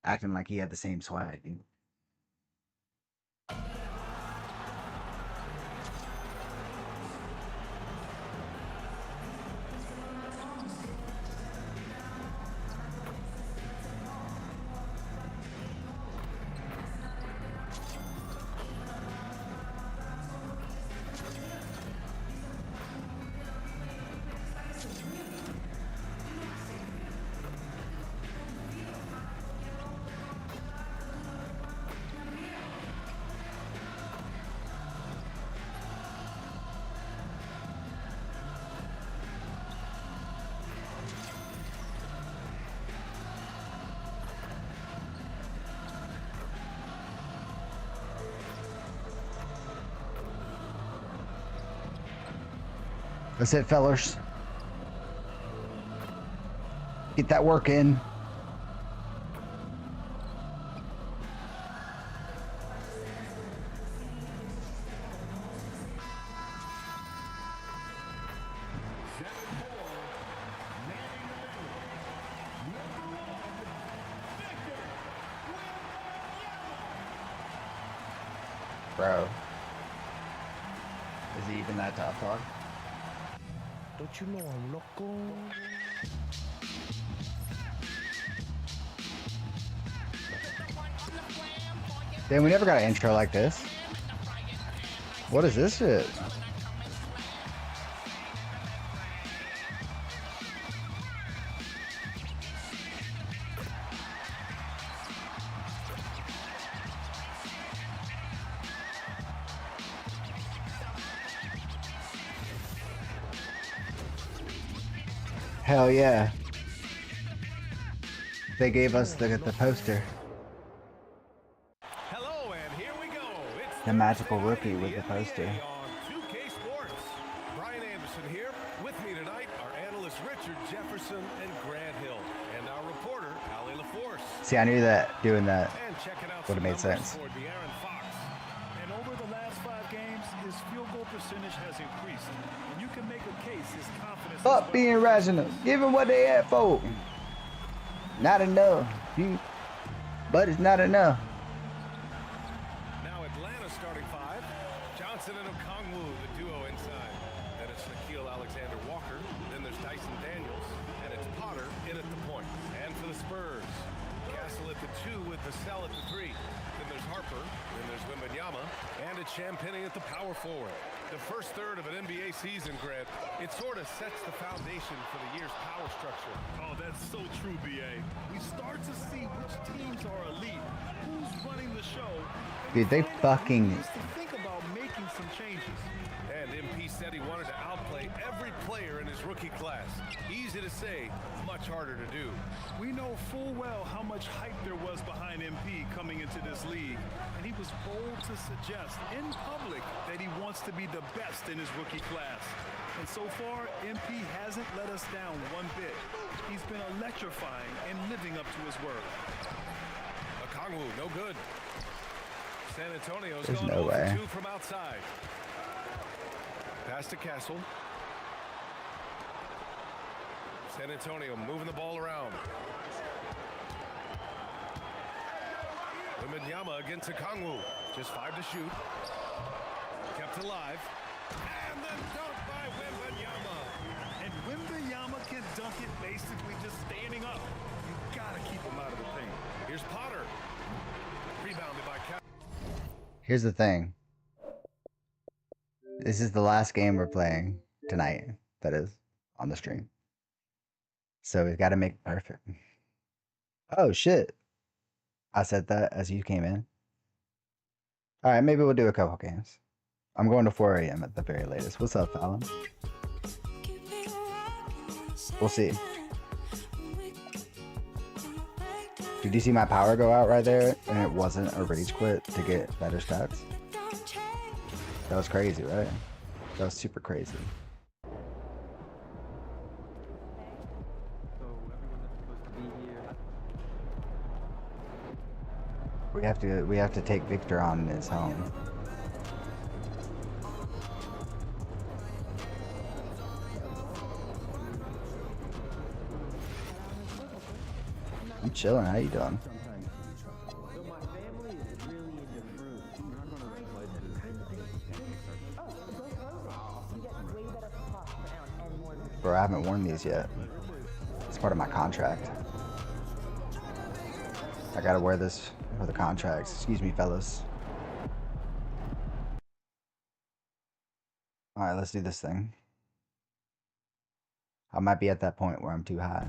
Acting like he had the same swag, dude. That's it, fellers. Get that work in. Bro. Is he even that top dog? Don't you know I'm loco? Damn, we never got an intro like this. What is this shit? Hell yeah. They gave us the poster. Hello, and here we go. It's The magical rookie with the poster. on 2K Sports. Brian Anderson here. With me tonight are analysts Richard Jefferson and Grant Hill, and our reporter Ali LaForce. See, I knew that doing that And checking out would have some made numbers sense. for De'Aaron Fox. And over the last 5 games, his field goal percentage has increased. And you can make a case his confidence is Fuck being rational. Give them what they at for. Not enough. But it's not enough. Now Atlanta starting 5. Johnson and Okongwu, the duo inside. Then it's Nickeil Alexander-Walker. Then there's Dyson Daniels. And it's Potter in at the point. And for the Spurs, Castle at the 2 with Vassell at the 3. Then there's Harper. Then there's Wembanyama. And it's Champagnie at the power forward. The first third of an NBA season, Grant, it sort of sets the foundation for the year's power structure. Oh, that's so true, BA. We start to see which teams are elite, who's running the show. Dude, they fucking. To think about making some changes. And MP said he wanted to outplay every player in his rookie class. Easy to say, much harder to do. We know full well how much hype there was behind MP coming into this league, and he was bold to suggest in public that he wants to be the best in his rookie class. And so far, MP hasn't let us down one bit. He's been electrifying and living up to his word. Okongwu, no good. San Antonio's There's gone no 0 for way. 2 from outside. Pass to Castle. San Antonio moving the ball around. Wembanyama against Okongwu. Just 5 to shoot. Kept alive. And the dunk by Wembanyama. And Wembanyama can dunk it basically just standing up. You gotta keep him out of the paint. Here's Potter. Rebounded by Cal. Here's the thing. This is the last game we're playing tonight. That is on the stream. So we've got to make it perfect. Oh shit! I said that as you came in. All right, maybe we'll do a couple games. I'm going to 4 a.m. at the very latest. What's up, Fallon? We'll see. Did you see my power go out right there? And it wasn't a rage quit to get better stats? That was crazy, right? That was super crazy. We have to take Victor on his home. I'm chilling. How you doing? Bro, I haven't worn these yet. It's part of my contract. I gotta wear this for the contracts. Excuse me, fellas. Alright, let's do this thing. I might be at that point where I'm too high.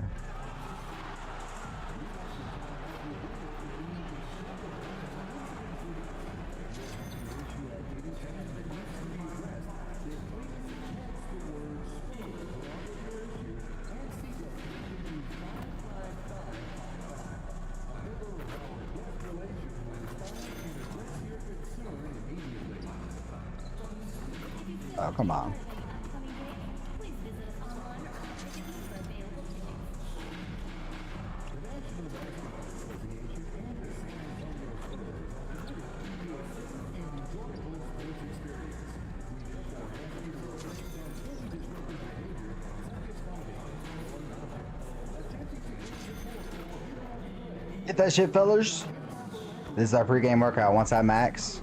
Oh, come on. Get that shit, fellas. This is our pregame workout. Once I max,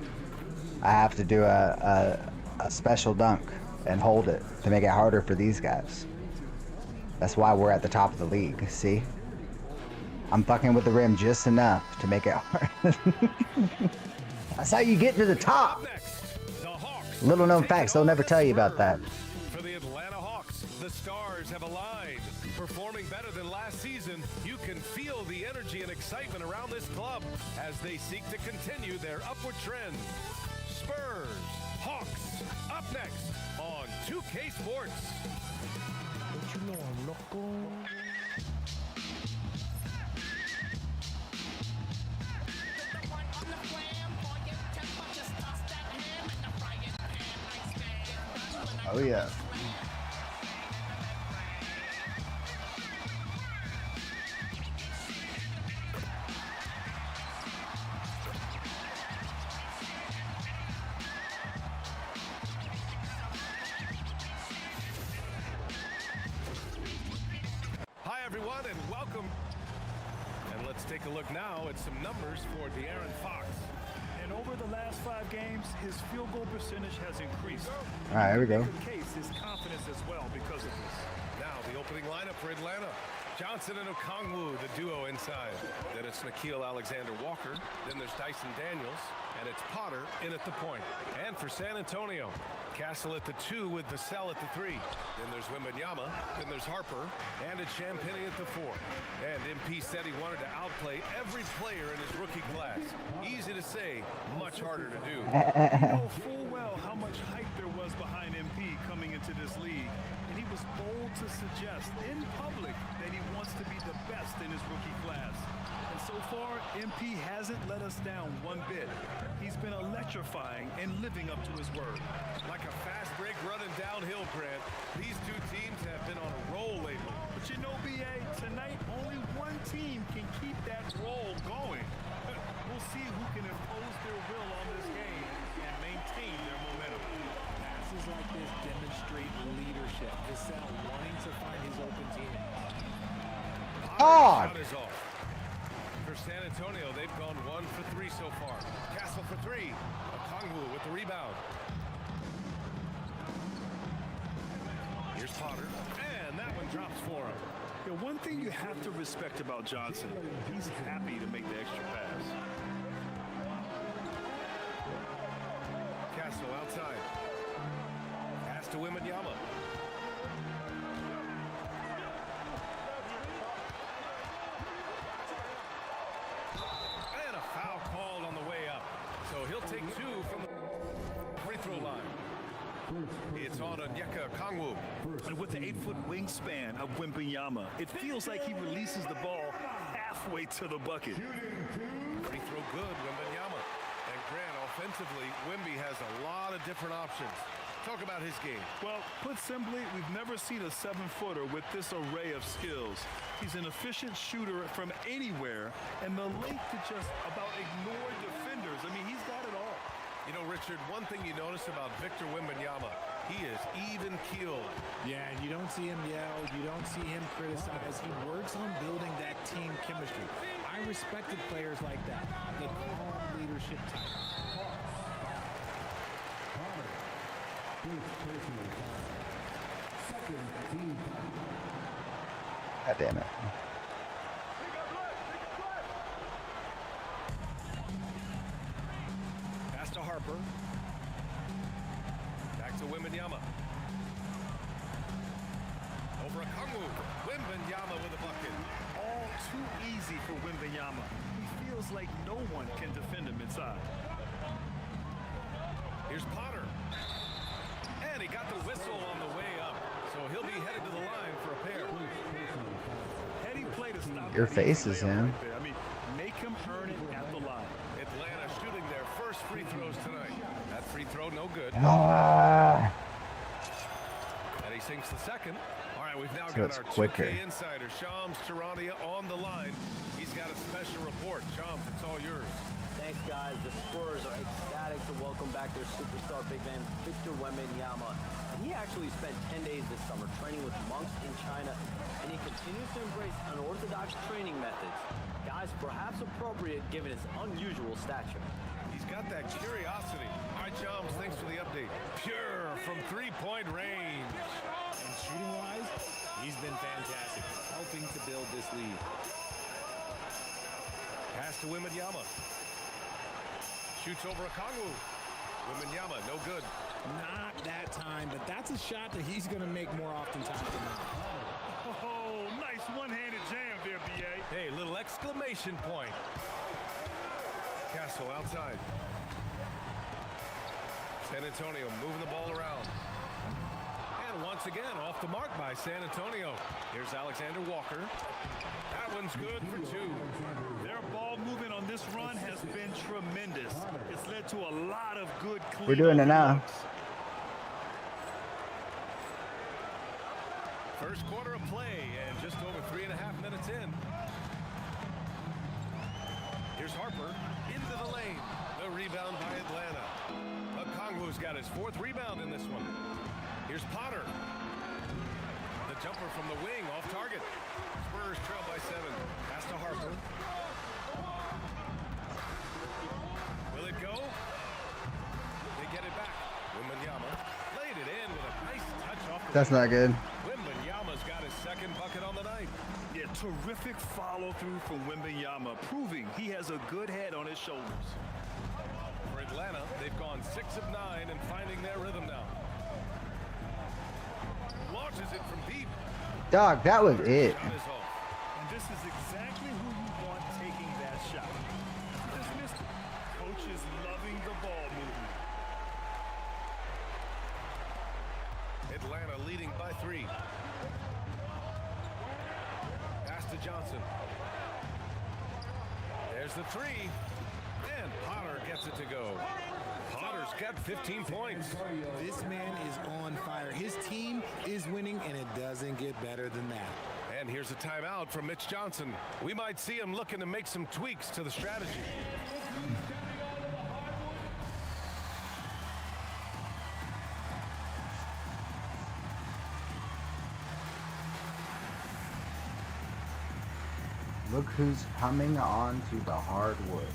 I have to do a special dunk and hold it to make it harder for these guys. That's why we're at the top of the league. See? I'm fucking with the rim just enough to make it hard. That's how you get to the top. Little known facts, they'll never tell you about that. For the Atlanta Hawks, the stars have aligned. Performing better than last season, you can feel the energy and excitement around this club as they seek to continue their upward trend. Spurs, Hawks, up next on 2K Sports. Don't you know I'm loco? Oh yeah. Hi everyone and welcome. And let's take a look now at some numbers for De'Aaron Fox. And over the last 5 games, his field goal percentage has increased. All right, here we go. Case his confidence as well because of this. Now the opening lineup for Atlanta. Johnson and Okongwu, the duo inside. Then it's Nickeil Alexander-Walker. Then there's Dyson Daniels. And it's Potter in at the point. And for San Antonio, Castle at the 2 with Vassell at the 3. Then there's Wembanyama. Then there's Harper. And it's Champagnie at the 4. And MP said he wanted to outplay every player in his rookie class. Easy to say, much harder to do. You know full well how much hype there was behind MP coming into this league. And he was bold to suggest in public that he wants to be the best in his rookie class. And so far, MP hasn't let us down one bit. He's been electrifying and living up to his word. Like a fast break running downhill, Grant. These two teams have been on a roll lately. But you know, BA, tonight only one team can keep that roll going. We'll see who can impose their will on this game and maintain their momentum. Passes like this demonstrate leadership. Vassell wanting to find his open team. God! Shot is off. For San Antonio, they've gone 1 for 3 so far. Castle for 3. Okongwu with the rebound. Here's Potter. And that one drops for him. Yeah, one thing you have to respect about Johnson, he's happy to make the extra pass. to Wembanyama. And a foul called on the way up. So he'll take 2 from the free throw line. It's on Onyeka Okongwu. And with the 8-foot wingspan of Wembanyama, it feels like he releases the ball halfway to the bucket. Free throw good, Wembanyama. And Grant, offensively, Wemby has a lot of different options. Talk about his game. Well, put simply, we've never seen a 7-footer with this array of skills. He's an efficient shooter from anywhere, and the link to just about ignore defenders. I mean, he's got it all. You know, Richard, one thing you notice about Victor Wembanyama, he is even-keeled. Yeah, and you don't see him yell. You don't see him criticize. He works on building that team chemistry. I respected players like that, the calm leadership type. God damn it. Pass to Harper. Back to Wembanyama. Over Okongwu. Wembanyama with a bucket. All too easy for Wembanyama. He feels like no one can defend him inside. Here's Potter. And he got the whistle on the way up. So he'll be headed to the line for a pair. Heady play to stop. Your face is him. I mean, make him earn it at the line. Atlanta shooting their first free throws tonight. That free throw no good. Ah. And he sinks the second. All right, we've now So got it's our quicker. 2K insider, Shams Charania, on the line. He's got a special report. Shams, it's all yours. Thanks, guys. The Spurs are ecstatic to welcome back their superstar big man, Victor Wembanyama. And he actually spent 10 days this summer training with monks in China, and he continues to embrace unorthodox training methods. Guys, perhaps appropriate given his unusual stature. He's got that curiosity. All right, Shams, thanks for the update. Pure from three-point range. And shooting-wise, he's been fantastic, helping to build this lead. Pass to Wembanyama. Shoots over Okongwu. Wembanyama, no good. Not that time, but that's a shot that he's going to make more oftentimes than not. Oh, nice one-handed jam there, B.A. Hey, little exclamation point. Castle outside. San Antonio moving the ball around. And once again, off the mark by San Antonio. Here's Alexander Walker. That one's good for 2. Their ball movement on this run has been tremendous. It's led to a lot of good clean. We're doing it now. First quarter of play and just over 3.5 minutes in. Here's Harper into the lane. The rebound by Atlanta. Okongwu's got his 4th rebound in this one. Here's Potter. The jumper from the wing off target. Spurs trail by 7. Pass to Harper. Will it go? They get it back. Wembanyama laid it in with a nice touch off the That's wing. not good. Wembanyama's got his 2nd bucket on the night. Yeah, terrific follow-through from Wembanyama, proving he has a good head on his shoulders. For Atlanta, they've gone 6 of 9 and finding their rhythm now. Launches it from deep. Dog, that was it. Shot is off. And this is exactly who you want taking that shot. Just missed it. Coach is loving the ball movement. Atlanta leading by 3. Pass to Johnson. There's the 3. And Potter gets it to go. Potter's got 15 points. This man is on fire. His team is winning, and it doesn't get better than that. And here's a timeout from Mitch Johnson. We might see him looking to make some tweaks to the strategy. Look who's coming onto the hardwood.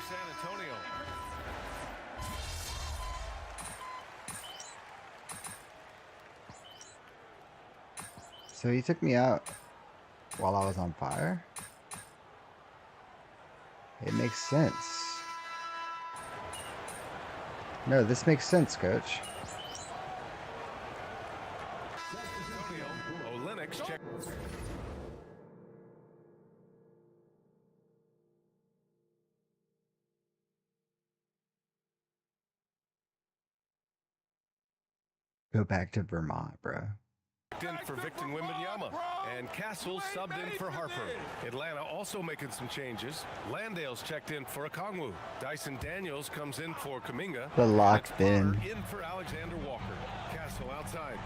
for San Antonio. So he took me out while I was on fire? It makes sense. No, this makes sense, coach. Olenix check. Go back to Vermont, bro. In for Victor Wembanyama, and Castle subbed in for Harper. Atlanta also making some changes. Landale's checked in for Okongwu. Dyson Daniels comes in for Kuminga. The locked in. In for Alexander Walker. Castle outside.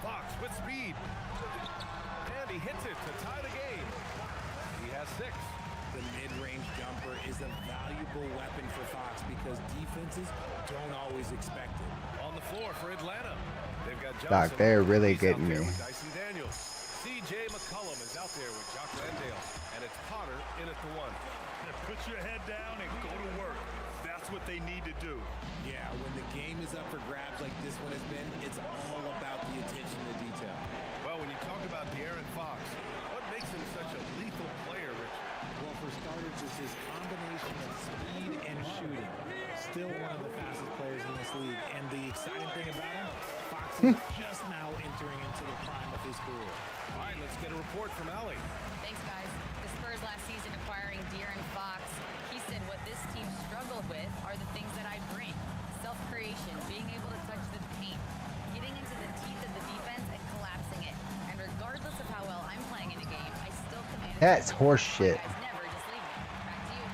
Fox with speed. And he hits it to tie the game. He has 6. The mid-range jumper is a valuable weapon for Fox because defenses don't always expect it. On the floor for Atlanta. They've got Johnson. Doc, they're really getting me. Dyson Daniels. C.J. McCollum is out there with Jock Landale. And it's Potter in at the 1. Put your head down and go to work. That's what they need to do. Yeah, when the game is up for grabs like this one has been, it's all about the attention to detail. Well, when you talk about De'Aaron Fox, what makes him such a lethal player, Rich? Well, for starters, it's his combination of speed and shooting. Still one of the fastest players in this league. And the exciting thing about him, Fox is just now entering into the prime of his career. All right, let's get a report from Allie. Thanks, guys. The Spurs last season acquiring De'Aaron Fox. He said what this team struggled with are the things that I bring. Self-creation, being able to touch the paint, getting into the teeth of the defense and collapsing it. And regardless of how well I'm playing in a game, I still command. That's horse shit. Never just leave me. Back to you.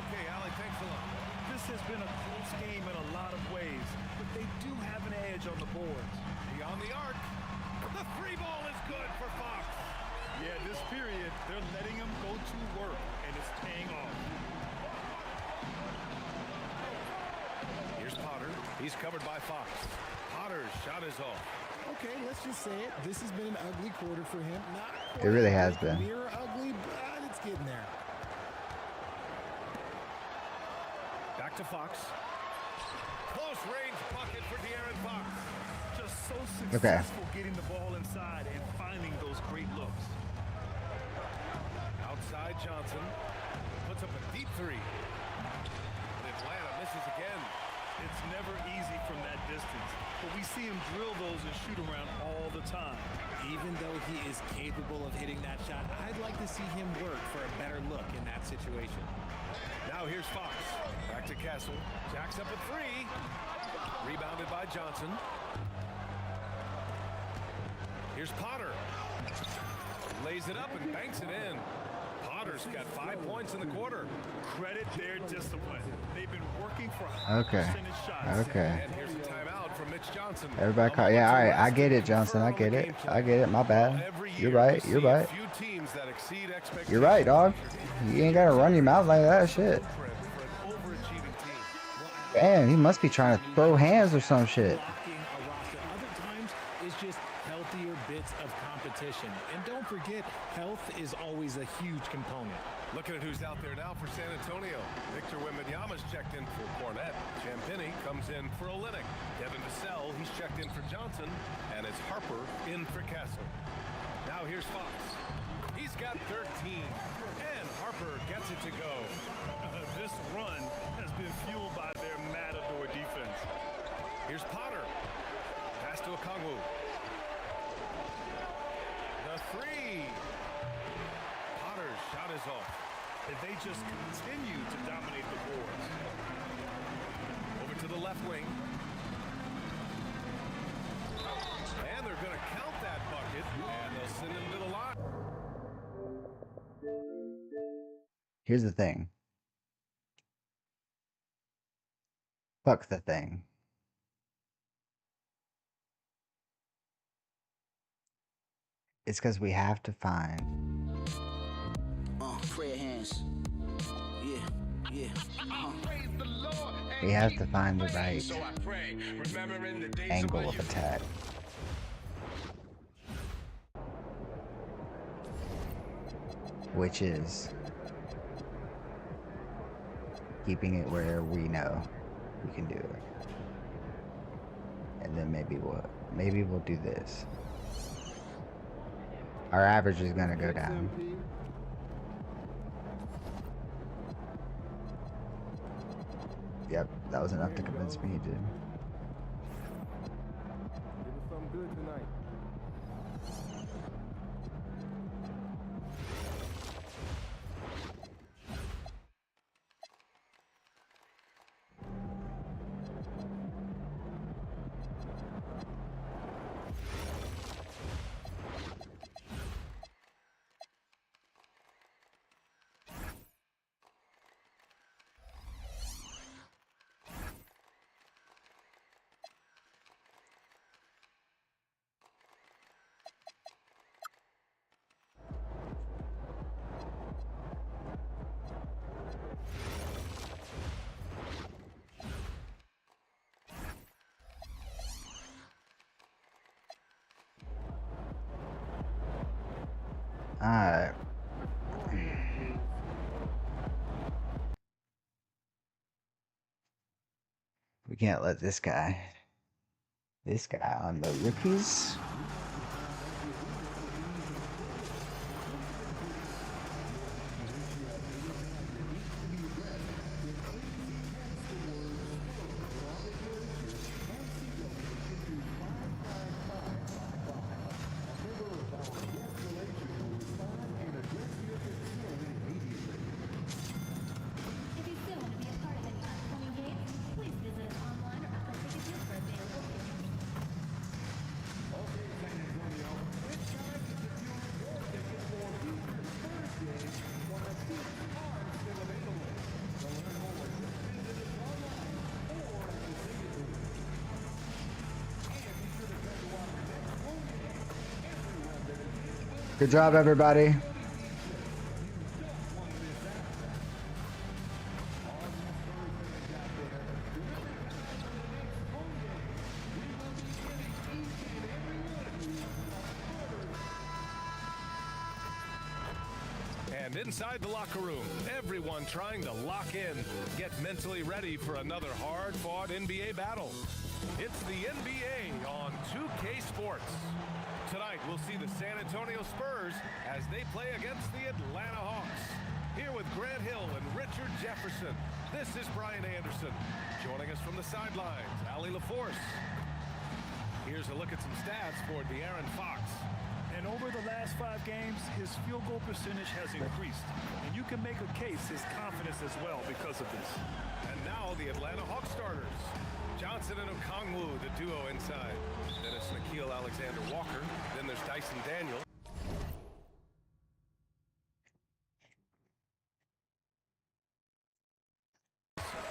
Okay, Allie, thanks a lot. This has been a close game in a lot of ways, but they do have an edge on the boards. Beyond the arc. The 3 ball is good for Fox. Yeah, this period, they're letting him go to work, and it's paying off. Here's Potter. He's covered by Fox. Potter's shot is off. Okay, let's just say it. This has been an ugly quarter for him. Not It really has been. near ugly, but it's getting there. Back to Fox. Close range bucket for De'Aaron Fox. Just so successful getting the ball inside and finding those great looks. Outside Johnson. Puts up a deep 3. Atlanta misses again. It's never easy from that distance, but we see him drill those and shoot around all the time. Even though he is capable of hitting that shot, I'd like to see him work for a better look in that situation. Now here's Fox. Back to Castle. Jacks up a 3. Rebounded by Johnson. Here's Potter. Lays it up and banks it in. Potter's got 5 points in the quarter. Credit their discipline. They've been working for Okay. Okay. And here's a timeout from Mitch Johnson. Everybody call. Yeah, all right. I get it, Johnson. I get it. I get it. My bad. You're right. You're right. You're right, dog. You ain't gotta run your mouth like that shit. Damn, he must be trying to throw hands or some shit. Other times, it's just healthier bits of competition. And don't forget, health is always a huge component. Looking at who's out there now for San Antonio. Victor Wembanyama's checked in for Cornette. Champagny comes in for Olynyk. Devin Vassell, he's checked in for Johnson. And it's Harper in for Castle. Now here's Fox. He's got 13. And Harper gets it to go. This run has been fueled by their matador defense. Here's Potter. Pass to Okongwu. The 3. Potter's shot is off. And they just continue to dominate the boards. Over to the left wing. And they're going to count that bucket. And they'll send him to the line. Here's the thing. Fuck the thing. It's because we have to find. Prayer hands. Yeah. We have to find the right angle of attack. Which is keeping it where we know we can do it. And then maybe we'll do this. Our average is gonna go down. Yep, that was enough to convince me, dude. It was something good tonight. Alright. We can't let this guy on the rookies. Good job, everybody. And inside the locker room, everyone trying to lock in, get mentally ready for another hard-fought NBA battle. It's the NBA on 2K Sports. Tonight, we'll see the San Antonio Spurs as they play against the Atlanta Hawks. Here with Grant Hill and Richard Jefferson, this is Brian Anderson. Joining us from the sidelines, Allie LaForce. Here's a look at some stats for De'Aaron Fox. And over the last 5 games, his field goal percentage has increased. And you can make a case his confidence as well because of this. And now the Atlanta Hawks starters. Johnson and Okongwu, the duo inside. Then it's Nickeil Alexander-Walker. Then there's Dyson Daniel.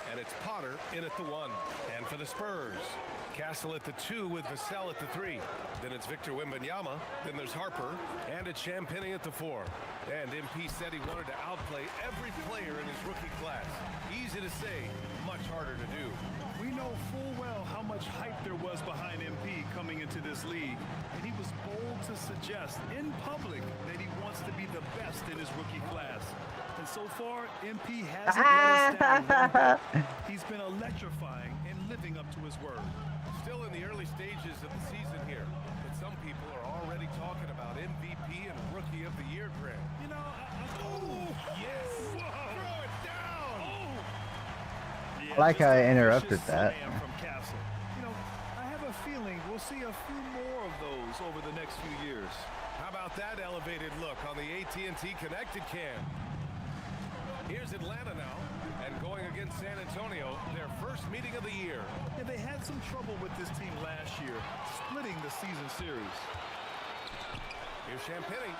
And it's Potter in at the 1. And for the Spurs, Castle at the 2 with Vassell at the 3. Then it's Victor Wembanyama. Then there's Harper. And it's Champagnie at the 4. And MP said he wanted to outplay every player in his rookie class. Easy to say, much harder to do. We know full well how much hype there was behind MP coming into this league, and he was bold to suggest in public that he wants to be the best in his rookie class. And so far, MP hasn't let us down. He's been electrifying and living up to his word. Still in the early stages of the season here, but some people are already talking about MVP and Rookie of the Year, Grant. You know, oh, yes! Whoa. Throw it down! Oh. Yeah, I like how I interrupted that. From Castle. You know, I have a feeling we'll see a few more of those over the next few years. How about that elevated look on the AT&T Connected Cam? Here's Atlanta now, and going against San Antonio, their first meeting of the year. Yeah, they had some trouble with this team last year, splitting the season series. Here's Champagnie.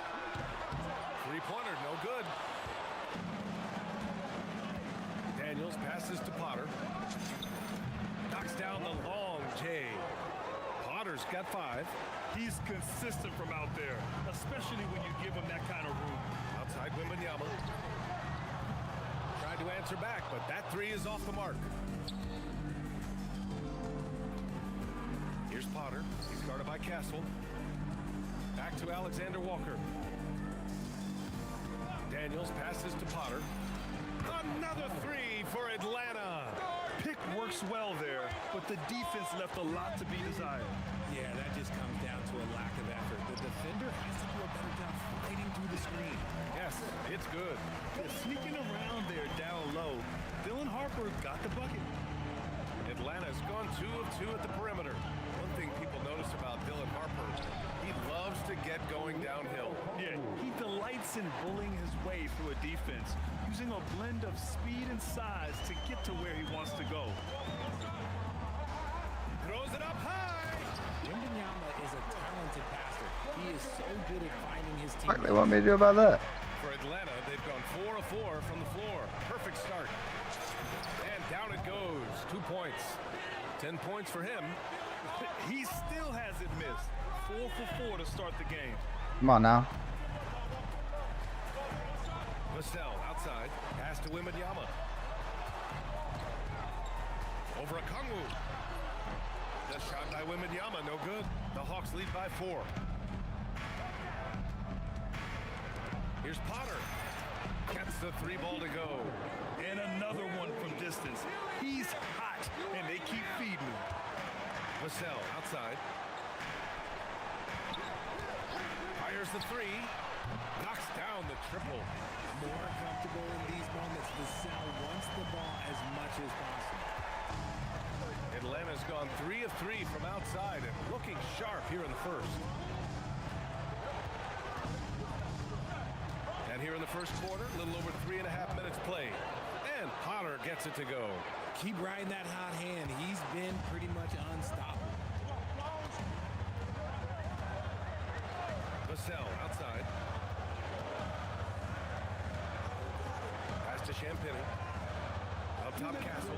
Three-pointer, no good. Daniels passes to Potter. Knocks down the long J. Potter's got 5. He's consistent from out there, especially when you give him that kind of room. Outside Wembanyama. Tried to answer back, but that 3 is off the mark. Here's Potter. He's guarded by Castle. Back to Alexander Walker. Daniels passes to Potter. Another three for Atlanta. Pick works well there, but the defense left a lot to be desired. Yeah, that just comes down to a lack of effort. The defender has to do a better job fighting through the screen. Yes, it's good. They're sneaking around there down low. Dylan Harper got the bucket. Atlanta's gone 2 of 2 at the perimeter. One thing people notice about Dylan Harper, he loves to get going downhill. Yeah, he delights in bullying his way through a defense, using a blend of speed and size to get to where he wants to go. Throws it up high. Wembanyama is a talented passer. He is so good at finding his team. What they want me to do about that? For Atlanta, they've gone 4 of 4 from the floor. Perfect start. And down it goes. 2 points. 10 points for him. He still hasn't missed. 4 for 4 to start the game. Come on now. Vassell outside. Pass to Wembanyama. Over a Kongwu. The shot by Wembanyama, no good. The Hawks lead by 4. Here's Potter. Gets the 3 ball to go. And another one from distance. He's hot, and they keep feeding him. Vassell outside. Fires the 3. Knocks down the triple. More comfortable in these moments. Vassell wants the ball as much as possible. Atlanta's gone 3 of 3 from outside and looking sharp here in the first. And here in the first quarter, a little over 3.5 minutes played. And Potter gets it to go. Keep riding that hot hand. He's been pretty much unstoppable. Vassell outside. Pass to Champagnie. Up top Castle.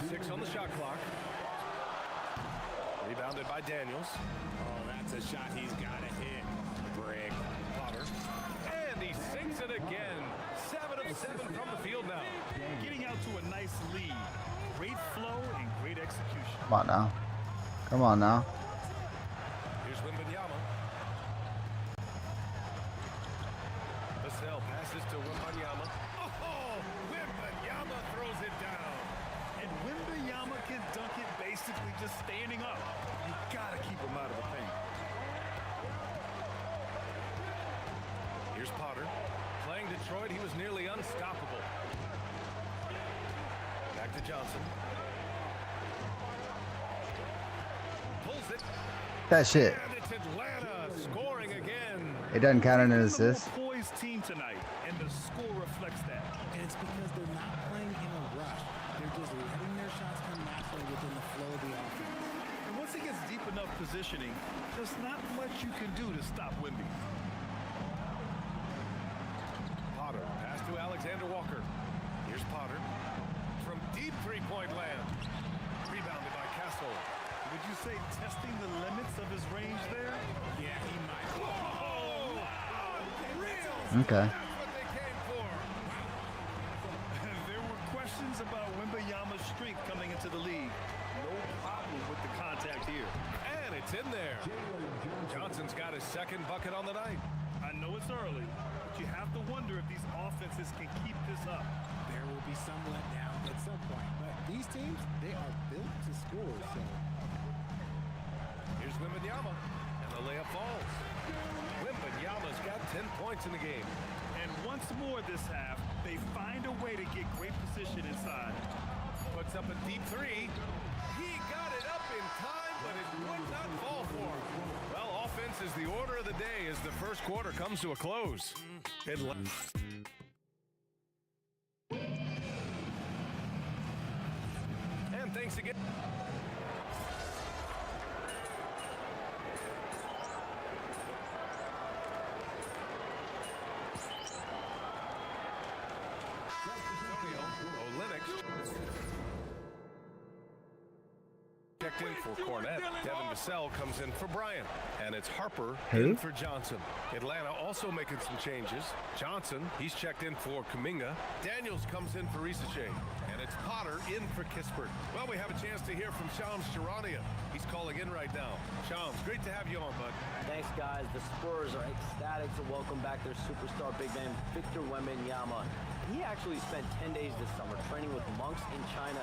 6 on the shot clock. Rebounded by Daniels. Oh, that's a shot he's got to hit. Brick. Potter. And he sinks it again. 7 of 7 from the field now. Getting out to a nice lead. Great flow and great execution. Come on now. Come on now. Here's Wembanyama. Vassell passes to Wembanyama. Oh, Wembanyama throws it down. And Wembanyama can dunk it basically just standing up. You gotta keep him out of the paint. Here's Potter. Playing Detroit, he was nearly unstoppable. Back to Johnson. Pulls it. That shit. And it's Atlanta scoring again. It doesn't count as an assist. The poised team tonight, and the score reflects that. And it's because they're not playing in a rush. They're just letting their shots come naturally within the flow of the offense. And once it gets deep enough positioning, there's not much you can do to stop Wemby. Potter, pass to Alexander Walker. Here's Potter. From deep three-point land. Rebounded by Castle. Would you say testing the limits of his range there? Yeah, he might. Oh! Okay. That's what they came for. There were questions about Wembanyama's strength coming into the league. No problem with the contact here. And it's in there. Johnson's got his second bucket on the night. I know it's early, but you have to wonder if these offenses can keep this up. There will be some letdown at some point, but these teams, they are built to score, so. Here's Wembanyama, and the layup falls. Wembanyama's got 10 points in the game. And once more this half, they find a way to get great position inside. Puts up a deep 3. He got it up in time, but it would not fall for him. Well, offense is the order of the day as the first quarter comes to a close. And thanks again. checked in for Cornette. Devin Vassell comes in for Bryant. And it's Harper Who? in for Johnson. Atlanta also making some changes. Johnson, he's checked in for Kuminga. Daniels comes in for Risache. And it's Potter in for Kispert. Well, we have a chance to hear from Shams Charania. He's calling in right now. Shams, great to have you on, bud. Thanks, guys. The Spurs are ecstatic to welcome back their superstar big man, Victor Wembanyama. He actually spent 10 days this summer training with monks in China,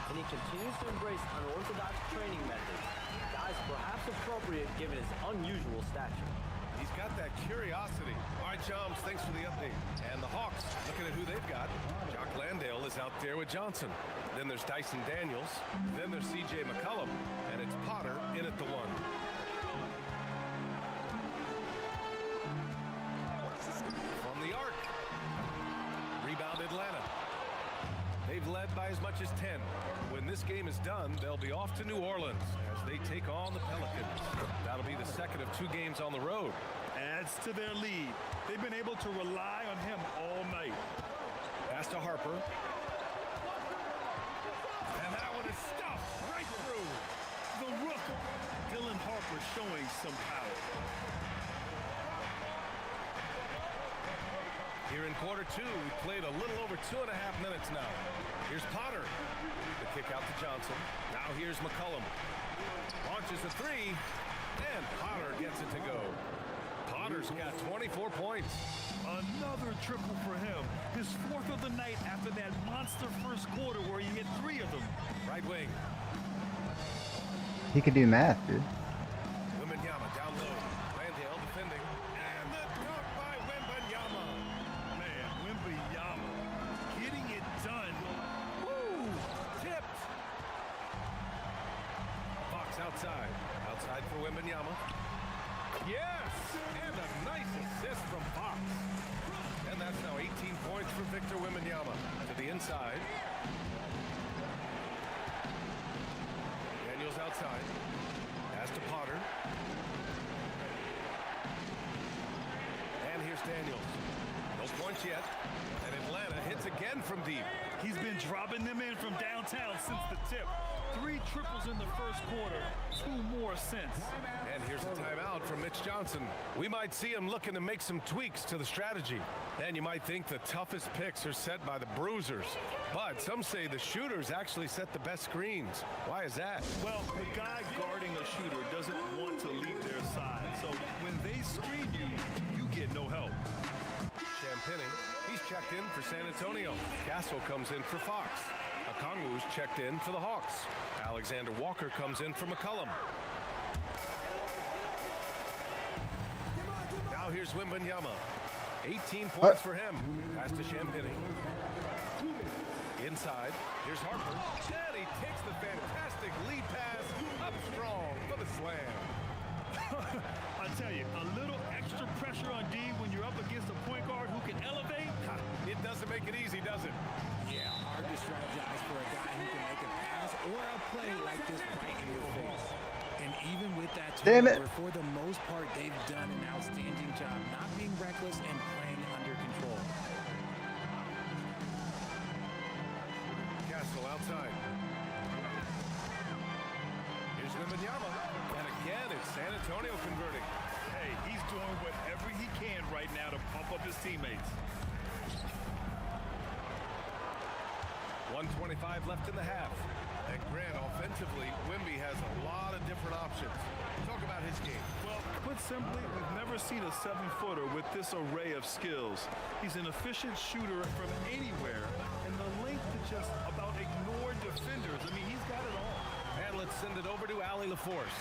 and he continues to embrace unorthodox training methods. Guys, perhaps appropriate given his unusual stature. He's got that curiosity. All right, Shams, thanks for the update. And the Hawks, looking at who they've got. Jock Landale is out there with Johnson. Then there's Dyson Daniels. Then there's C.J. McCollum. And it's Potter in at the 1. From the arc. Rebound Atlanta. They've led by as much as 10. When this game is done, they'll be off to New Orleans as they take on the Pelicans. That'll be the second of 2 games on the road. Adds to their lead. They've been able to rely on him all night. Pass to Harper. And that one is stuffed right through. The rookie, Dylan Harper, showing some power. Here in quarter 2, we played a little over 2.5 minutes now. Here's Potter. The kick out to Johnson. Now here's McCollum. Launches a 3, and Potter gets it to go. Potter's got 24 points. Another triple for him. His 4th of the night after that monster first quarter where he hit 3 of them. Right wing. He could do math, dude. Wembanyama down low. Landale defending. And the dunk by Wembanyama. Man, Wembanyama getting it done. Woo! Tipped. Fox outside. Outside for Wembanyama. Yes! And a nice assist from Fox. And that's now 18 points for Victor Wembanyama. To the inside. Daniels outside. Pass to Potter. And here's Daniels. No points yet. And Atlanta hits again from deep. He's been dropping them in from downtown since the tip. 3 triples in the first quarter, 2 more since. And here's a timeout from Mitch Johnson. We might see him looking to make some tweaks to the strategy. And you might think the toughest picks are set by the bruisers. But some say the shooters actually set the best screens. Why is that? Well, the guy guarding a shooter doesn't want to leave their side. So when they screen you, you get no help. Champagny, he's checked in for San Antonio. Castle comes in for Fox. Okongwu's checked in for the Hawks. Alexander Walker comes in for McCollum. Now here's Wembanyama. 18 points for him. Pass to Champagny. Inside, here's Harper. And he takes the fantastic lead pass up strong for the slam. I tell you, a little extra pressure on D when you're up against a point guard who can elevate. It doesn't make it easy, does it? Yeah, hard to strategize for a guy who can make a pass or a play like this right in your face. And even with that turnover, for the most part, they've done an outstanding job not being reckless and playing under control. Castle outside. Here's Wembanyama. And again, it's San Antonio converting. Hey, he's doing whatever he can right now to pump up his teammates. 1:25 left in the half. And Grant, offensively, Wemby has a lot of different options. Talk about his game. Well, put simply, we've never seen a 7-footer with this array of skills. He's an efficient shooter from anywhere, and the length to just about ignore defenders. I mean, he's got it all. And let's send it over to Allie LaForce.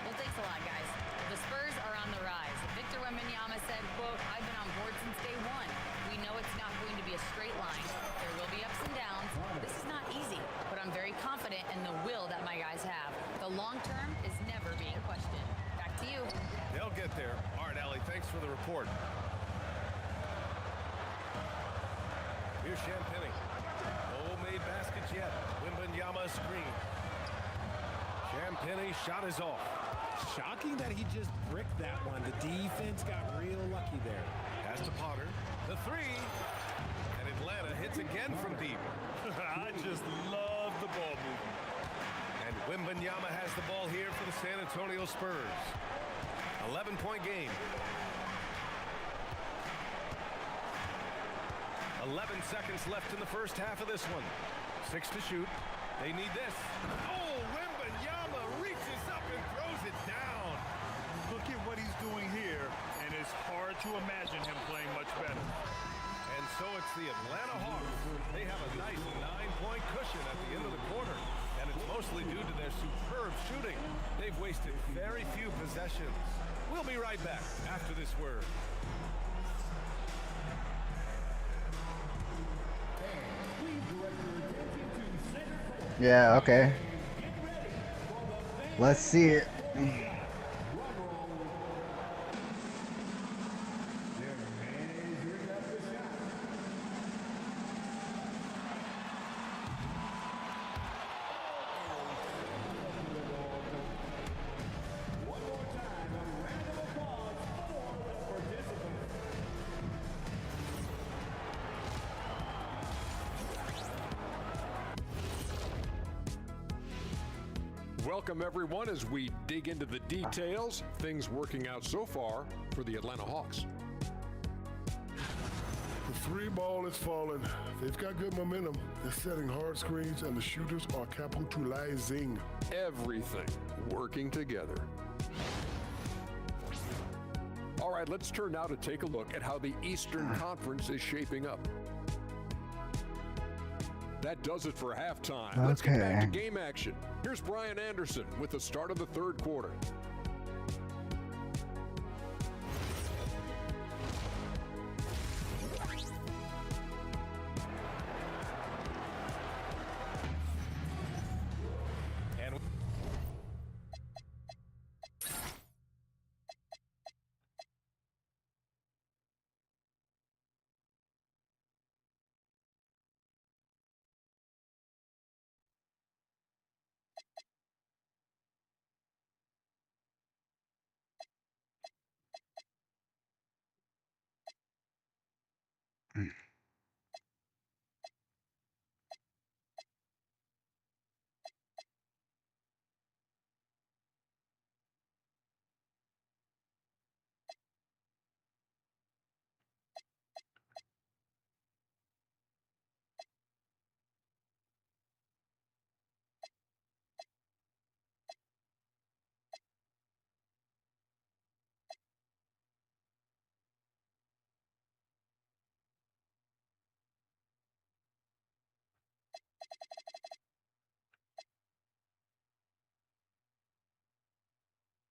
Well, thanks a lot, guys. The Spurs are on the rise. Victor Wembanyama said, quote, "I've been on board since day one. We know it's not going to be a straight line. There will be ups and downs. This is not easy, but I'm very confident in the will that my guys have. The long term is never being questioned." Back to you. They'll get there. All right, Allie, thanks for the report. Here's Champagny. No made baskets yet. Wembanyama screen. Champagny shot is off. Shocking that he just bricked that one. The defense got real lucky there. Pass to Potter. The 3. And Atlanta hits again from deep. I just love the ball movement. And Wembanyama has the ball here for the San Antonio Spurs. 11-point game. 11 seconds left in the first half of this one. 6 to shoot. They need this. Oh, Wembanyama reaches up and throws it down. Look at what he's doing here, and it's hard to imagine him playing much better. And so it's the Atlanta Hawks. They have a nice 9-point cushion at the end of the quarter, and it's mostly due to their superb shooting. They've wasted very few possessions. We'll be right back after this word. Yeah, okay. Let's see it. Welcome, everyone, as we dig into the details. Things working out so far for the Atlanta Hawks. The three ball is falling. They've got good momentum. They're setting hard screens, and the shooters are capitalizing. Everything working together. All right, let's turn now to take a look at how the Eastern Conference is shaping up. That does it for halftime. Let's get back to game action. Here's Brian Anderson with the start of the third quarter.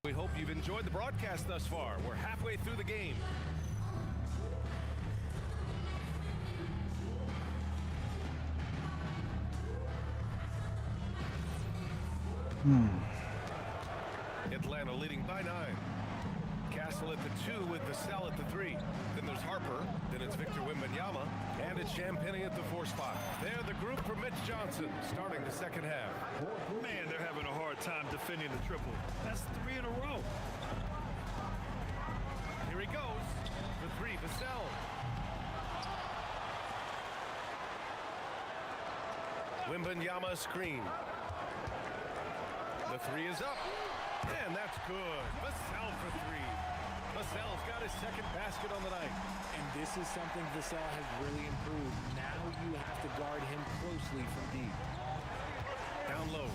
We hope you've enjoyed the broadcast thus far. We're halfway through the game. Atlanta leading by 9. Castle at the 2 with Vassell at the 3. Then there's Harper. Then it's Victor Wembanyama. And it's Champagnie at the 4 spot. They're the group for Mitch Johnson starting the second half. Man, they're having a hard time defending the triple. That's 3 in a row. Here he goes. The 3, Vassell. Wembanyama screen. The 3 is up. And that's good. Vassell for 3. Vassell's got his second basket on the night. And this is something Vassell has really improved. Now you have to guard him closely from deep. Down low.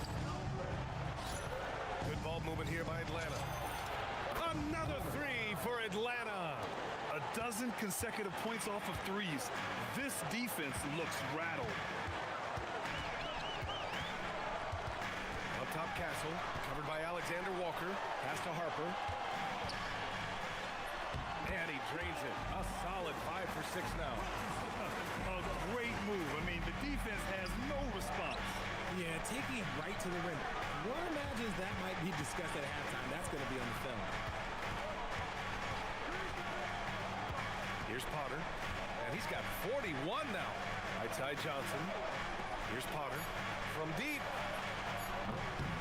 Good ball movement here by Atlanta. Another 3 for Atlanta. A dozen consecutive points off of threes. This defense looks rattled. Up top, Castle, covered by Alexander Walker. Pass to Harper. And he drains it. A solid 5 for 6 now. A great move. I mean, the defense has no response. Yeah, taking it right to the rim. One imagines that might be discussed at halftime. That's going to be on the film. Here's Potter. And he's got 41 now. Right side Johnson. Here's Potter. From deep.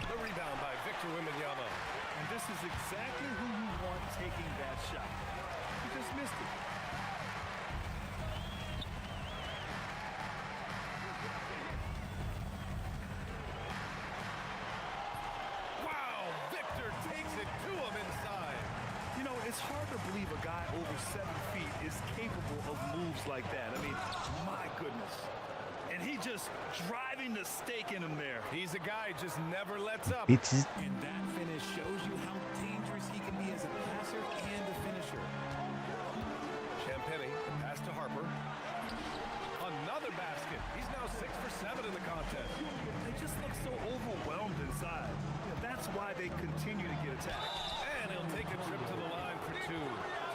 The rebound by Victor Wembanyama. And this is exactly who you want taking that shot. He just missed it. over 7 feet is capable of moves like that. I mean, my goodness. And he just driving the stake in him there. He's a guy who just never lets up. It's just, And that finish shows you how dangerous he can be as a passer and a finisher. Champagny, pass to Harper. Another basket. He's now 6 for 7 in the contest. They just look so overwhelmed inside. That's why they continue to get attacked. And he'll take a trip to the line for 2.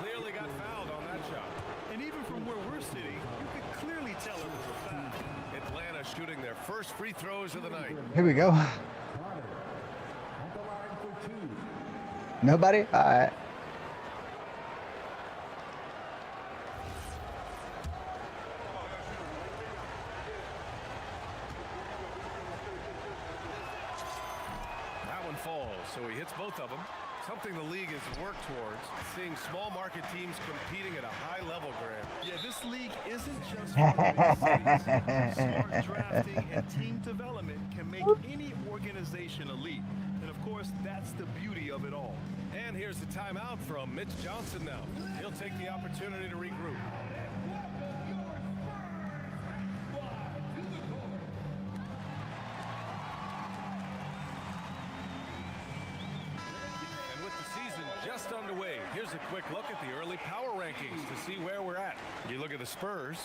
Clearly got fouled on that shot. And even from where we're sitting, you can clearly tell it was a foul. Atlanta shooting their first free throws of the night. here we go. Nobody? All right. That one falls, so he hits both of them. Something the league has worked towards, seeing small market teams competing at a high level, Grant. Yeah, this league isn't just for the smart drafting and team development can make any organization elite. And of course, that's the beauty of it all. And here's the timeout from Mitch Johnson now. He'll take the opportunity to regroup. Just underway. Here's a quick look at the early power rankings to see where we're at. You look at the Spurs,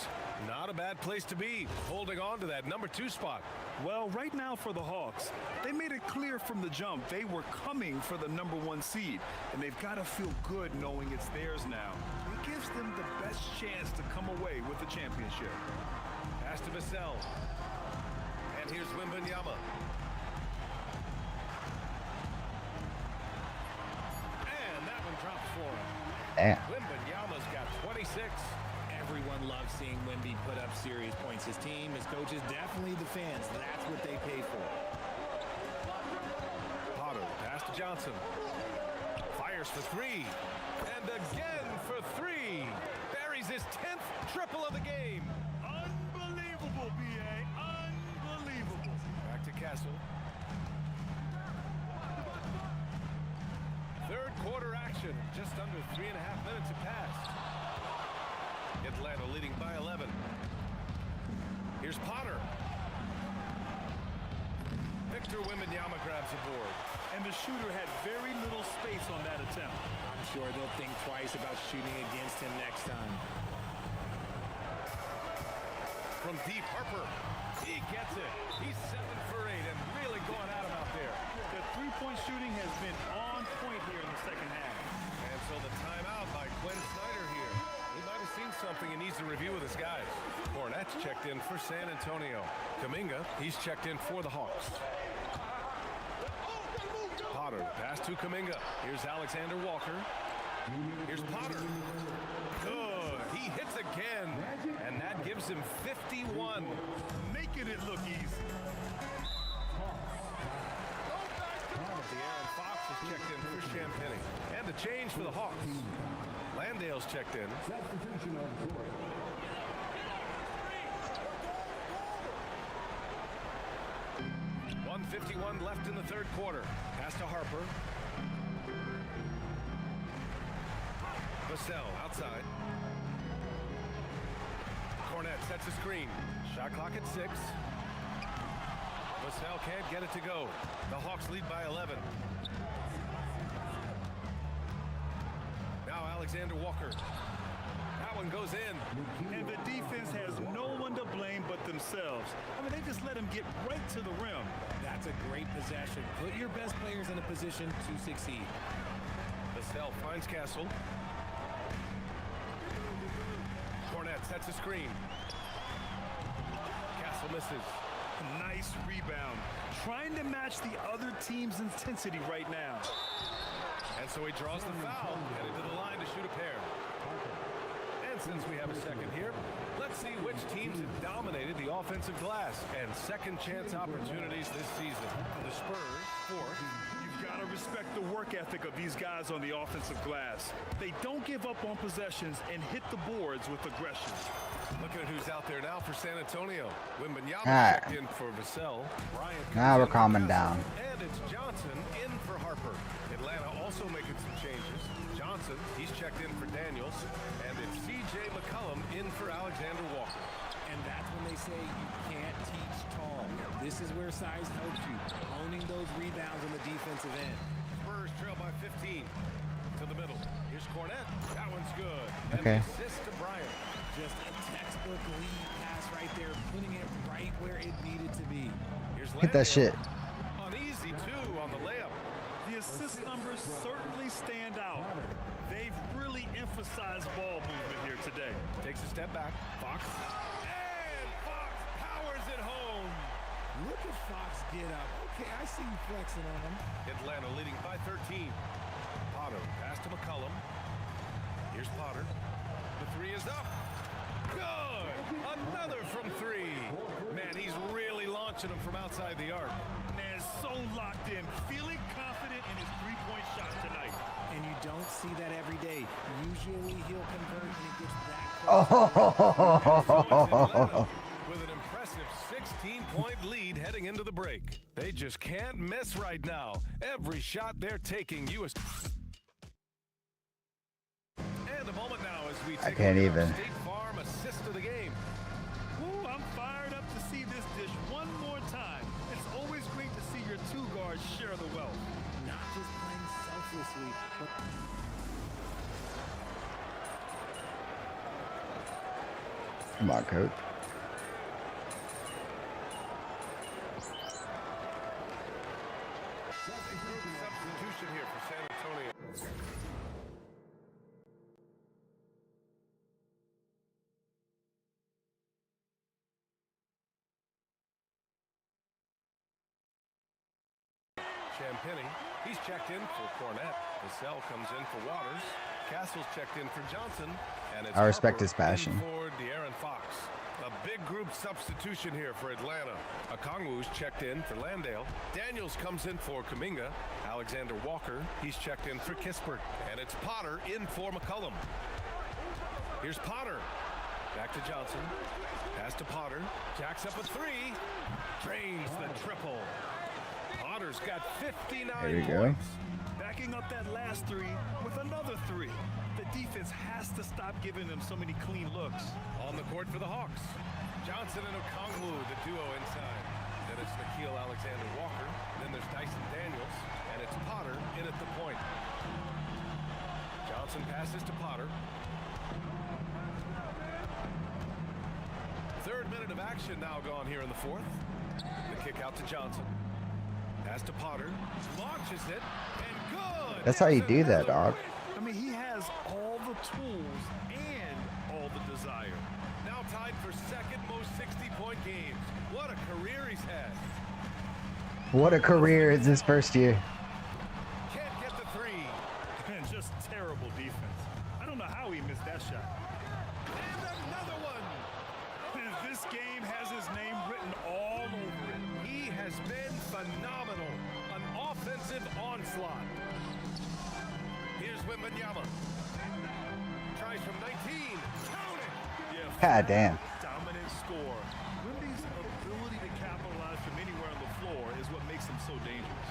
not a bad place to be, holding on to that number 2 spot. Well, right now for the Hawks, they made it clear from the jump they were coming for the number 1 seed, and they've got to feel good knowing it's theirs now. It gives them the best chance to come away with the championship. Pass to Vassell. And here's Wembanyama. Damn. Wembanyama's got 26. Everyone loves seeing Wemby put up serious points. His team, his coaches, definitely the fans. That's what they pay for. Potter, pass to Johnson. Fires for 3. And again for 3. Buries his 10th triple of the game. Unbelievable, B.A. Unbelievable. Back to Castle. Third quarter action. Just under 3.5 minutes have passed. Atlanta leading by 11. Here's Potter. Victor Wembanyama grabs the board. And the shooter had very little space on that attempt. I'm sure they'll think twice about shooting against him next time. From deep, Harper. He gets it. He's 7 for 8 and really going at him out there. The three-point shooting has been on point here in the second half. And so the timeout by Quinn Snyder here. He might have seen something he needs to review with his guys. Kornet's checked in for San Antonio. Kuminga, he's checked in for the Hawks. Potter, pass to Kuminga. Here's Alexander Walker. Here's Potter. Good. He hits again. And that gives him 51. Making it look easy. De'Aaron Fox is checked in for Champagny. And a change for the Hawks. Landale's checked in. 1:51 left in the third quarter. Pass to Harper. Vassell outside. Kornet sets a screen. Shot clock at 6. Vassell can't get it to go. The Hawks lead by 11. Now Alexander Walker. That one goes in. And the defense has no one to blame but themselves. I mean, they just let him get right to the rim. That's a great possession. Put your best players in a position to succeed. Vassell finds Castle. Kornet sets a screen. Castle misses. Nice rebound. Trying to match the other team's intensity right now. And so he draws the foul, headed to the line to shoot a pair. And since we have a second here, let's see which teams have dominated the offensive glass and second chance opportunities this season. The Spurs, 4th. You've Gotta respect the work ethic of these guys on the offensive glass. They don't give up on possessions and hit the boards with aggression. Looking at who's out there now for San Antonio. Wembanyama Alright. checked in for Vassell. Bryant Now we're comes in for calming Vassell. down. And it's Johnson in for Harper. Atlanta also making some changes. Johnson, he's checked in for Daniels. And it's C.J. McCollum in for Alexander Walker. And that's when they say you can't teach tall. This is where size helps you, owning those rebounds on the defensive end. Spurs trail by 15 to the middle. Here's Cornette. That one's good. Okay. And the assist to Bryant. Just a textbook lead pass right there, putting it right where it needed to be. Here's Hit that shit. Uneasy too on the layup. The assist numbers certainly stand out. They've really emphasized ball movement here today. Takes a step back. Fox. And Fox powers it home. Look at Fox get up. Okay, I see you flexing on him. Atlanta leading by 13. Potter pass to McCollum. Here's Potter. The three is up. Good. Another from three. Man, he's really launching them from outside the arc. Man, so locked in, feeling confident in his three-point shot tonight. And you don't see that every day. Usually he'll convert when it gets that Oh. With an impressive 16-point lead heading into the break. They just can't miss right now. Every shot they're taking, U.S. And a moment now as we take can't a look at even. our State Farm assist of the game. Ooh, I'm fired up to see this dish one more time. It's always great to see your two guards share the wealth. not just playing selflessly, but Come on, coach. Substitution here for San Antonio. Champagny, he's checked in for Cornette. Vassell comes in for Waters. Castle's checked in for Johnson. And it's I respect Harper his passion. in for De'Aaron Fox. A big group substitution here for Atlanta. Okongwu's checked in for Landale. Daniels comes in for Kuminga. Alexander Walker, he's checked in for Kispert. And it's Potter in for McCollum. Here's Potter. Back to Johnson. Pass to Potter. Jacks up a three. Drains the triple. Potter's got 59 There you go. points. Backing up that last three with another three. The defense has to stop giving them so many clean looks. On the court for the Hawks. Johnson and Okongwu, the duo inside. Then it's Nickeil Alexander-Walker. Then there's Dyson Daniels. And it's Potter in at the point. Johnson passes to Potter. Third minute of action now gone here in the fourth. The kick out to Johnson. Pass to Potter. Launches it. And good. That's how you do that, dog. I mean, he has all the tools and all the desire. Now tied for second most 60-point games. What a career he's had. What a career is this first year. Can't get the three. And just terrible defense. I don't know how he missed that shot. And another one. This game has his name written all over it. He has been phenomenal. An offensive onslaught. Here's Wembanyama. Tries from 19. Count it. Yeah, God damn. dominant score. Wemby's ability to capitalize from anywhere on the floor is what makes him so dangerous.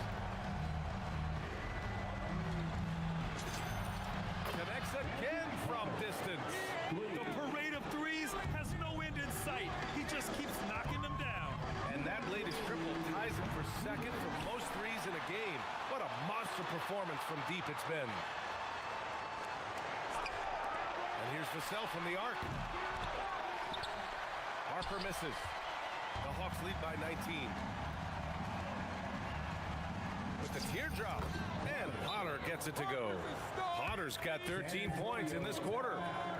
Connects again from distance. The parade of threes has no end in sight. He just keeps knocking them down. And that latest triple ties him for second for most threes in a game. What a monster performance from deep it's been. And here's Vassell from the arc. Harper misses. The Hawks lead by 19. With the teardrop. And Potter gets it to go. Potter's got 13 points in this quarter.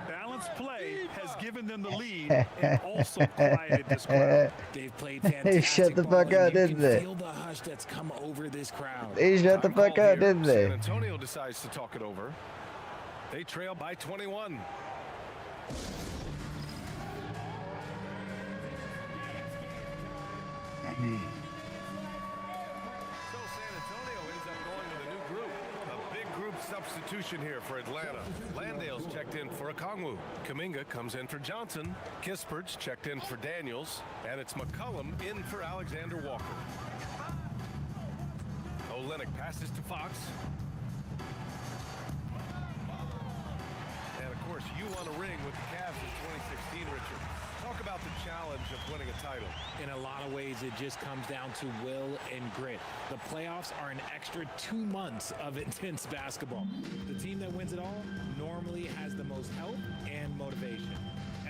Balanced play has given them the lead and also quieted this crowd. they've played They fantastic shut the ball, fuck and up, you didn't can they? feel the hush that's come over this crowd. They shut the fuck up, didn't they? San Antonio decides to talk it over. They trail by 21. So San Antonio ends up going to substitution here for Atlanta. Landale's checked in for Okongwu. Kuminga comes in for Johnson. Kispert's checked in for Daniels. And it's McCollum in for Alexander Walker. Olynyk passes to Fox. And of course, you won a ring with the Cavs in 2016, Richard. Talk about the challenge of winning a title. In a lot of ways, it just comes down to will and grit. The playoffs are an extra 2 months of intense basketball. The team that wins it all normally has the most help and motivation.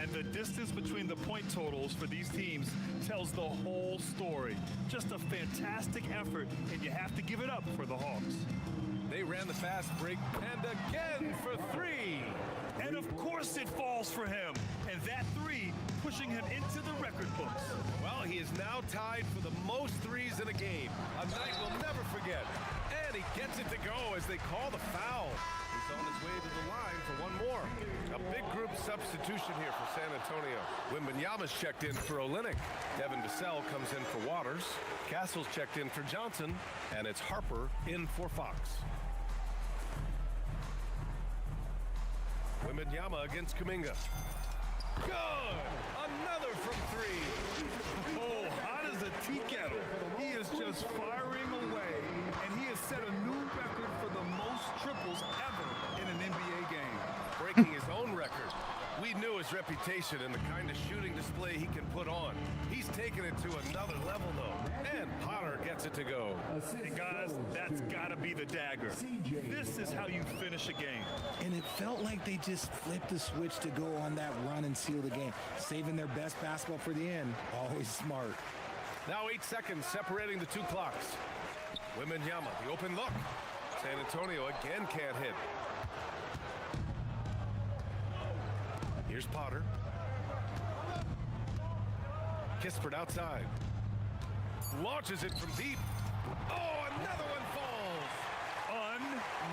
And the distance between the point totals for these teams tells the whole story. Just a fantastic effort, and you have to give it up for the Hawks. They ran the fast break and again for three. And of course it falls for him. And that three pushing him into the record books. Well, he is now tied for the most threes in a game. A night we'll never forget. And he gets it to go as they call the foul. He's on his way to the line for one more. A big group substitution here for San Antonio. Wembanyama's checked in for Olynyk. Devin Vassell comes in for Waters. Castle's checked in for Johnson. And it's Harper in for Fox. Wembanyama against Kuminga. Good! Another from three. Oh, hot as a tea kettle. He is just firing away, and he has set a new record for the most triples ever in an NBA game. Breaking his own record. We knew his reputation and the kind of shooting display he can put on. He's taken it to another level, though. And Potter gets it to go. Hey, guys, that's got to be the dagger. This is how you finish a game. And it felt like they just flipped the switch to go on that run and seal the game, saving their best basketball for the end. Always smart. Now 8 seconds separating the two clocks. Wembanyama, the open look. San Antonio again can't hit. Here's Potter. Kispert outside. Launches it from deep. Oh, another one falls.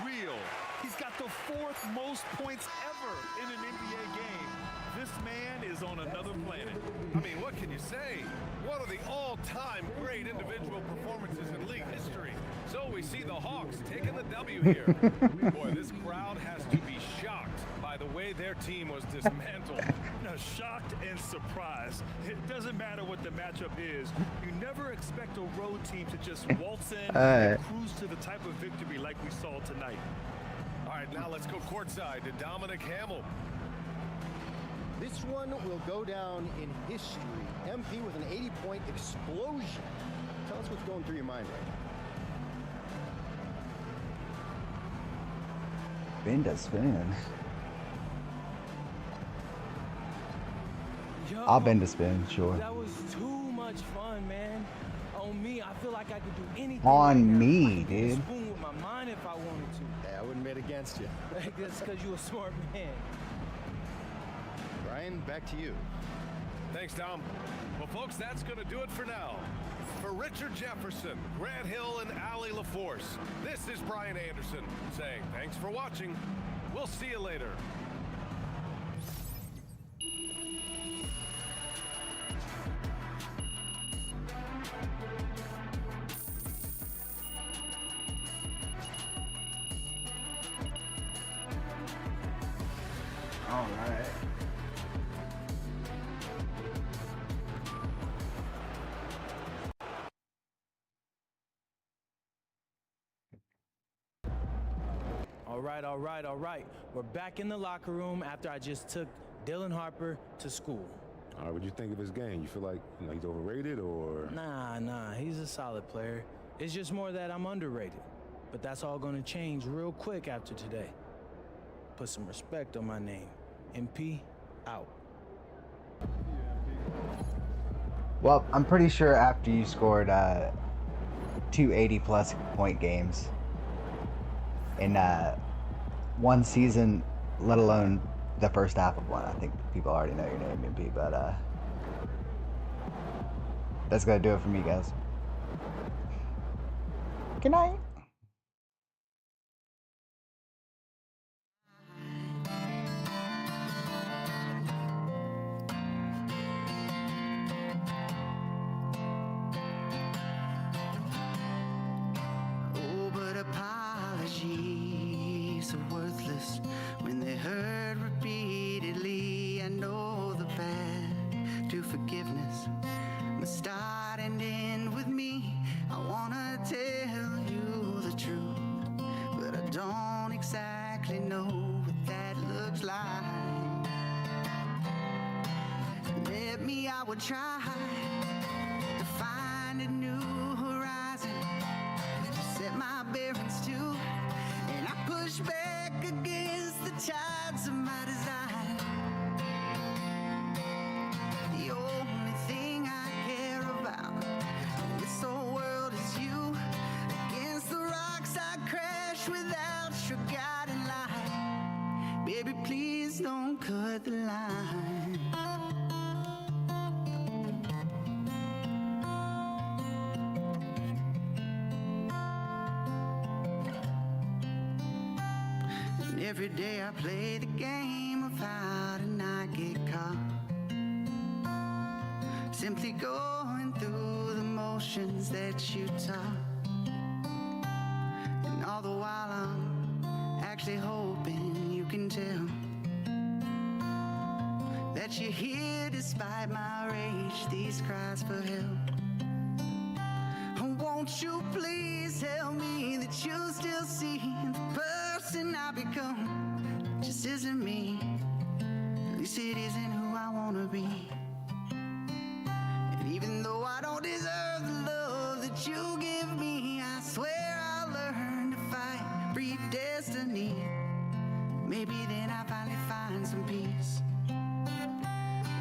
Unreal. He's got the 4th most points ever in an NBA game. This man is on another planet. I mean, what can you say? One of the all-time great individual performances in league history. So we see the Hawks taking the W here. Boy, this crowd has to be shocked by the way their team was dismantled. Shocked and surprised. It doesn't matter what the matchup is. You never expect a road team to just waltz in and cruise to the type of victory like we saw tonight. All right, now let's go courtside to Dominic Hamill. This one will go down in history. MP with an 80-point explosion. Tell us what's going through your mind right now. Bend a spin. Yo, I'll bend a spin, sure. That was too much fun, man. On me, I feel like I could do anything. On me, dude. Spoon with my mind if I wanted to. Yeah, I wouldn't bet against you. That's because you're a smart man. Brian, back to you. Thanks, Dom. Well, folks, that's going to do it for now. For Richard Jefferson, Grant Hill, and Allie LaForce, this is Brian Anderson saying thanks for watching. We'll see you later. All right. All right. We're back in the locker room after I just took Dylan Harper to school. All right, what do you think of his game? You feel like he's overrated or? Nah, he's a solid player. It's just more that I'm underrated. But that's all gonna change real quick after today. Put some respect on my name. MP, out. Well, I'm pretty sure after you scored 2 80-plus point games in one season, let alone the first half of one, I think people already know your name, MP, but that's gonna do it for me, guys. Good night. Oh, but apologies me, I would try to find a new horizon, to set my bearings to, and I push back against the tides of my desire. The only thing I care about in this whole world is you. Against the rocks I crash without your guiding light. Baby, please don't cut the line. And every day I play the game of how to not get caught. Simply going through the motions that you taught. And all the while I'm actually hoping you can tell that you're here despite my rage, these cries for help. Won't you please tell me that you still see the person I become just isn't me. At least it isn't who I wanna be. And even though I don't deserve the love that you give me, I swear I'll learn to fight, breed destiny. Maybe then I'll finally find some peace.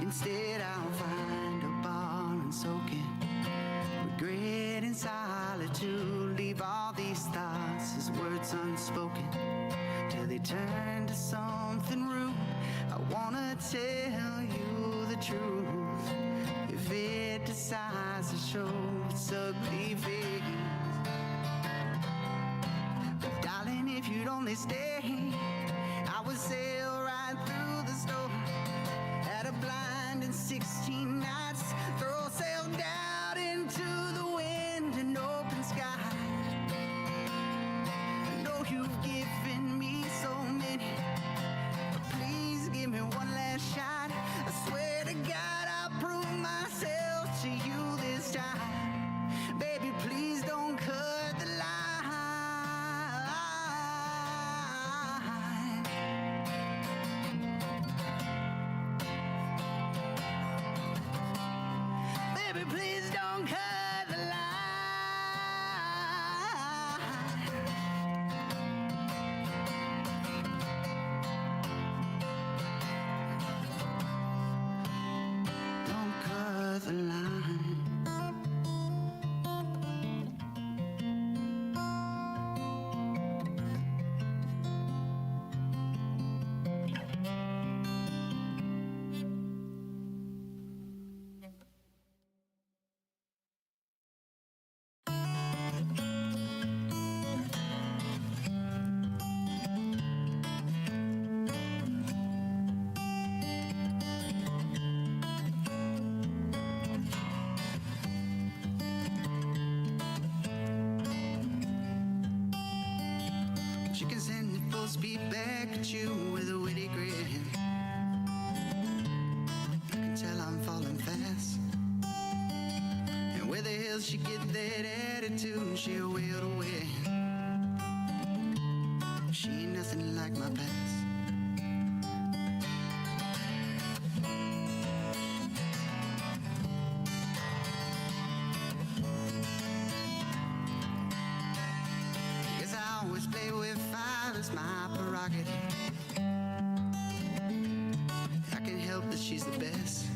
Instead I'll find a bar and soak in regret and solitude. Leave all these thoughts as words unspoken till they turn to something rude. I wanna tell you the truth. If it decides to show its ugly face, but darling, if you'd only stay, I would sail right through the storm at a blinding 16 knots, throw sail down into the wind and open sky. I know you've given me so many, but please give me one last shot. I swear to God I'll prove myself to you this time. Baby, please don't cut the line. Baby, please don't cut the line. Don't cut the line. She can send it full speed back at you with a witty grin. I can tell I'm falling fast. And where the hell she get that attitude? She a will to win. She ain't nothing like my past. Guess I always play with fire, it's my prerogative. I can help that she's the best,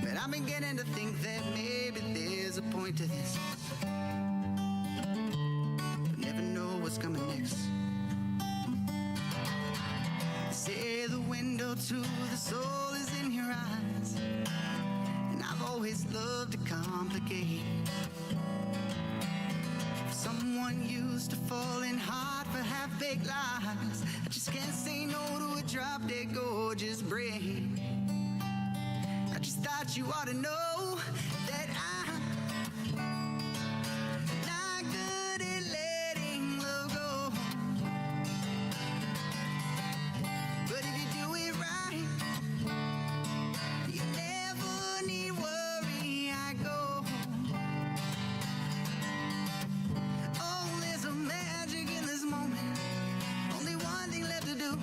but I'm beginning to think that maybe there's a point to this. But never know what's coming next. Say the window to the soul is in your eyes, and I've always loved to complicate. Someone used to fall in hard for half-baked lies. I just can't say no to a drop-dead gorgeous brain. I just thought you ought to know that I'm not good at letting love go. But if you do it right, you never need worry. I go. Oh, there's a magic in this moment. Only one thing left to do.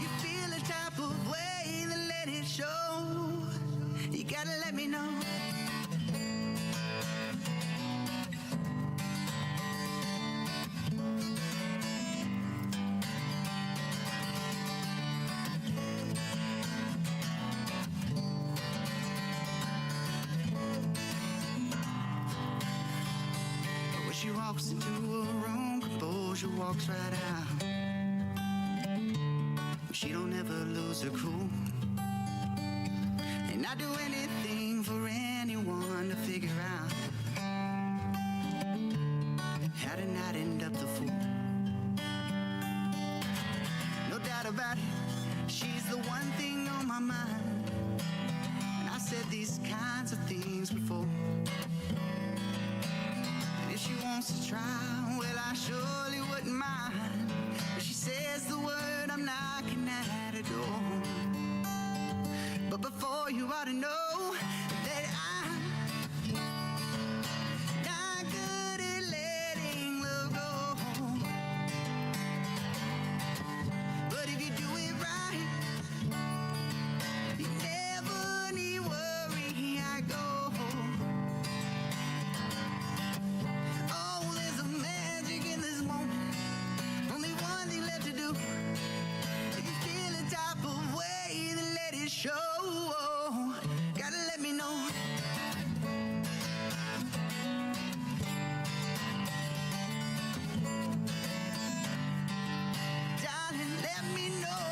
You feel a type of way, then let it show. You gotta let me know. When she walks into a room, composure walks right out. She don't ever lose her cool. And I'd do anything for anyone to figure out how to not end up the fool. No doubt about it, she's the one thing on my mind. And I said these kinds of things before. And if she wants to try, well, I surely wouldn't mind. If she says the word, I'm knocking at her door. But before you ought to know that I'm not good at letting love go. But if you do it right, you never need worry. I go. Oh, there's a magic in this moment. Only one thing left to do. If you feel the type of way, then let it show. Gotta let me know. Darling, let me know.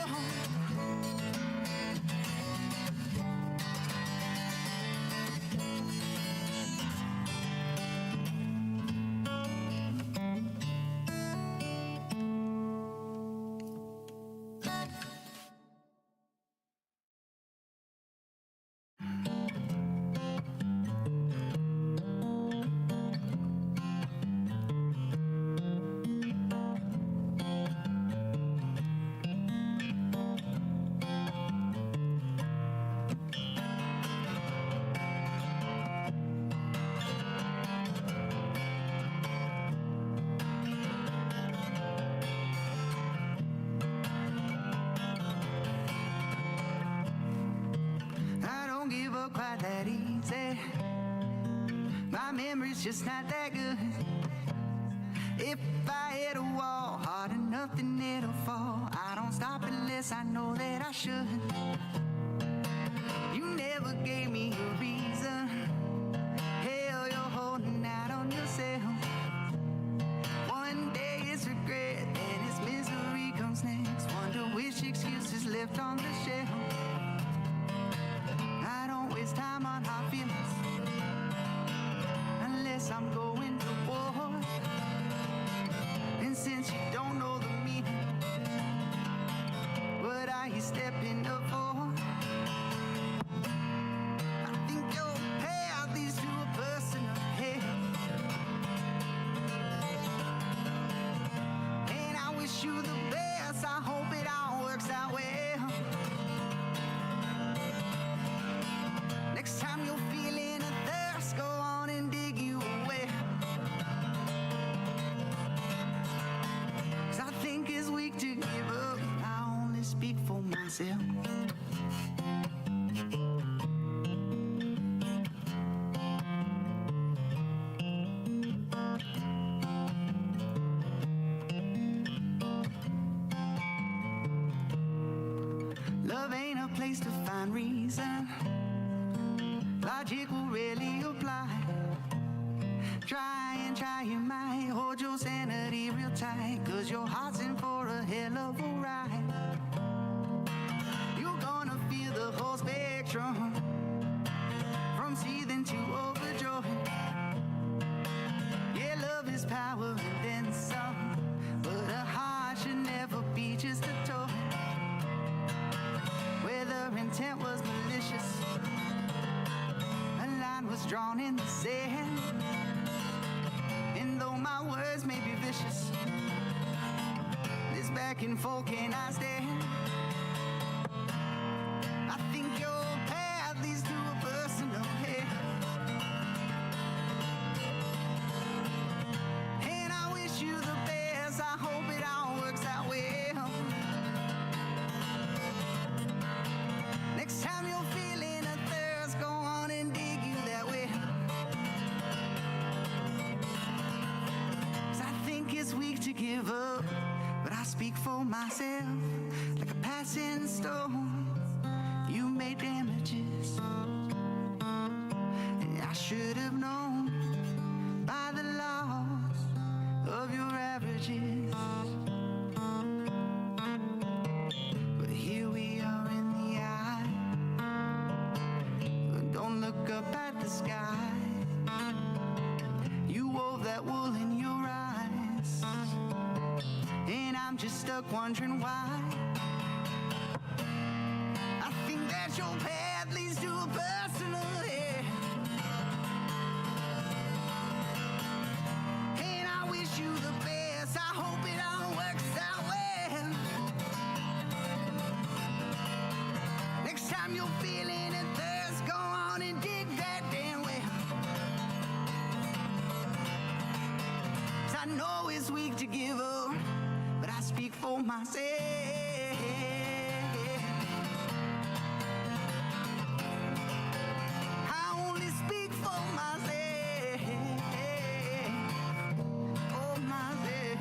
I don't give up quite that easy. My memory's just not that good. If I hit a wall hard enough, then it'll fall. I don't stop unless I know that I should. You never gave me a reason. Hell, you're holding out on yourself. One day it's regret, then it's misery comes next. Wonder which excuse is left on the shelf. I don't waste time on hard feelings unless I'm going to war. And since you don't know the meaning, what are you stepping up for? I think your path leads to a personal hell. And I wish you the best. I hope it all works out well. Next time you're feeling a thirst, go on and dig you a well. 'Cause I think it's weak to give up. I only speak for myself. Love ain't a place to find reason. Logic will rarely apply. Try and try you might. Hold your sanity real tight, 'cause your heart's in for a hell of a ride. You're gonna feel the whole spectrum, from seething to overjoyed. Yeah, love is power and then some, but a heart should never be just a toy. Whether intent was malicious, a line was drawn in the sand. And though my words may be vicious, this back and forth can I stand? I think your path leads to a personal hell. And I wish you the best. I hope it all works out well. Next time you're feeling a thirst, go speak for myself like a passing stone. You made damages, and I should have known by the laws of your averages. But here we are in the eye. Don't look up at the sky. You wove that wool in your eyes, and I'm just stuck wondering why. I think that your path leads to a personal end, and I wish you the best. I hope it all works out well. Next time you're feeling a thirst, go on and dig that damn well. 'Cause I know it's weak to give up, but I speak for myself. I only speak for myself. For myself.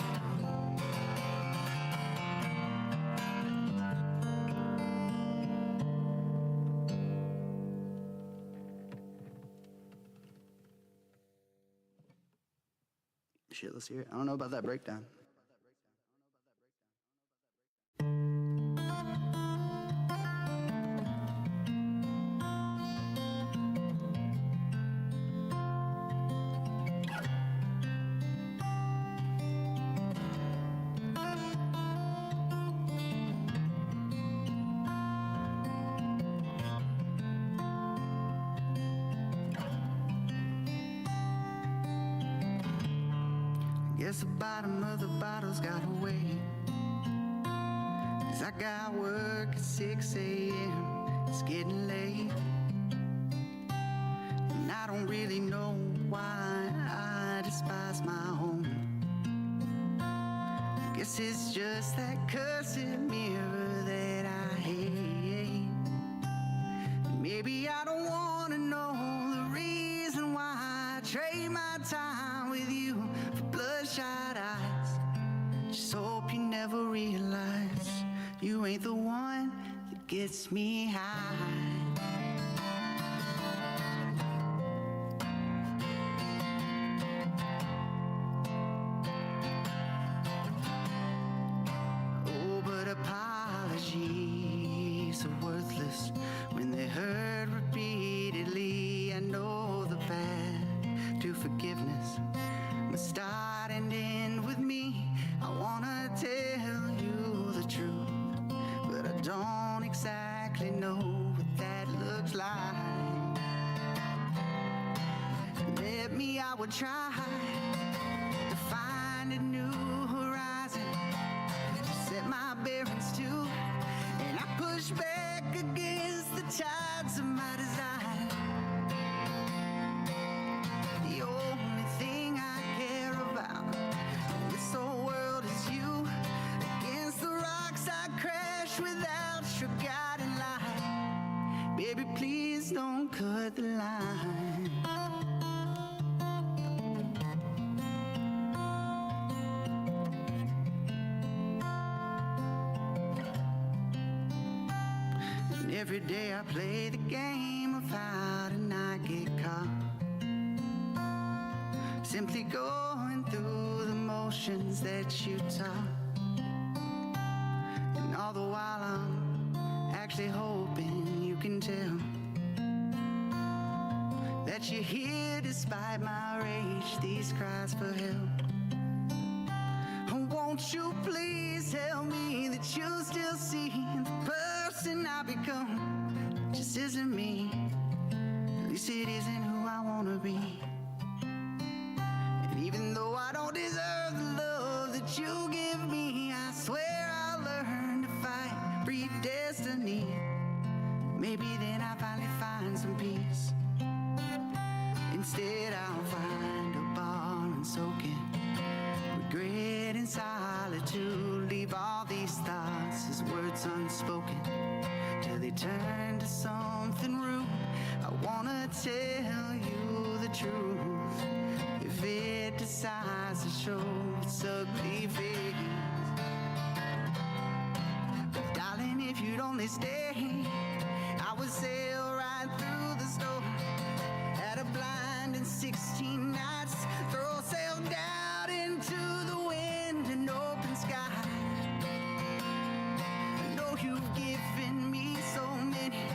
Shit, let's hear it. I don't know about that breakdown. Guess the bottom of the bottle's got away. 'Cause I got work at 6 a.m. It's getting late, and I don't really know why I despise my home. Guess it's just that cursed mirror that I hate. Maybe I don't wanna know the reason why I trade my time with you for bloodshot eyes. Just hope you never realize you ain't the one that gets me high. Oh, but apologies are worthless when they're heard repeatedly. I know the path to forgiveness must start and end with me. I wanna tell you the truth, but I don't exactly know what that looks like. Maybe I would try to find a new horizon to set my bearings to, and I push back against the tides of my desire. The only thing I care about in this whole world is you. Against the rocks I crash without your guiding light. Baby, please don't cut the line. And every day I play the game of how to not get caught. Simply going through the motions that you taught. And all the while I'm actually hoping you can tell that you're here despite my rage, these cries for help. Won't you please tell me that you still see the person I become just isn't me. At least it isn't who I wanna be. And even though I don't deserve the love that you give me, I swear I'll learn to fight, breed destiny. Maybe then I'll finally find some peace. Instead I'll find a bar and soak in regret and solitude. Leave all these thoughts as words unspoken till they turn to something rude. I wanna tell you the truth. this day. I would sail right through the storm at a blinding 16 knots, throw sail down into the wind and open sky. I know you've given me so many,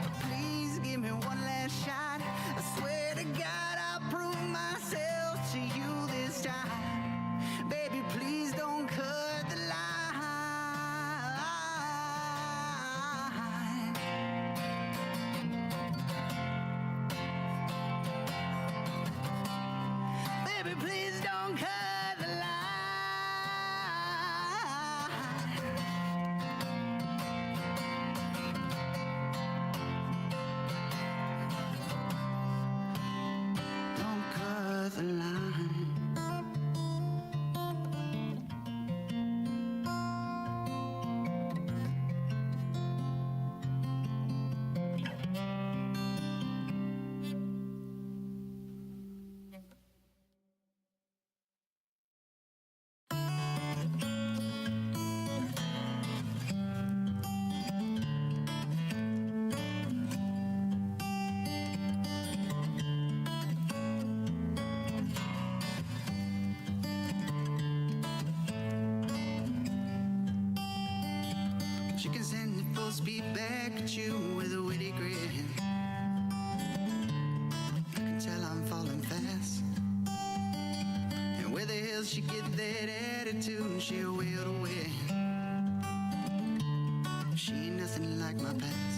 but please give me one last shot. I swear to God I'll prove myself to you this time. Baby, please don't cut the line. Baby, please don't cut the line. Don't cut the line. She can send it full speed back at you with a witty grin. I can tell I'm falling fast. And where the hell she get that attitude? She a will to win. She ain't nothing like my past.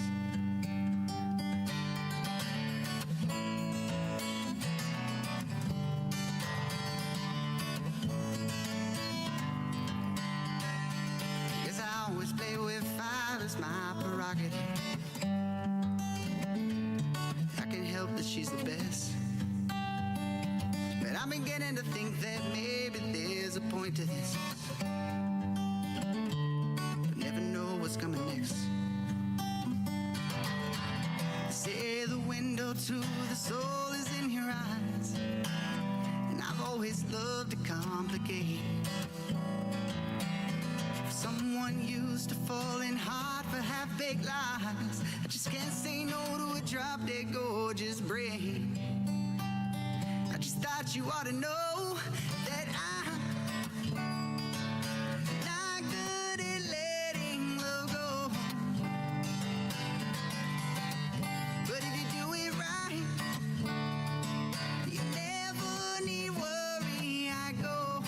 Guess I always play with fire, it's my prerogative. I can't help that she's the best, but I'm beginning to think that maybe there's a point to this. But never know what's coming next. Say the window to the soul is in your eyes, and I've always loved to complicate. Someone used to fall in hard for half-baked lies. I just can't say no to a drop-dead gorgeous brain. I just thought you ought to know that I'm not good at letting love go. But if you do it right, you never need worry. I go.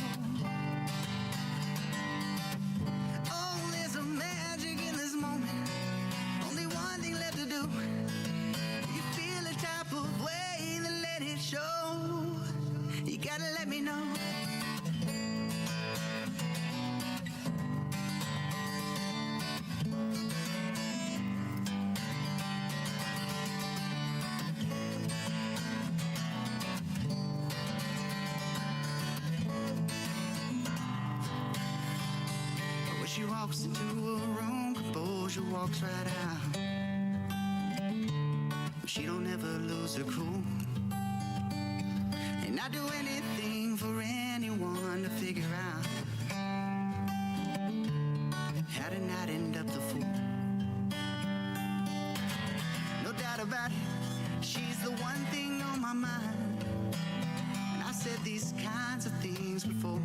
Oh, there's a magic in this moment. Only one thing left to do. You feel the type of way, then let it show. You gotta let me know. When she walks into a room, composure walks right out. She don't ever lose her cool. And I'd do anything for anyone to figure out how to not end up the fool. No doubt about it, she's the one thing on my mind. And I said these kinds of things before.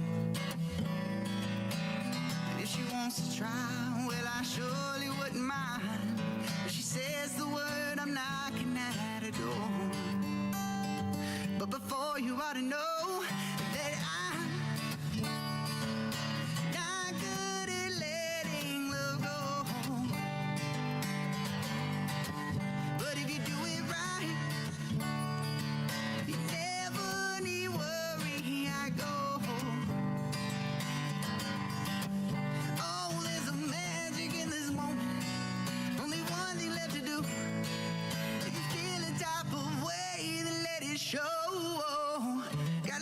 And if she wants to try, well, I surely wouldn't mind. If she says the word, I'm knocking at her door. But before you ought to know that I'm not good at letting love go. But if you do it right, you never need worry. I go. Oh, there's a magic in this moment. Only one thing left to do. If you feel the type of way, then let it show. Gotta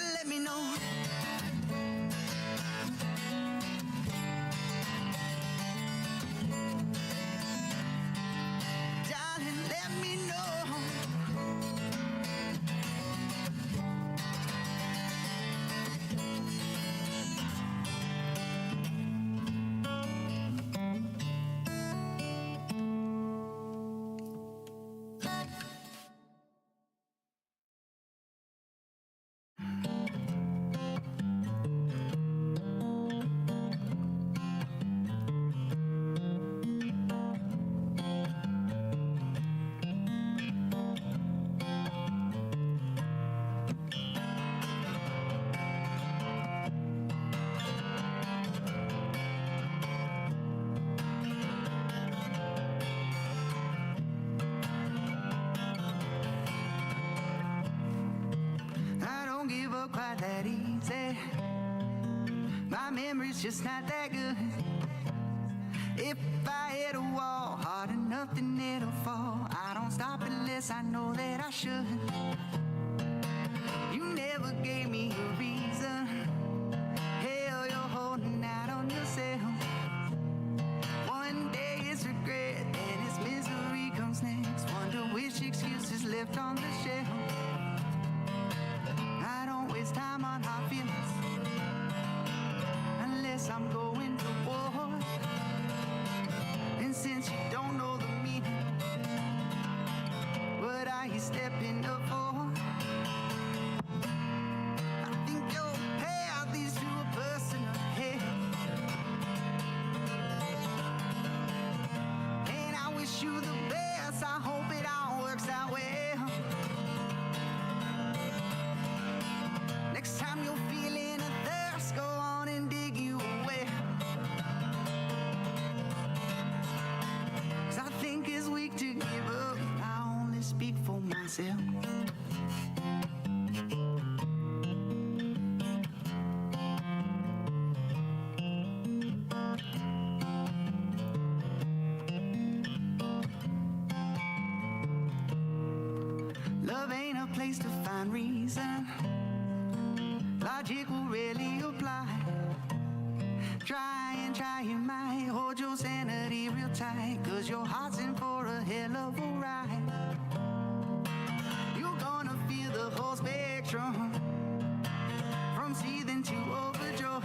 quite that easy. My memory's just not that good. If I hit a wall hard enough, then it'll fall. I don't stop unless I know that I should. You never gave me a reason. Hell, you're holding out on yourself. One day it's regret, then it's misery comes next. Wonder which excuse is left on the shelf. I don't waste time on hard feelings unless I'm going to war. And since you don't know the meaning, what are you stepping up for? I think you'll pay out these to a person ahead. And I wish you the best, I hope it all works out well. Next time you're feeling a thirst, go on and dig you a well. 'Cause I think it's weak to give up, I only speak for myself. Love ain't a place to find reason. Logic will rarely apply. Try and try, you might hold your sanity real tight, 'cause your heart's in for a hell of a ride. You're gonna feel the whole spectrum, from seething to overjoyed.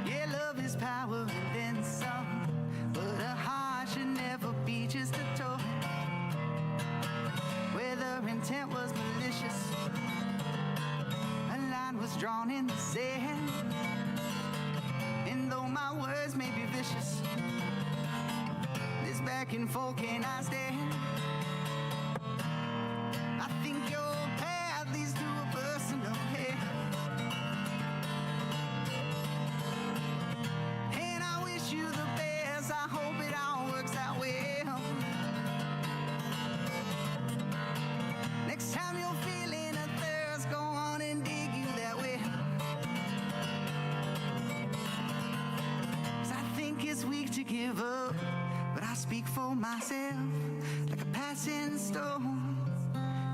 Yeah, love is power and then some, but a heart should never be just a toy. Whether intent was malicious, a line was drawn in the sand. And though my words may be vicious, this back and forth can I stand? I think your path leads to a personal hell. And I wish you the best, I hope it all works out well. Next time you're feeling a thirst, go on and dig you that way. 'Cause I think it's weak to give up, but I speak for myself. Like a passing storm,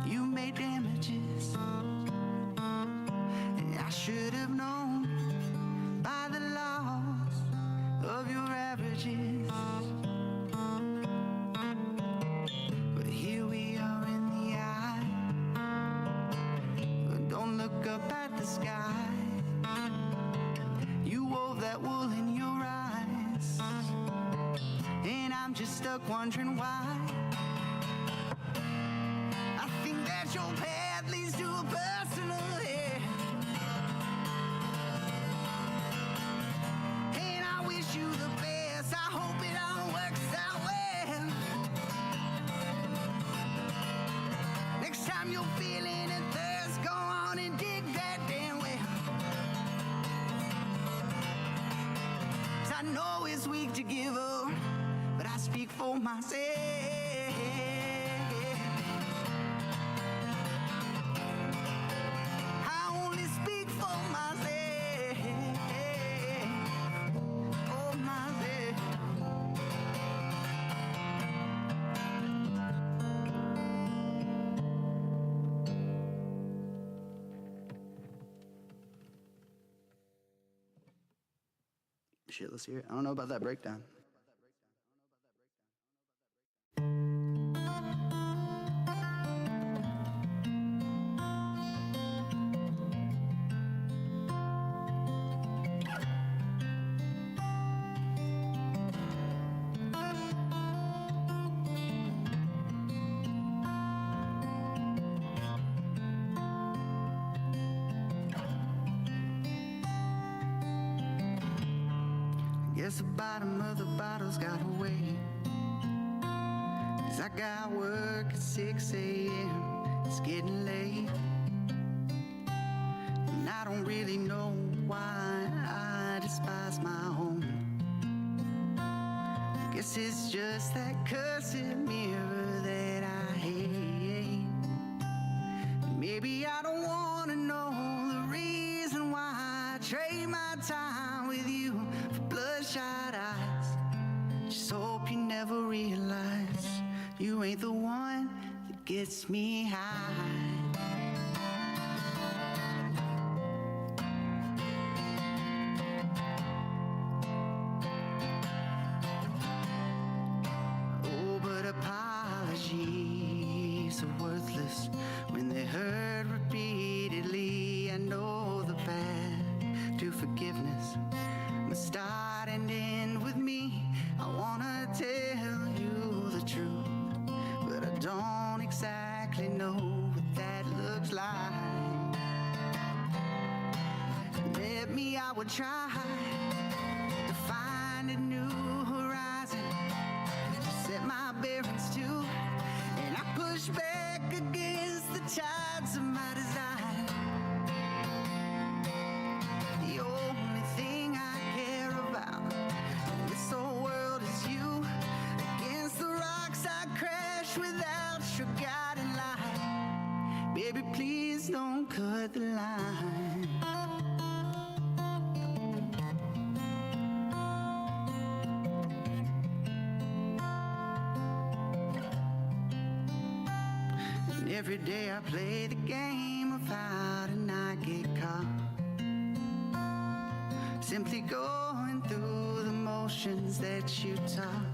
you made damages, and I should have known by the laws of your averages. But here we are in the eye. But don't look up at the sky. You wove that wool in your eyes, and I'm just stuck wondering why. I think that your path leads to a personal hell. And I wish you the best, I hope it all works out well. Next time you're feeling a thirst, go on and dig that damn well. 'Cause I know it's weak to give up, but I speak for myself. I only speak for myself. For myself. Shit, let's hear it. I don't know about that breakdown. Guess the bottom of the bottle's got away. 'Cause I got work at 6 a.m. It's getting late, and I don't really know why I despise my home. Guess it's just that cursed mirror that I hate. Maybe I don't want one that gets me high. Oh, but apologies are worthless when they're heard repeatedly. I know the path to forgiveness must start and end with me. I wanna tell you the truth, but I don't exactly know what that looks like. Maybe I would try to find a new horizon, to set my bearings to, and I push back against the tides of my desire. The only thing I care about in this whole world is you. Against the rocks I crash without your guiding light. Baby, please don't cut the line. And every day I play the game of how to not get caught, simply going through the motions that you taught.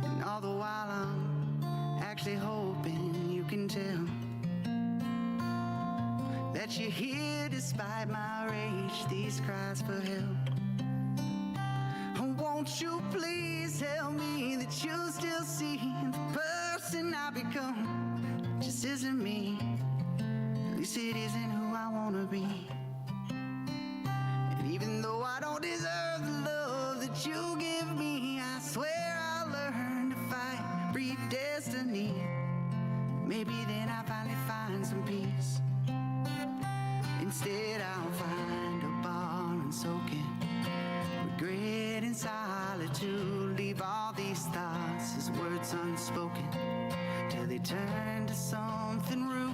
And all the while I'm actually hoping you can tell that you're here despite my rage, these cries for help. Oh, won't you please tell me that you still see the person I become just isn't me. At least it isn't who I wanna be. And even though I don't deserve the love that you give me, I swear I'll learn to fight brief destiny. Maybe then I'll finally find some peace. Instead I'll find a bar and soak in regret and solitude. Leave all these thoughts as words unspoken till they turn to something rude.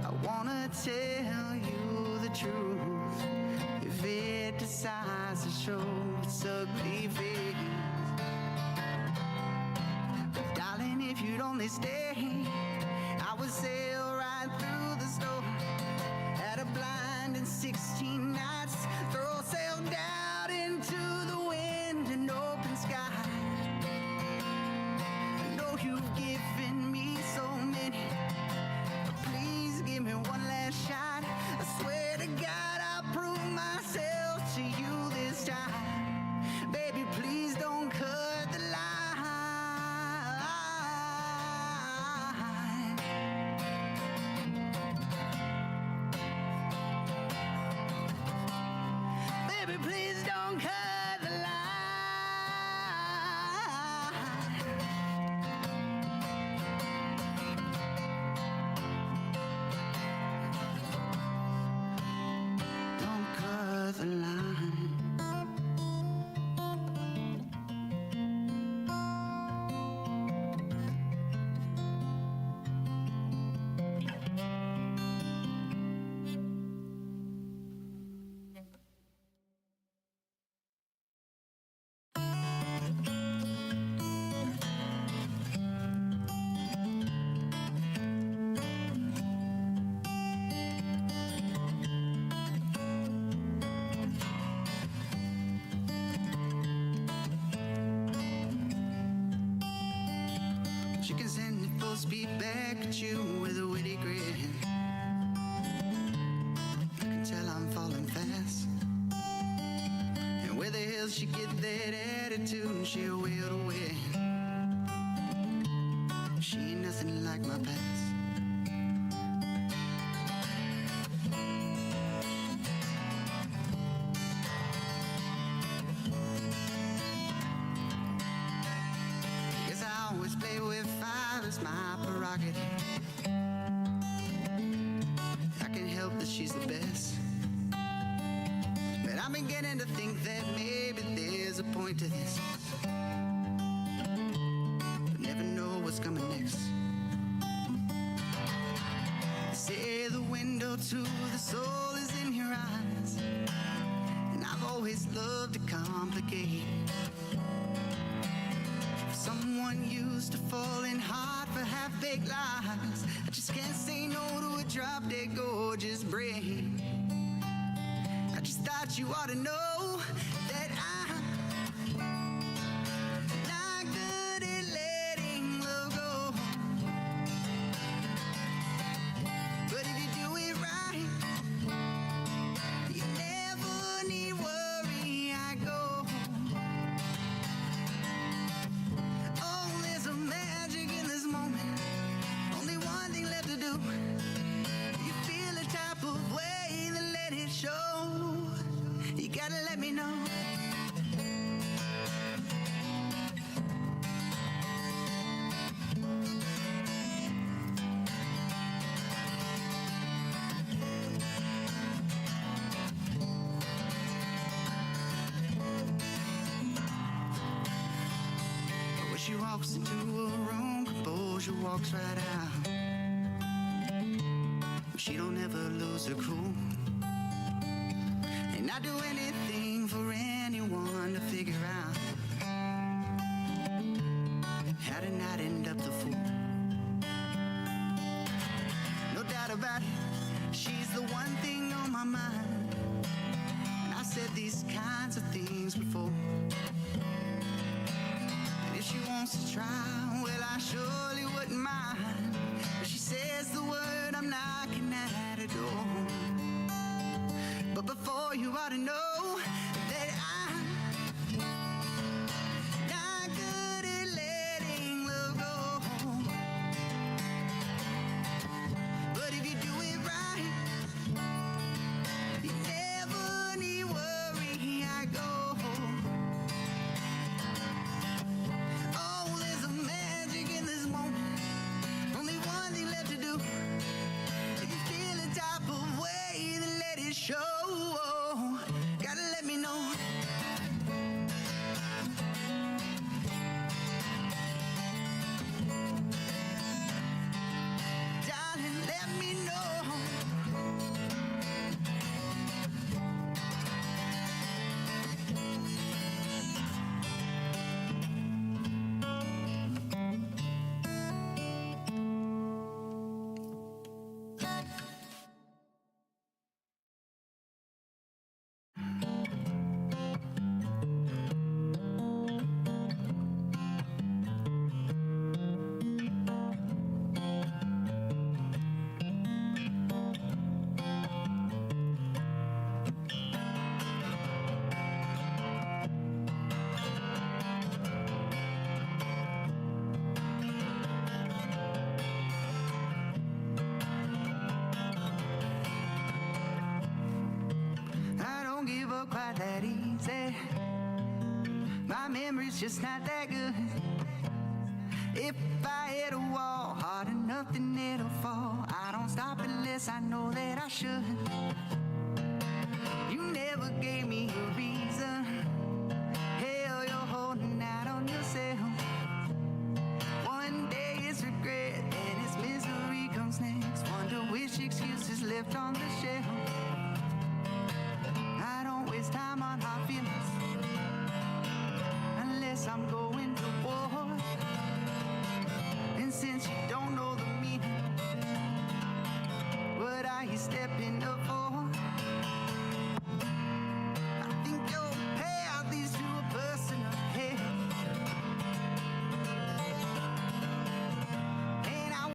I wanna tell you the truth. If it decides to show its ugly face, but darling, if you'd only stay, I would sail right through the storm at a blinding 16 nights, throw sail down into the wind and open sky. I know you've given me so many, but please give me one last shot. I swear to God I'll prove myself to you this time. Baby, please don't cut the line. Baby, please don't cut the line. Don't cut the line. She can send it full speed back at you with a witty grin. I can tell I'm falling fast. And where the hell she get that attitude? She'll will to win. She ain't nothing like my past. Guess I always play with fire, it's my prerogative. I can't help that she's the best, but I'm beginning to think that maybe there's a point to this. But never know what's coming next. They say the window to the soul is in your eyes, and I've always loved to complicate. If someone unused to falling hard for half-baked lies. I just can't say no to a drop-dead gorgeous brain. I just thought you ought to know that I'm not good at letting love go. But if you do it right, you never need worry. I go. Oh, there's a magic in this moment. Only one thing left to do. You feel the type of way, then let it show. You gotta let me know. When she walks into a room, composure walks right out. She don't ever lose her cool. And I'd do anything for anyone to figure out how to not end up the fool. No doubt about it, she's the one thing on my mind. And I've said these kinds of things before. And if she wants to try, well, I surely wouldn't mind. If she says the word, I'm knocking at her door. But before you ought to know that I'm not good at letting love go. But if you do it right, you never need worry. I go. Oh, there's a magic in this moment. Only one thing left to do. If you feel the type of way, then let it show. Gotta let me know. Darling, let me know. I don't give up quite that easy. My memory's just not that good. If I hit a wall hard enough, then it'll fall. I don't stop unless I know that I should. You never gave me a reason. Hell, you're holding out on yourself. One day it's regret, then it's misery comes next. Wonder which excuse is left on the shelf.